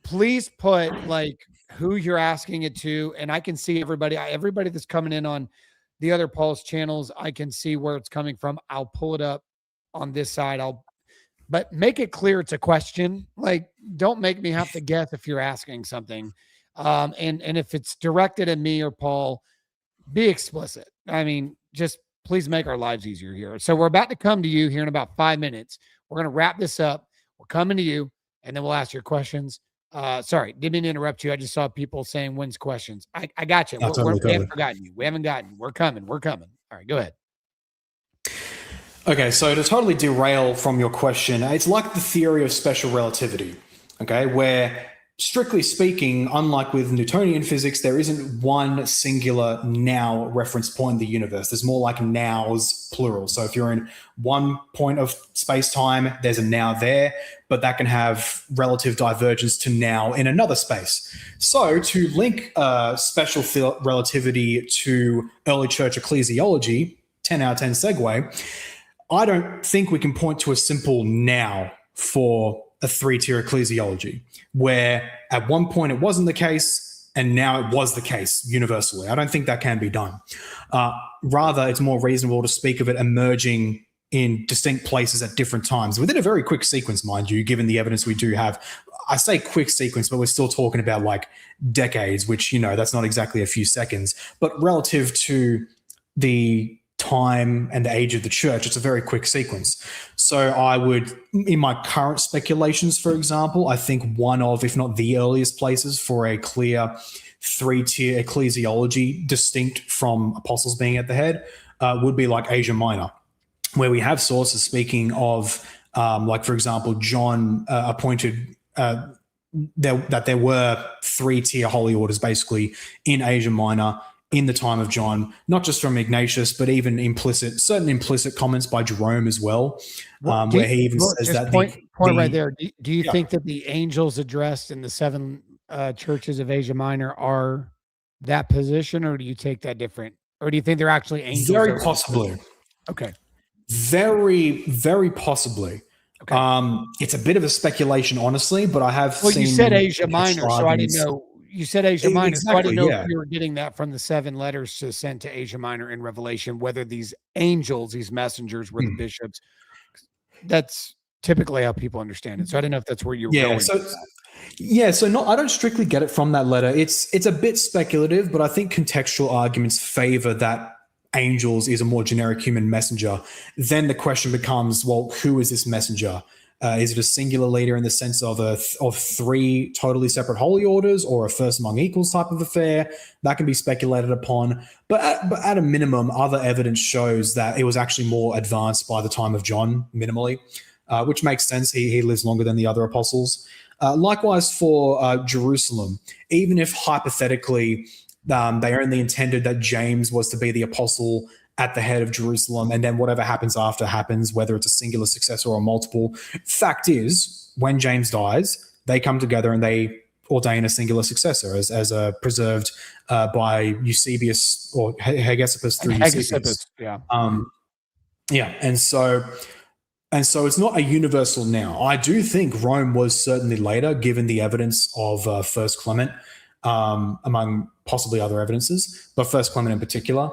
Please put like who you're asking it to, and I can see everybody that's coming in on the other Paul's channels. I can see where it's coming from. I'll pull it up on this side. But make it clear it's a question. Like, don't make me have to guess if you're asking something. And if it's directed at me or Paul, be explicit. I mean, just please make our lives easier here. So we're about to come to you here in about 5 minutes. We're going to wrap this up. We're coming to you, and then we'll ask your questions. Sorry, didn't mean to interrupt you. I just saw people saying when's questions. I got you. We haven't forgotten you. We haven't gotten you. We're coming. All right, go ahead. Okay, so to totally derail from your question, it's like the theory of special relativity, okay, where strictly speaking, unlike with Newtonian physics, there isn't one singular now reference point in the universe. There's more like nows, plural. So if you're in one point of space-time, there's a now there, but that can have relative divergence to now in another space. So to link special relativity to early church ecclesiology, 10 out of 10 segue, I don't think we can point to a simple now for a three-tier ecclesiology, where at one point it wasn't the case and now it was the case universally. I don't think that can be done. Rather, it's more reasonable to speak of it emerging in distinct places at different times within a very quick sequence, mind you, given the evidence we do have. I say quick sequence, but we're still talking about like decades, which, that's not exactly a few seconds, but relative to the time and the age of the church, it's a very quick sequence. So I would, in my current speculations, for example, I think one of, if not the earliest places for a clear three-tier ecclesiology distinct from apostles being at the head would be like Asia Minor, where we have sources speaking of, like, for example, John appointed that there were three-tier holy orders basically in Asia Minor in the time of John, not just from Ignatius, but even certain implicit comments by Jerome as well, where he even says that point right there. Do you think that the angels addressed in the seven churches of Asia Minor are that position, or do you take that different? Or do you think they're actually angels? Very possibly. Okay. Very, very possibly. Okay. It's a bit of a speculation, honestly, but I have seen... Well, you said Asia Minor, so I didn't know. You said Asia Minor, exactly, so I didn't know if you were getting that from the seven letters sent to Asia Minor in Revelation, whether these angels, these messengers, were the bishops. That's typically how people understand it. So I didn't know if that's where you were going. So I don't strictly get it from that letter. It's a bit speculative, but I think contextual arguments favor that angels is a more generic human messenger. Then the question becomes, well, who is this messenger? Is it a singular leader in the sense of three totally separate holy orders, or a first among equals type of affair? That can be speculated upon. But at a minimum, other evidence shows that it was actually more advanced by the time of John, minimally, which makes sense. He lives longer than the other apostles. Likewise for Jerusalem, even if hypothetically they only intended that James was to be the apostle at the head of Jerusalem, and then whatever happens after happens, whether it's a singular successor or multiple. Fact is, when James dies, they come together and they ordain a singular successor as preserved by Eusebius or Hegesippus through Eusebius. And so it's not a universal now. I do think Rome was certainly later, given the evidence of First Clement, among possibly other evidences, but First Clement in particular.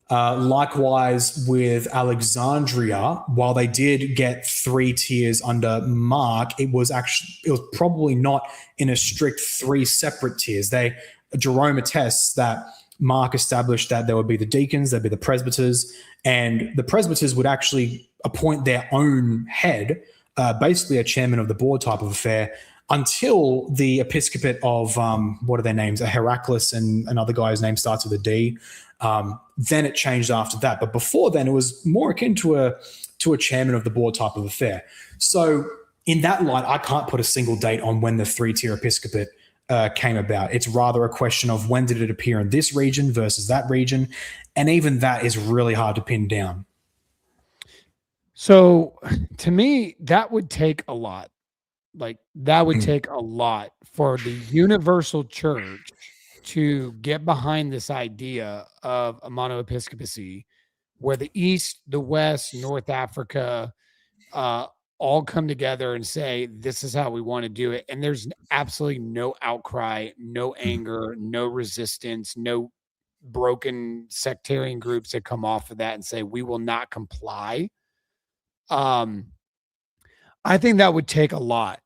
Likewise with Alexandria, while they did get three tiers under Mark, it was probably not in a strict three separate tiers. Jerome attests that Mark established that there would be the deacons, there'd be the presbyters, and the presbyters would actually appoint their own head, basically a chairman of the board type of affair, until the episcopate of what are their names? Heraclius and another guy whose name starts with a D. Then it changed after that. But before then, it was more akin to a chairman of the board type of affair. So in that light, I can't put a single date on when the three-tier episcopate came about. It's rather a question of when did it appear in this region versus that region. And even that is really hard to pin down. So to me, that would take a lot. Like that would take a lot for the universal church to get behind this idea of a monoepiscopacy where the East, the West, North Africa, all come together and say, this is how we want to do it. And there's absolutely no outcry, no anger, no resistance, no broken sectarian groups that come off of that and say, we will not comply. I think that would take a lot.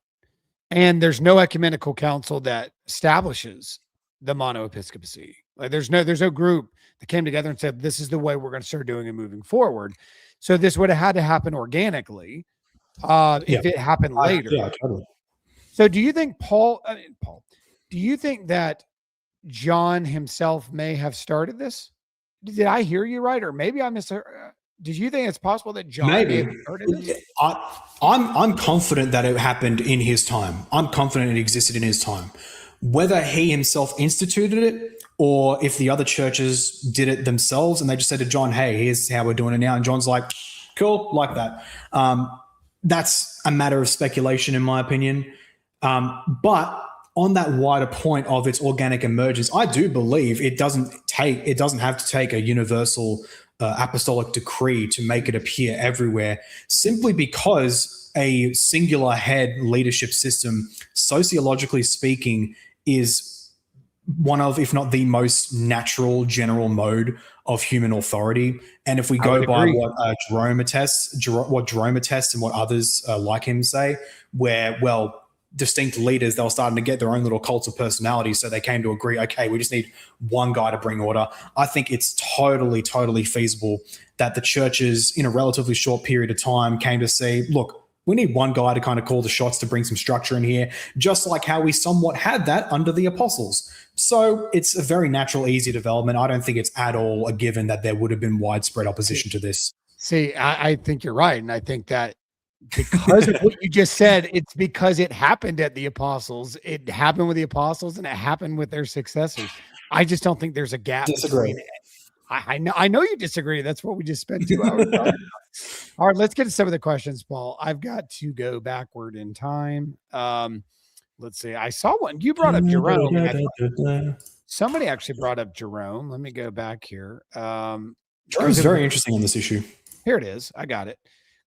And there's no ecumenical council that establishes the monoepiscopacy. Like there's no group that came together and said, this is the way we're going to start doing it moving forward. So this would have had to happen organically if it happened later. Yeah, totally. So do you think Paul, do you think that John himself may have started this? Did I hear you right? Or maybe I misheard. Did you think it's possible that John may have started this? I'm confident that it happened in his time. I'm confident it existed in his time. Whether he himself instituted it or if the other churches did it themselves and they just said to John, hey, here's how we're doing it now. And John's like, cool, like that. That's a matter of speculation, in my opinion. But on that wider point of its organic emergence, I do believe it doesn't have to take a universal apostolic decree to make it appear everywhere, simply because a singular head leadership system, sociologically speaking, is one of, if not the most natural general mode of human authority. And if we go by what Jerome attests and what others like him say, where, well, distinct leaders, they were starting to get their own little cults of personality. So they came to agree, okay, we just need one guy to bring order. I think it's totally, totally feasible that the churches in a relatively short period of time came to say, look, we need one guy to kind of call the shots to bring some structure in here, just like how we somewhat had that under the apostles. So it's a very natural, easy development. I don't think it's at all a given that there would have been widespread opposition to this. See, I think you're right. And I think that because of what you just said, it's because it happened at the apostles. It happened with the apostles and it happened with their successors. I just don't think there's a gap. Disagree. I know you disagree. That's what we just spent 2 hours on. All right, let's get to some of the questions, Paul. I've got to go backward in time. Let's see. I saw one. You brought up Jerome. Somebody actually brought up Jerome. Let me go back here. Jerome's very interesting on this issue. Here it is. I got it.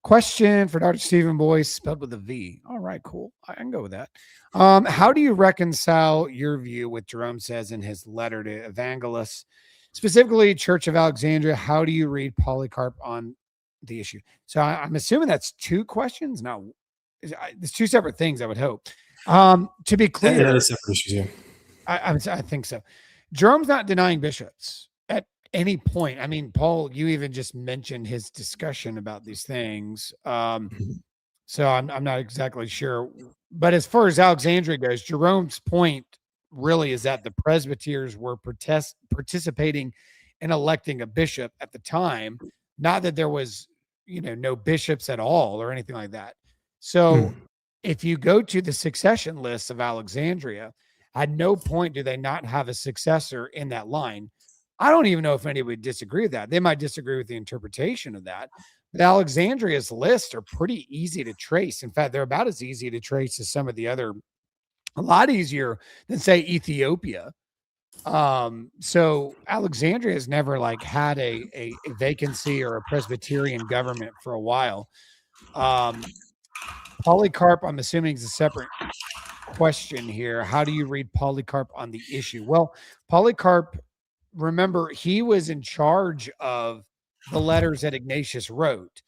Question for Dr. Stephen Boyce, spelled with a V. All right, cool. I can go with that. How do you reconcile your view with Jerome says in his letter to Evangelists, specifically Church of Alexandria? How do you read Polycarp on the issue? So I'm assuming that's 2 questions. No, it's 2 separate things, I would hope. To be clear, yeah, separate issues, yeah. I think so. Jerome's not denying bishops at any point. I mean, Paul, you even just mentioned his discussion about these things. So I'm not exactly sure. But as far as Alexandria goes, Jerome's point really is that the presbyters were participating in electing a bishop at the time, not that there was, no bishops at all or anything like that. So if you go to the succession list of Alexandria, at no point do they not have a successor in that line. I don't even know if anybody would disagree with that. They might disagree with the interpretation of that. But Alexandria's lists are pretty easy to trace. In fact, they're about as easy to trace as some of the other, a lot easier than, say, Ethiopia. So Alexandria has never had a vacancy or a Presbyterian government for a while. Polycarp, I'm assuming, is a separate question here. How do you read Polycarp on the issue? Well, Polycarp, remember, he was in charge of the letters that Ignatius wrote.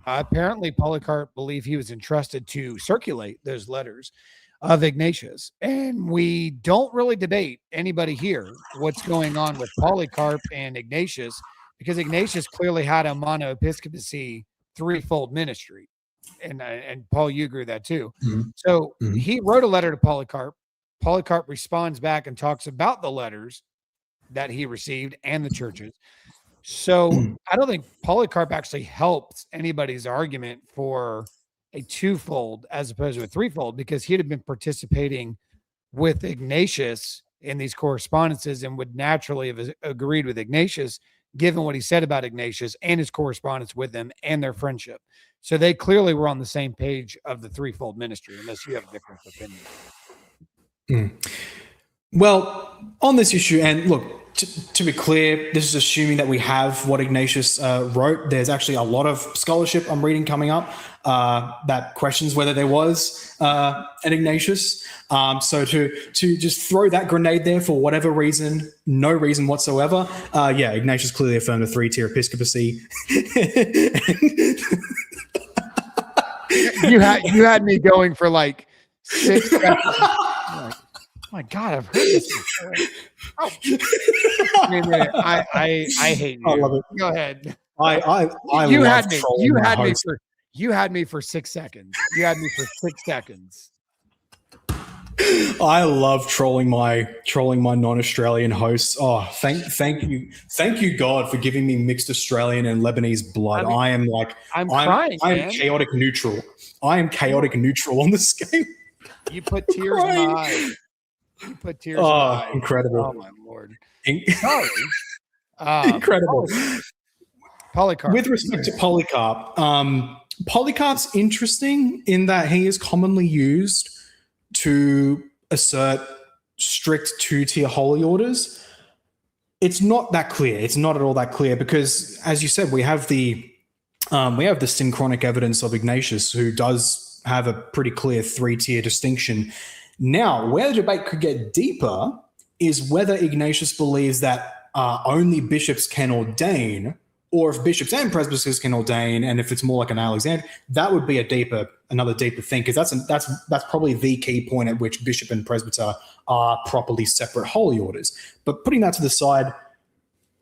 Apparently, Polycarp believed he was entrusted to circulate those letters of Ignatius. And we don't really debate, anybody here, what's going on with Polycarp and Ignatius, because Ignatius clearly had a monoepiscopacy threefold ministry. and Paul, you agree with that too. Mhm. So Mhm. he wrote a letter to Polycarp. Polycarp responds back and talks about the letters that he received and the churches. So I don't think Polycarp actually helped anybody's argument for a twofold as opposed to a threefold, because he'd have been participating with Ignatius in these correspondences and would naturally have agreed with Ignatius, given what he said about Ignatius and his correspondence with them and their friendship. So they clearly were on the same page of the threefold ministry, unless you have a different opinion. Well, on this issue, and look, to be clear, this is assuming that we have what Ignatius wrote. There's actually a lot of scholarship I'm reading coming up that questions whether there was an Ignatius. So to just throw that grenade there for whatever reason, no reason whatsoever, Ignatius clearly affirmed a 3-tier episcopacy. You had me going for like 6 seconds. Like, oh my God, I've heard this before. Oh. I hate you. I love it. Go ahead. You had me for 6 seconds. You had me for 6 seconds. I love trolling my non-Australian hosts. Oh, thank you God for giving me mixed Australian and Lebanese blood. I'm crying. I'm chaotic neutral. I am chaotic neutral on this game. You put tears in my eyes. You put tears in my eyes. Incredible. Oh, my Lord. Sorry. Incredible. Polycarp. With respect to Polycarp, Polycarp's interesting in that he is commonly used to assert strict 2-tier holy orders. It's not that clear. It's not at all that clear because, as you said, we have the synchronic evidence of Ignatius, who does have a pretty clear 3-tier distinction. Now, where the debate could get deeper is whether Ignatius believes that only bishops can ordain, or if bishops and presbyters can ordain, and if it's more like an Alexander, that would be another deeper thing, because that's probably the key point at which bishop and presbyter are properly separate holy orders. But putting that to the side,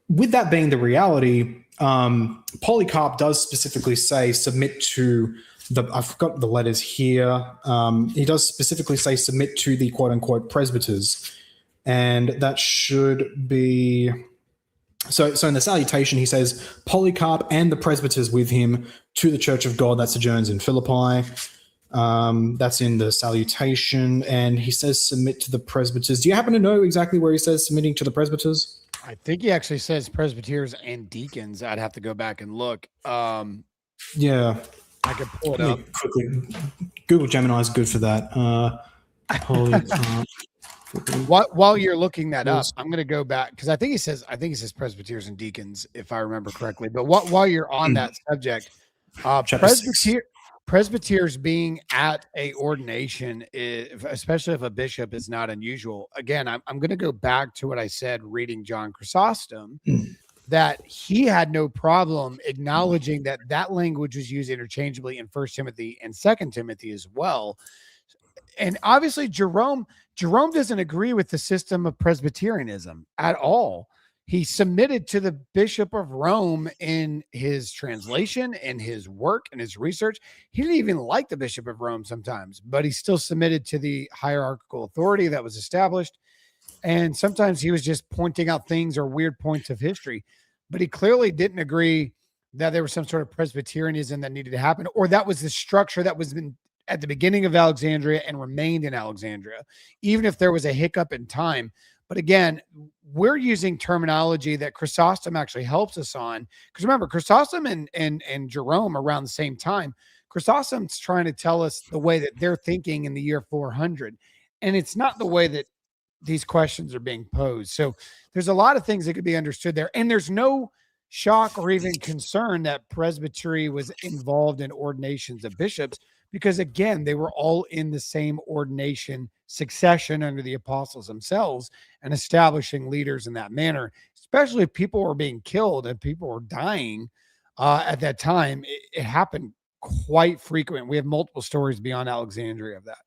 with that being the reality, Polycarp does specifically say submit to I've got the letters here. He does specifically say submit to the quote unquote presbyters, and that should be. So in the salutation, he says, Polycarp and the presbyters with him to the church of God that sojourns in Philippi. That's in the salutation. And he says, submit to the presbyters. Do you happen to know exactly where he says submitting to the presbyters? I think he actually says presbyters and deacons. I'd have to go back and look. Yeah. I could pull it up. Quickly. Google Gemini is good for that. Polycarp. While you're looking that up, I'm going to go back because I think he says presbyters and deacons, if I remember correctly. But while you're on that subject, presbyters being at a ordination, especially if a bishop, is not unusual. Again, I'm going to go back to what I said reading John Chrysostom, that he had no problem acknowledging that language was used interchangeably in 1 Timothy and 2 Timothy as well. And obviously Jerome doesn't agree with the system of Presbyterianism at all. He submitted to the Bishop of Rome in his translation, in his work, and his research. He didn't even like the Bishop of Rome sometimes, but he still submitted to the hierarchical authority that was established. And sometimes he was just pointing out things or weird points of history, but he clearly didn't agree that there was some sort of Presbyterianism that needed to happen, or that was the structure that was at the beginning of Alexandria and remained in Alexandria, even if there was a hiccup in time. But again, we're using terminology that Chrysostom actually helps us on. Because remember, Chrysostom and Jerome around the same time, Chrysostom's trying to tell us the way that they're thinking in the year 400. And it's not the way that these questions are being posed. So there's a lot of things that could be understood there. And there's no shock or even concern that presbytery was involved in ordinations of bishops, because again, they were all in the same ordination succession under the apostles themselves and establishing leaders in that manner, especially if people were being killed and people were dying at that time. It happened quite frequent. We have multiple stories beyond Alexandria of that.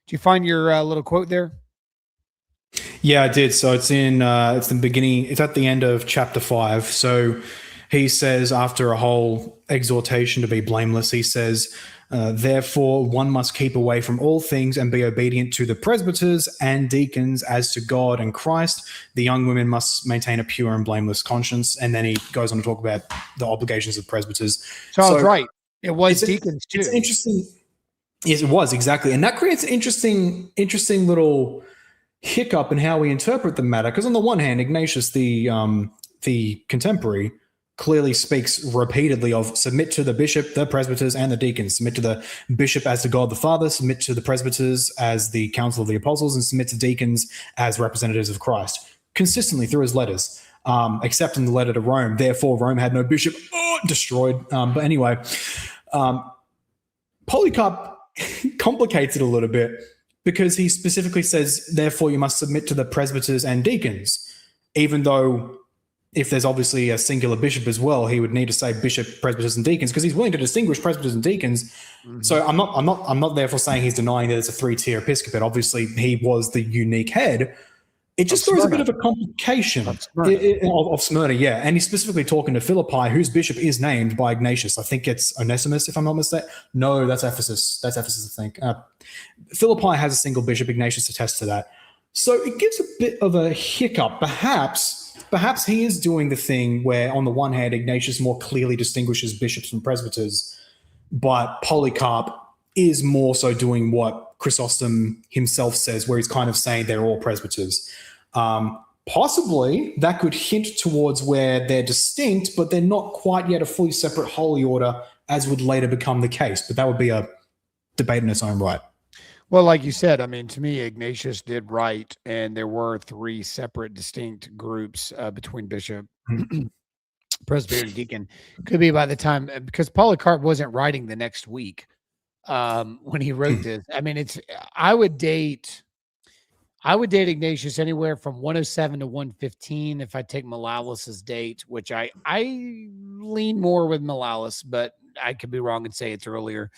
Did you find your little quote there? Yeah, I did. So it's it's the beginning. It's at the end of chapter 5. So he says, after a whole exhortation to be blameless, he says, Therefore, one must keep away from all things and be obedient to the presbyters and deacons as to God and Christ. The young women must maintain a pure and blameless conscience. And then he goes on to talk about the obligations of presbyters. So I was right. It was deacons too. It's interesting. Yes, it was, exactly. And that creates an interesting little hiccup in how we interpret the matter. Because on the one hand, Ignatius, the contemporary, clearly speaks repeatedly of submit to the bishop, the presbyters, and the deacons. Submit to the bishop as to God the Father, submit to the presbyters as the council of the apostles, and submit to deacons as representatives of Christ. Consistently through his letters, except in the letter to Rome. Therefore, Rome had no bishop, destroyed. But anyway, Polycarp complicates it a little bit because he specifically says, therefore, you must submit to the presbyters and deacons, even though if there's obviously a singular bishop as well, he would need to say bishop, presbyters, and deacons because he's willing to distinguish presbyters and deacons. Mm-hmm. So I'm not therefore saying he's denying that it's a 3-tier episcopate. Obviously, he was the unique head. It just throws a bit of a complication of Smyrna, yeah. And he's specifically talking to Philippi, whose bishop is named by Ignatius. I think it's Onesimus, if I'm not mistaken. No, that's Ephesus. That's Ephesus, I think. Philippi has a single bishop. Ignatius attests to that. So it gives a bit of a hiccup. Perhaps he is doing the thing where, on the one hand, Ignatius more clearly distinguishes bishops from presbyters, but Polycarp is more so doing what Chrysostom himself says, where he's kind of saying they're all presbyters. Possibly that could hint towards where they're distinct, but they're not quite yet a fully separate holy order, as would later become the case. But that would be a debate in its own right. Well, like you said, I mean, to me, Ignatius did write, and there were 3 separate distinct groups between bishop, presbyter, and deacon. Could be by the time, because Polycarp wasn't writing the next week when he wrote this. I mean, I would date Ignatius anywhere from 107 to 115 if I take Malalis's date, which I lean more with Malalis, but I could be wrong and say it's earlier.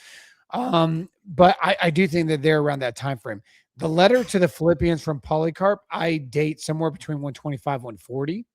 But I do think that they're around that time frame. The letter to the Philippians from Polycarp, I date somewhere between 125, 140.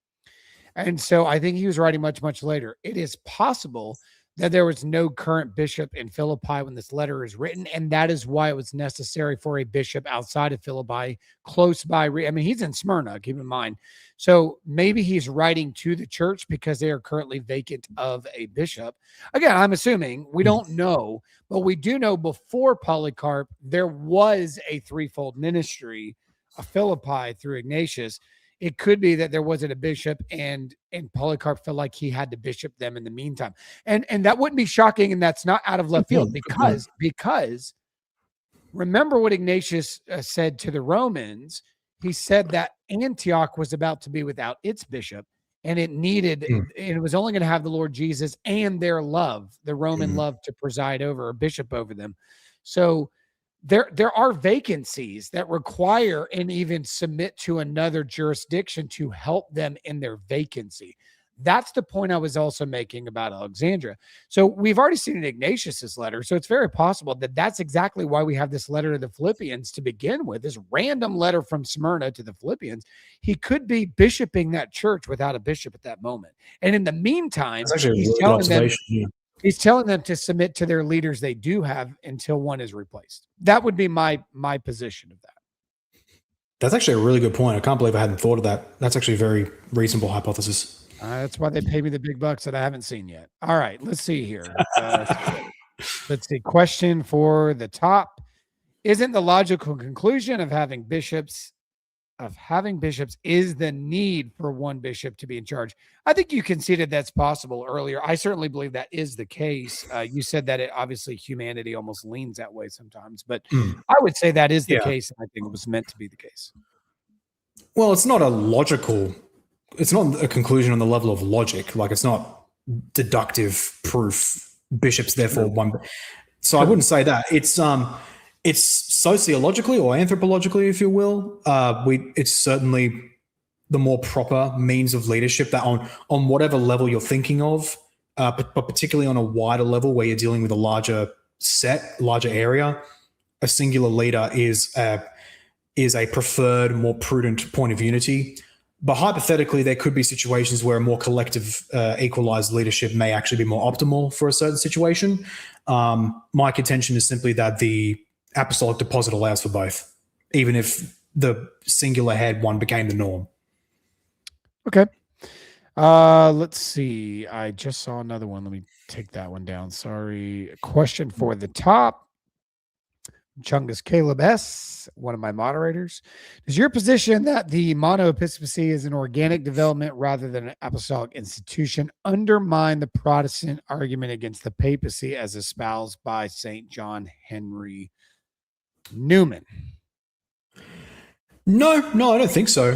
And so I think he was writing much, much later. It is possible that there was no current bishop in Philippi when this letter is written, and that is why it was necessary for a bishop outside of Philippi, close by. I mean, he's in Smyrna, keep in mind. So maybe he's writing to the church because they are currently vacant of a bishop. Again, I'm assuming, we don't know, but we do know before Polycarp, there was a threefold ministry of Philippi through Ignatius. It could be that there wasn't a bishop and Polycarp felt like he had to bishop them in the meantime. And that wouldn't be shocking, and that's not out of left field because remember what Ignatius said to the Romans. He said that Antioch was about to be without its bishop, and it needed, and it was only going to have the Lord Jesus and their love, the Roman love, to preside over, or bishop over them. So there are vacancies that require and even submit to another jurisdiction to help them in their vacancy. That's the point I was also making about Alexandria. So we've already seen in Ignatius's letter. So it's very possible that that's exactly why we have this letter to the Philippians to begin with, this random letter from Smyrna to the Philippians. He could be bishoping that church without a bishop at that moment. And in the meantime, he's telling them to submit to their leaders they do have until one is replaced. That would be my position of that. That's actually a really good point. I can't believe I hadn't thought of that. That's actually a very reasonable hypothesis. That's why they pay me the big bucks that I haven't seen yet. All right, let's see here. Let's see. Question for the top. Isn't the logical conclusion of having bishops is the need for one bishop to be in charge? I think you conceded that's possible earlier. I certainly believe that is the case. You said that obviously humanity almost leans that way sometimes, but I would say that is the case, and I think it was meant to be the case. Well, it's not a conclusion on the level of logic. Like, it's not deductive proof. Bishops, therefore, one. So I wouldn't say that. It's sociologically or anthropologically, if you will. It's certainly the more proper means of leadership that on whatever level you're thinking of, but particularly on a wider level where you're dealing with a larger area, a singular leader is a preferred, more prudent point of unity. But hypothetically, there could be situations where a more collective, equalized leadership may actually be more optimal for a certain situation. My contention is simply that the apostolic deposit allows for both, even if the singular head one became the norm. Okay. Let's see. I just saw another one. Let me take that one down. Sorry. A question for the top. Chungus Caleb S., one of my moderators. Is your position that the monoepiscopacy is an organic development rather than an apostolic institution undermine the Protestant argument against the papacy as espoused by St. John Henry Newman? No, I don't think so.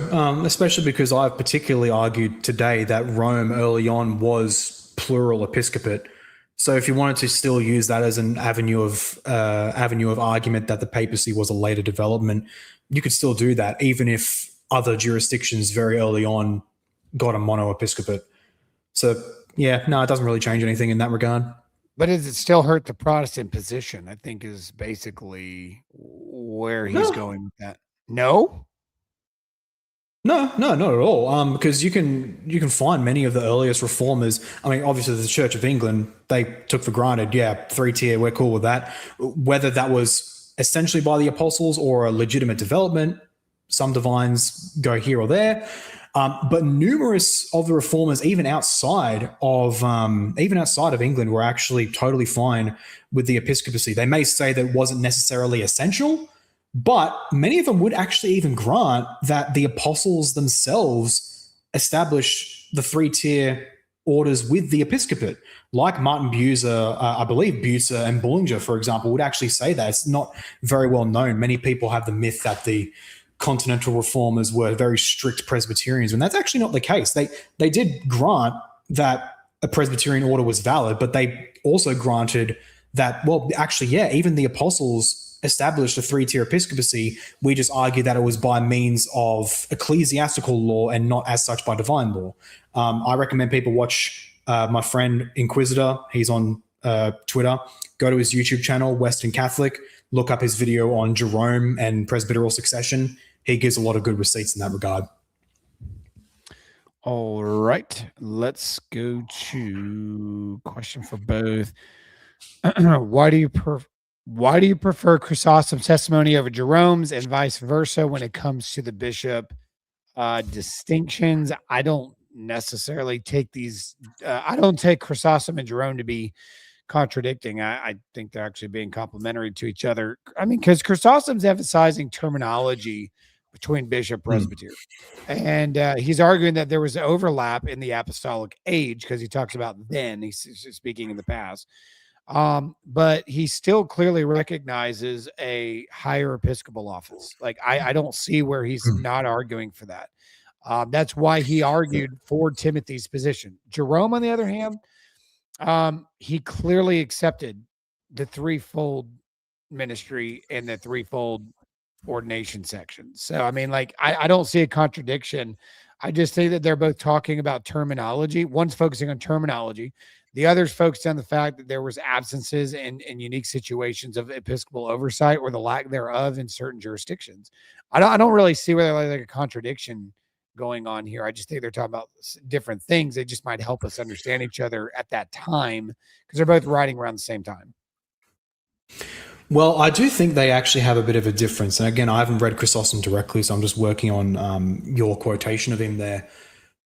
Especially because I've particularly argued today that Rome early on was plural episcopate. So if you wanted to still use that as an avenue of argument that the papacy was a later development, you could still do that, even if other jurisdictions very early on got a monoepiscopate. So yeah, no, it doesn't really change anything in that regard. But does it still hurt the Protestant position? I think is basically where he's going with that. No? No, not at all. Because you can find many of the earliest reformers. I mean, obviously the Church of England, they took for granted, 3-tier, we're cool with that. Whether that was essentially by the apostles or a legitimate development, some divines go here or there. But numerous of the reformers, even outside of England, were actually totally fine with the episcopacy. They may say that it wasn't necessarily essential, but many of them would actually even grant that the apostles themselves established the 3-tier orders with the episcopate. Like Martin Bucer, I believe Bucer and Bullinger, for example, would actually say that. It's not very well known. Many people have the myth that the continental reformers were very strict Presbyterians, and that's actually not the case. They did grant that a Presbyterian order was valid, but they also granted that, well, actually, even the apostles established a 3-tier episcopacy. We just argue that it was by means of ecclesiastical law and not as such by divine law. I recommend people watch my friend Inquisitor. He's on Twitter. Go to his YouTube channel, Western Catholic. Look up his video on Jerome and presbyteral succession. He gives a lot of good receipts in that regard. All right. Let's go to question for both. Why do you prefer Chrysostom's testimony over Jerome's and vice versa when it comes to the bishop distinctions? I don't necessarily take these. I don't take Chrysostom and Jerome to be contradicting. I think they're actually being complementary to each other. I mean, because Chrysostom's emphasizing terminology between bishop presbyter, and he's arguing that there was overlap in the apostolic age because he talks about then. He's speaking in the past. But he still clearly recognizes a higher episcopal office. Like I don't see where he's not arguing for that. That's why he argued for Timothy's position. Jerome, on the other hand, he clearly accepted the threefold ministry and the threefold ordination section. So, I mean, like, I don't see a contradiction. I just think that they're both talking about terminology. One's focusing on terminology. The other's focused on the fact that there was absences and unique situations of episcopal oversight or the lack thereof in certain jurisdictions. I don't really see where there's like a contradiction going on here. I just think they're talking about different things. They just might help us understand each other at that time because they're both writing around the same time. Well, I do think they actually have a bit of a difference. And again, I haven't read Chrysostom directly, so I'm just working on your quotation of him there.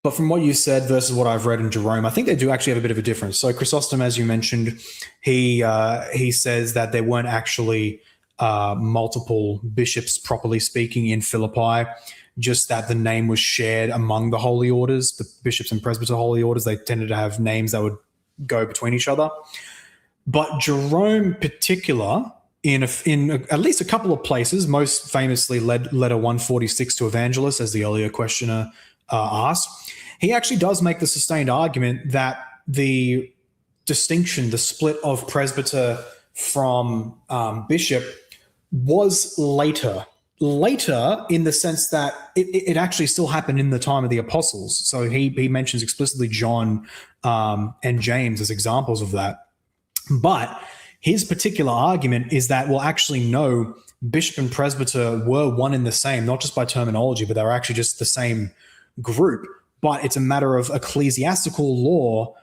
But from what you said versus what I've read in Jerome, I think they do actually have a bit of a difference. So Chrysostom, as you mentioned, he says that there weren't actually multiple bishops, properly speaking, in Philippi, just that the name was shared among the holy orders, the bishops and presbyter holy orders. They tended to have names that would go between each other. But Jerome particular, in at least a couple of places, most famously letter 146 to Evangelist, as the earlier questioner asked, he actually does make the sustained argument that the distinction, the split of presbyter from bishop was later in the sense that it actually still happened in the time of the apostles. So he mentions explicitly John and James as examples of that. But his particular argument is that, well, actually, no, bishop and presbyter were one and the same, not just by terminology, but they were actually just the same group, but it's a matter of ecclesiastical law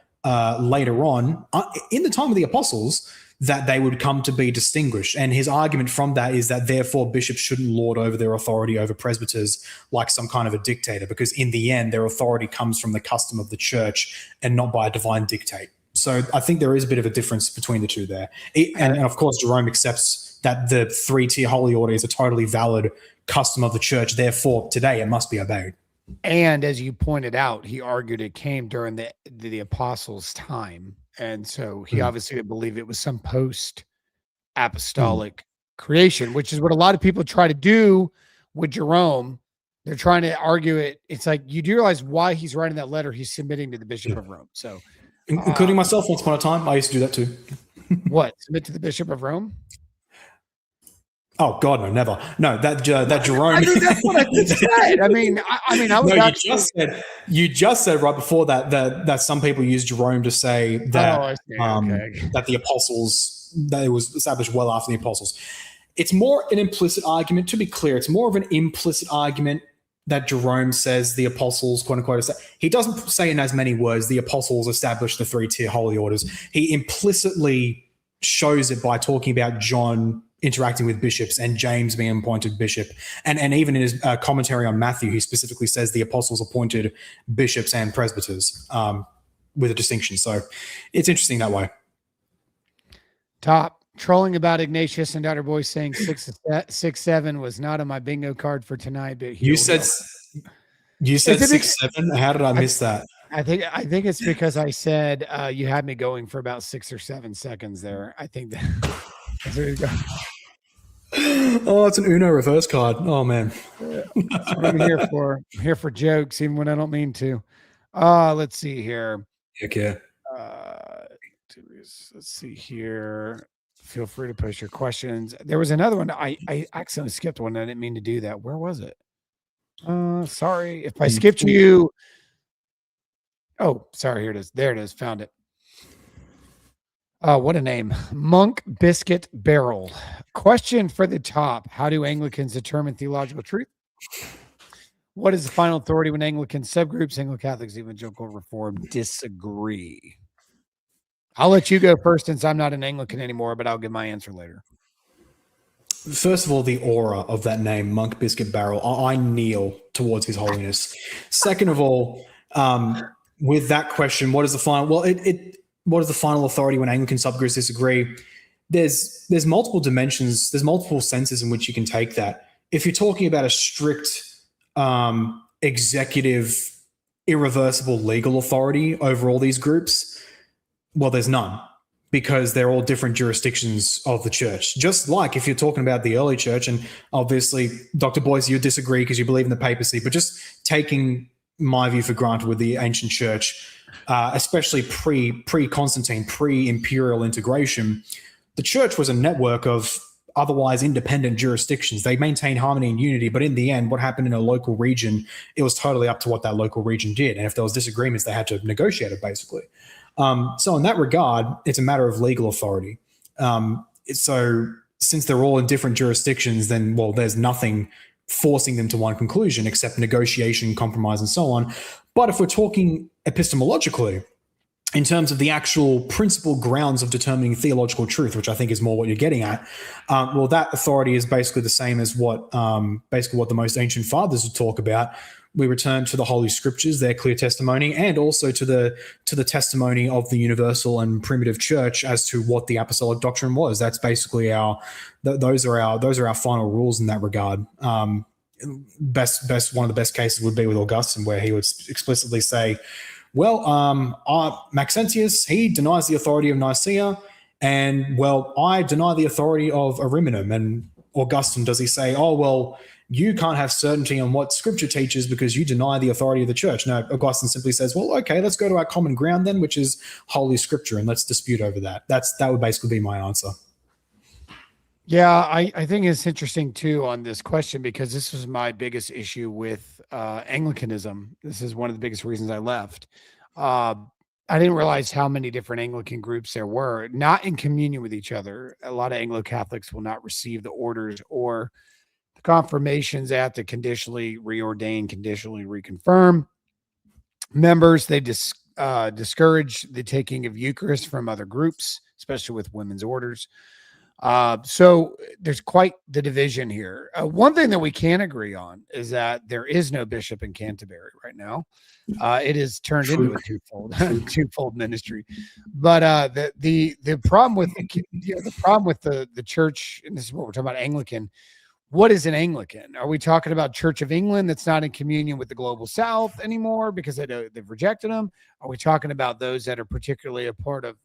later on, in the time of the apostles, that they would come to be distinguished. And his argument from that is that therefore bishops shouldn't lord over their authority over presbyters like some kind of a dictator, because in the end, their authority comes from the custom of the church and not by a divine dictate. So I think there is a bit of a difference between the two there. And of course, Jerome accepts that the three-tier holy order is a totally valid custom of the church. Therefore, today it must be obeyed. And as you pointed out, he argued it came during the apostles' time. And so he obviously believed it was some post-apostolic creation, which is what a lot of people try to do with Jerome. They're trying to argue it. It's like, you do realize why he's writing that letter he's submitting to the Bishop of Rome. So, including myself once upon a time, I used to do that too. What? Submit to the Bishop of Rome? Oh God, no, never. No, that Jerome. I mean, that's what I just said. I mean, I was. No, you just said right before that some people use Jerome to say that that the apostles, that it was established well after the apostles. It's more an implicit argument. To be clear, it's more of an implicit argument that Jerome says the apostles, quote unquote, he doesn't say in as many words the apostles established the three-tier holy orders. He implicitly shows it by talking about John interacting with bishops and James being appointed bishop. And even in his commentary on Matthew, he specifically says the apostles appointed bishops and presbyters with a distinction. So it's interesting that way. Top trolling about Ignatius and Dr. Boyce saying 6'7" was not on my bingo card for tonight. But you said 6'7". How did I miss that? I think it's because I said you had me going for about 6 or 7 seconds there. I think that's where you go. Oh, it's an Uno reverse card. Oh man, that's what I'm here for. I'm here for jokes, even when I don't mean to. Let's see here. Heck yeah. Let's see here. Feel free to post your questions. There was another one. I accidentally skipped one. I didn't mean to do that. Where was it? Sorry if I skipped you. Oh, sorry. Here it is. There it is. Found it. What a name. Monk Biscuit Barrel. Question for the top. How do Anglicans determine theological truth? What is the final authority when Anglican subgroups, Anglo-Catholics, Evangelical Reformed disagree? I'll let you go first since I'm not an Anglican anymore, but I'll give my answer later. First of all, the aura of that name, Monk Biscuit Barrel, I kneel towards His Holiness. Second of all, with that question, what is the final? Well, what is the final authority when Anglican subgroups disagree? There's multiple dimensions. There's multiple senses in which you can take that. If you're talking about a strict executive, irreversible legal authority over all these groups, well, there's none, because they're all different jurisdictions of the church. Just like if you're talking about the early church, and obviously, Dr. Boyce, you disagree because you believe in the papacy, but just taking my view for granted with the ancient church, especially pre-Constantine, pre-imperial integration, the church was a network of otherwise independent jurisdictions. They maintained harmony and unity, but in the end, what happened in a local region, it was totally up to what that local region did. And if there was disagreements, they had to negotiate it, basically. So in that regard, it's a matter of legal authority. So since they're all in different jurisdictions, then, well, there's nothing forcing them to one conclusion except negotiation, compromise, and so on. But if we're talking epistemologically, in terms of the actual principal grounds of determining theological truth, which I think is more what you're getting at, well, that authority is basically the same as what the most ancient fathers would talk about. We return to the Holy Scriptures, their clear testimony, and also to the testimony of the universal and primitive church as to what the apostolic doctrine was. That's basically those are our final rules in that regard. One of the best cases would be with Augustine, where he would explicitly say, well, Maxentius, he denies the authority of Nicaea, and, well, I deny the authority of Ariminum. And Augustine, does he say, oh, well, you can't have certainty on what Scripture teaches because you deny the authority of the church? No, Augustine simply says, well, okay, let's go to our common ground then, which is Holy Scripture, and let's dispute over that. That would basically be my answer. Yeah, I think it's interesting too on this question, because this was my biggest issue with Anglicanism. This is one of the biggest reasons I left. I didn't realize how many different Anglican groups there were, not in communion with each other. A lot of Anglo-Catholics will not receive the orders or the confirmations they have to conditionally reordain, conditionally reconfirm. Members, they discourage the taking of Eucharist from other groups, especially with women's orders. So there's quite the division here. One thing that we can agree on is that there is no bishop in Canterbury right now. It is turned into a twofold ministry. But the problem with the church, and this is what we're talking about, Anglican. What is an Anglican? Are we talking about Church of England that's not in communion with the global South anymore because they've rejected them? Are we talking about those that are particularly a part of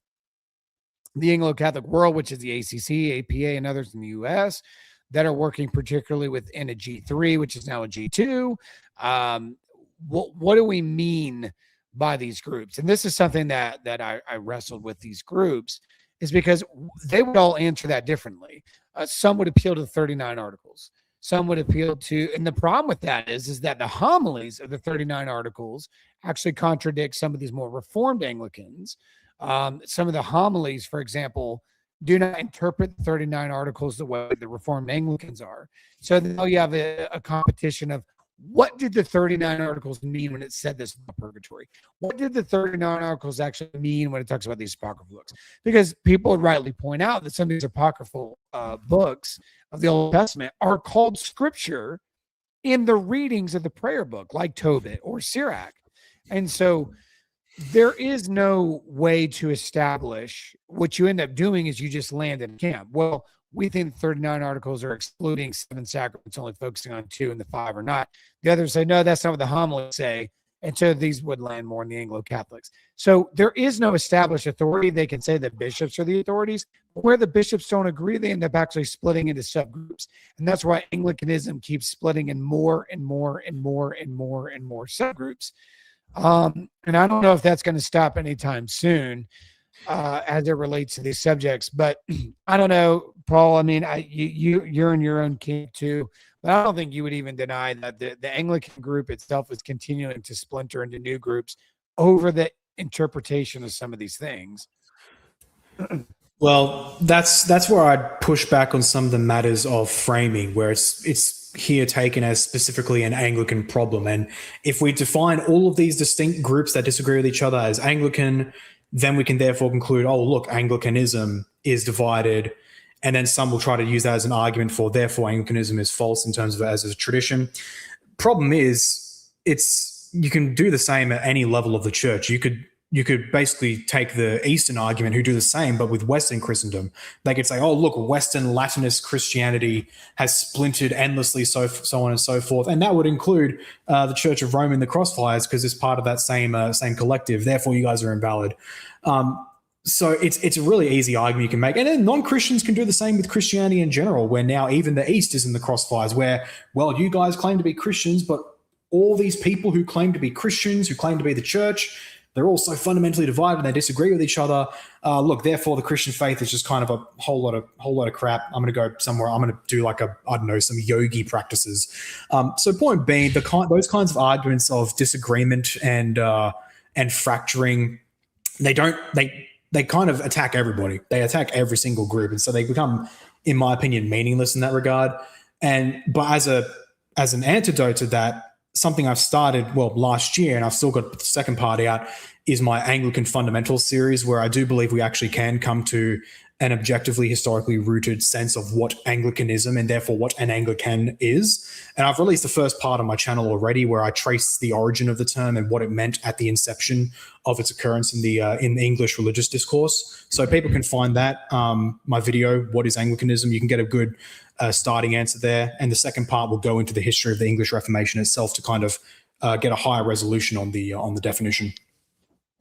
the Anglo-Catholic world, which is the ACC, APA, and others in the U.S. that are working particularly within a G3, which is now a G2? What do we mean by these groups? And this is something that I wrestled with these groups, is because they would all answer that differently. Some would appeal to the 39 articles. Some would appeal to, and the problem with that is that the homilies of the 39 articles actually contradict some of these more Reformed Anglicans. Some of the homilies, for example, do not interpret the 39 articles the way the Reformed Anglicans are. So now you have a competition of, what did the 39 articles mean when it said this about purgatory? What did the 39 articles actually mean when it talks about these apocryphal books? Because people would rightly point out that some of these apocryphal books of the Old Testament are called scripture in the readings of the prayer book, like Tobit or Sirach. And so there is no way to establish. What you end up doing is you just land in camp. Well, we think 39 articles are excluding 7 sacraments, only focusing on 2, and the 5 are not. The others say, no, that's not what the homilies say. And so these would land more in the Anglo-Catholics. So there is no established authority. They can say that bishops are the authorities. But where the bishops don't agree, they end up actually splitting into subgroups. And that's why Anglicanism keeps splitting in more and more and more and more and more subgroups. And I don't know if that's going to stop anytime soon as it relates to these subjects. But I don't know, Paul. I mean, you're in your own camp too. But I don't think you would even deny that the Anglican group itself is continuing to splinter into new groups over the interpretation of some of these things. Well, that's where I'd push back on some of the matters of framing, where it's here taken as specifically an Anglican problem. And if we define all of these distinct groups that disagree with each other as Anglican, then we can therefore conclude, oh, look, Anglicanism is divided. And then some will try to use that as an argument for, therefore, Anglicanism is false in terms of as a tradition. Problem is, you can do the same at any level of the church. You could basically take the Eastern argument, who do the same, but with Western Christendom. They could say, oh, look, Western Latinist Christianity has splintered endlessly, so on and so forth. And that would include the Church of Rome in the Crossfires, because it's part of that same collective. Therefore, you guys are invalid. So it's a really easy argument you can make. And then non-Christians can do the same with Christianity in general, where now even the East is in the crossfires, where, well, you guys claim to be Christians, but all these people who claim to be Christians, who claim to be the church, they're all so fundamentally divided and they disagree with each other. Look, therefore, the Christian faith is just kind of a whole lot of crap. I'm going to go somewhere. I'm going to do some yogi practices. So point being, those kinds of arguments of disagreement and fracturing, they kind of attack everybody. They attack every single group, and so they become, in my opinion, meaningless in that regard. But as an antidote to that, something I've started, last year, and I've still got the second part out, is my Anglican Fundamentals series, where I do believe we actually can come to an objectively, historically rooted sense of what Anglicanism and therefore what an Anglican is. And I've released the first part on my channel already, where I trace the origin of the term and what it meant at the inception of its occurrence in the English religious discourse. So people can find that, my video, What is Anglicanism? You can get a good starting answer there. And the second part will go into the history of the English Reformation itself to kind of get a higher resolution on the definition.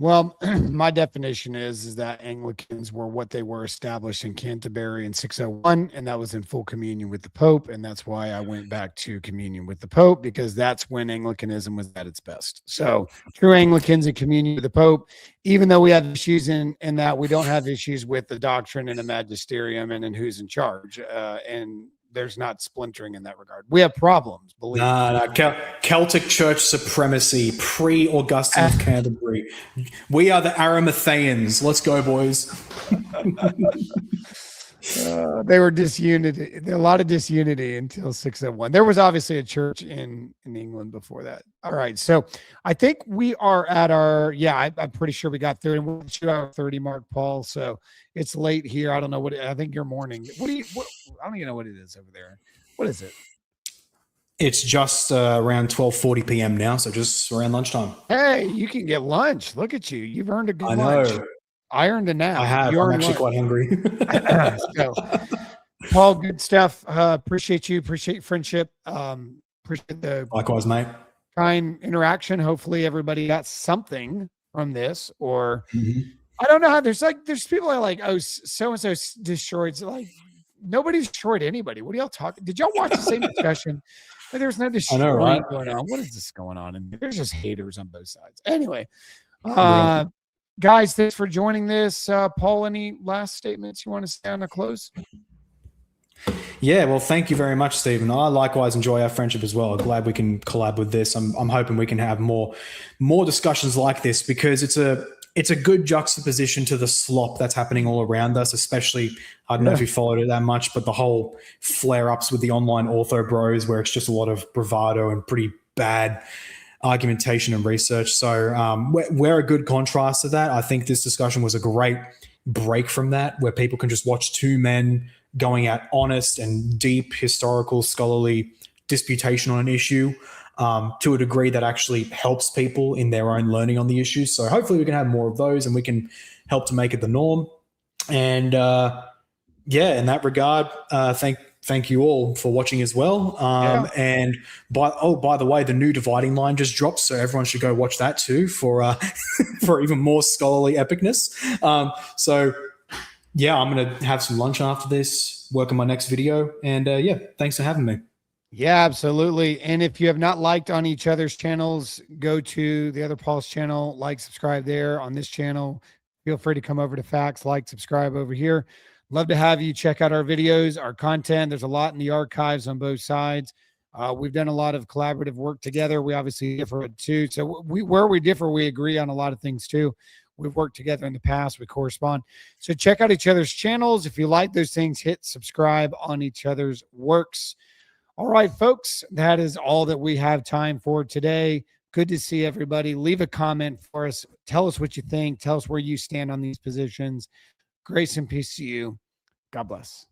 Well, my definition is that Anglicans were what they were established in Canterbury in 601, and that was in full communion with the Pope. And that's why I went back to communion with the Pope, because that's when Anglicanism was at its best. So true Anglicans in communion with the Pope, even though we have issues in that, we don't have issues with the doctrine and the magisterium and in who's in charge. And there's not splintering in that regard. We have problems, believe me. Celtic Church supremacy, pre-Augustine of Canterbury. We are the Arimatheans. Let's go, boys. They were disunity. A lot of disunity until 601. There was obviously a church in England before that. All right. So I think we are at our, I'm pretty sure we got 30. We're 2 hour 30 mark, Paul. So it's late here. I don't know I think you're morning. I don't even know what it is over there. What is it? It's just around 12:40 p.m. now, so just around lunchtime. Hey, you can get lunch. Look at you. You've earned a good I lunch. know. I earned a nap. I have. I'm actually quite hungry. So, Paul, good stuff. Appreciate you. Appreciate friendship. Appreciate the Likewise, mate. kind interaction. Hopefully, everybody got something from this. Or I don't know how. There's people that are like, oh, so and so destroyed. Like nobody's destroyed anybody. What are y'all talking? Did y'all watch the same discussion? But there's no destroying going on. What is this going on? And there's just haters on both sides. Anyway, guys, thanks for joining this. Paul, any last statements you want to say on the close? Yeah, well, thank you very much, Stephen. I likewise enjoy our friendship as well. I'm glad we can collab with this. I'm hoping we can have more discussions like this, because it's a good juxtaposition to the slop that's happening all around us, especially, I don't know if you followed it that much, but the whole flare-ups with the online ortho bros, where it's just a lot of bravado and pretty bad argumentation and research. So we're a good contrast to that. I think this discussion was a great break from that, where people can just watch two men going at honest and deep historical scholarly disputation on an issue to a degree that actually helps people in their own learning on the issue. So hopefully we can have more of those and we can help to make it the norm. And in that regard, thank you all for watching as well. And by the way, the new dividing line just dropped, so everyone should go watch that too for for even more scholarly epicness. I'm going to have some lunch after this, work on my next video, and thanks for having me. Yeah, absolutely. And if you have not liked on each other's channels, go to the other Paul's channel, like, subscribe there. On this channel, feel free to come over to Facts, like, subscribe over here. Love to have you check out our videos, our content. There's a lot in the archives on both sides. We've done a lot of collaborative work together. We obviously differ too. So where we differ, we agree on a lot of things too. We've worked together in the past. We correspond. So check out each other's channels. If you like those things, hit subscribe on each other's works. All right, folks, that is all that we have time for today. Good to see everybody. Leave a comment for us. Tell us what you think. Tell us where you stand on these positions. Grace and peace to you. God bless.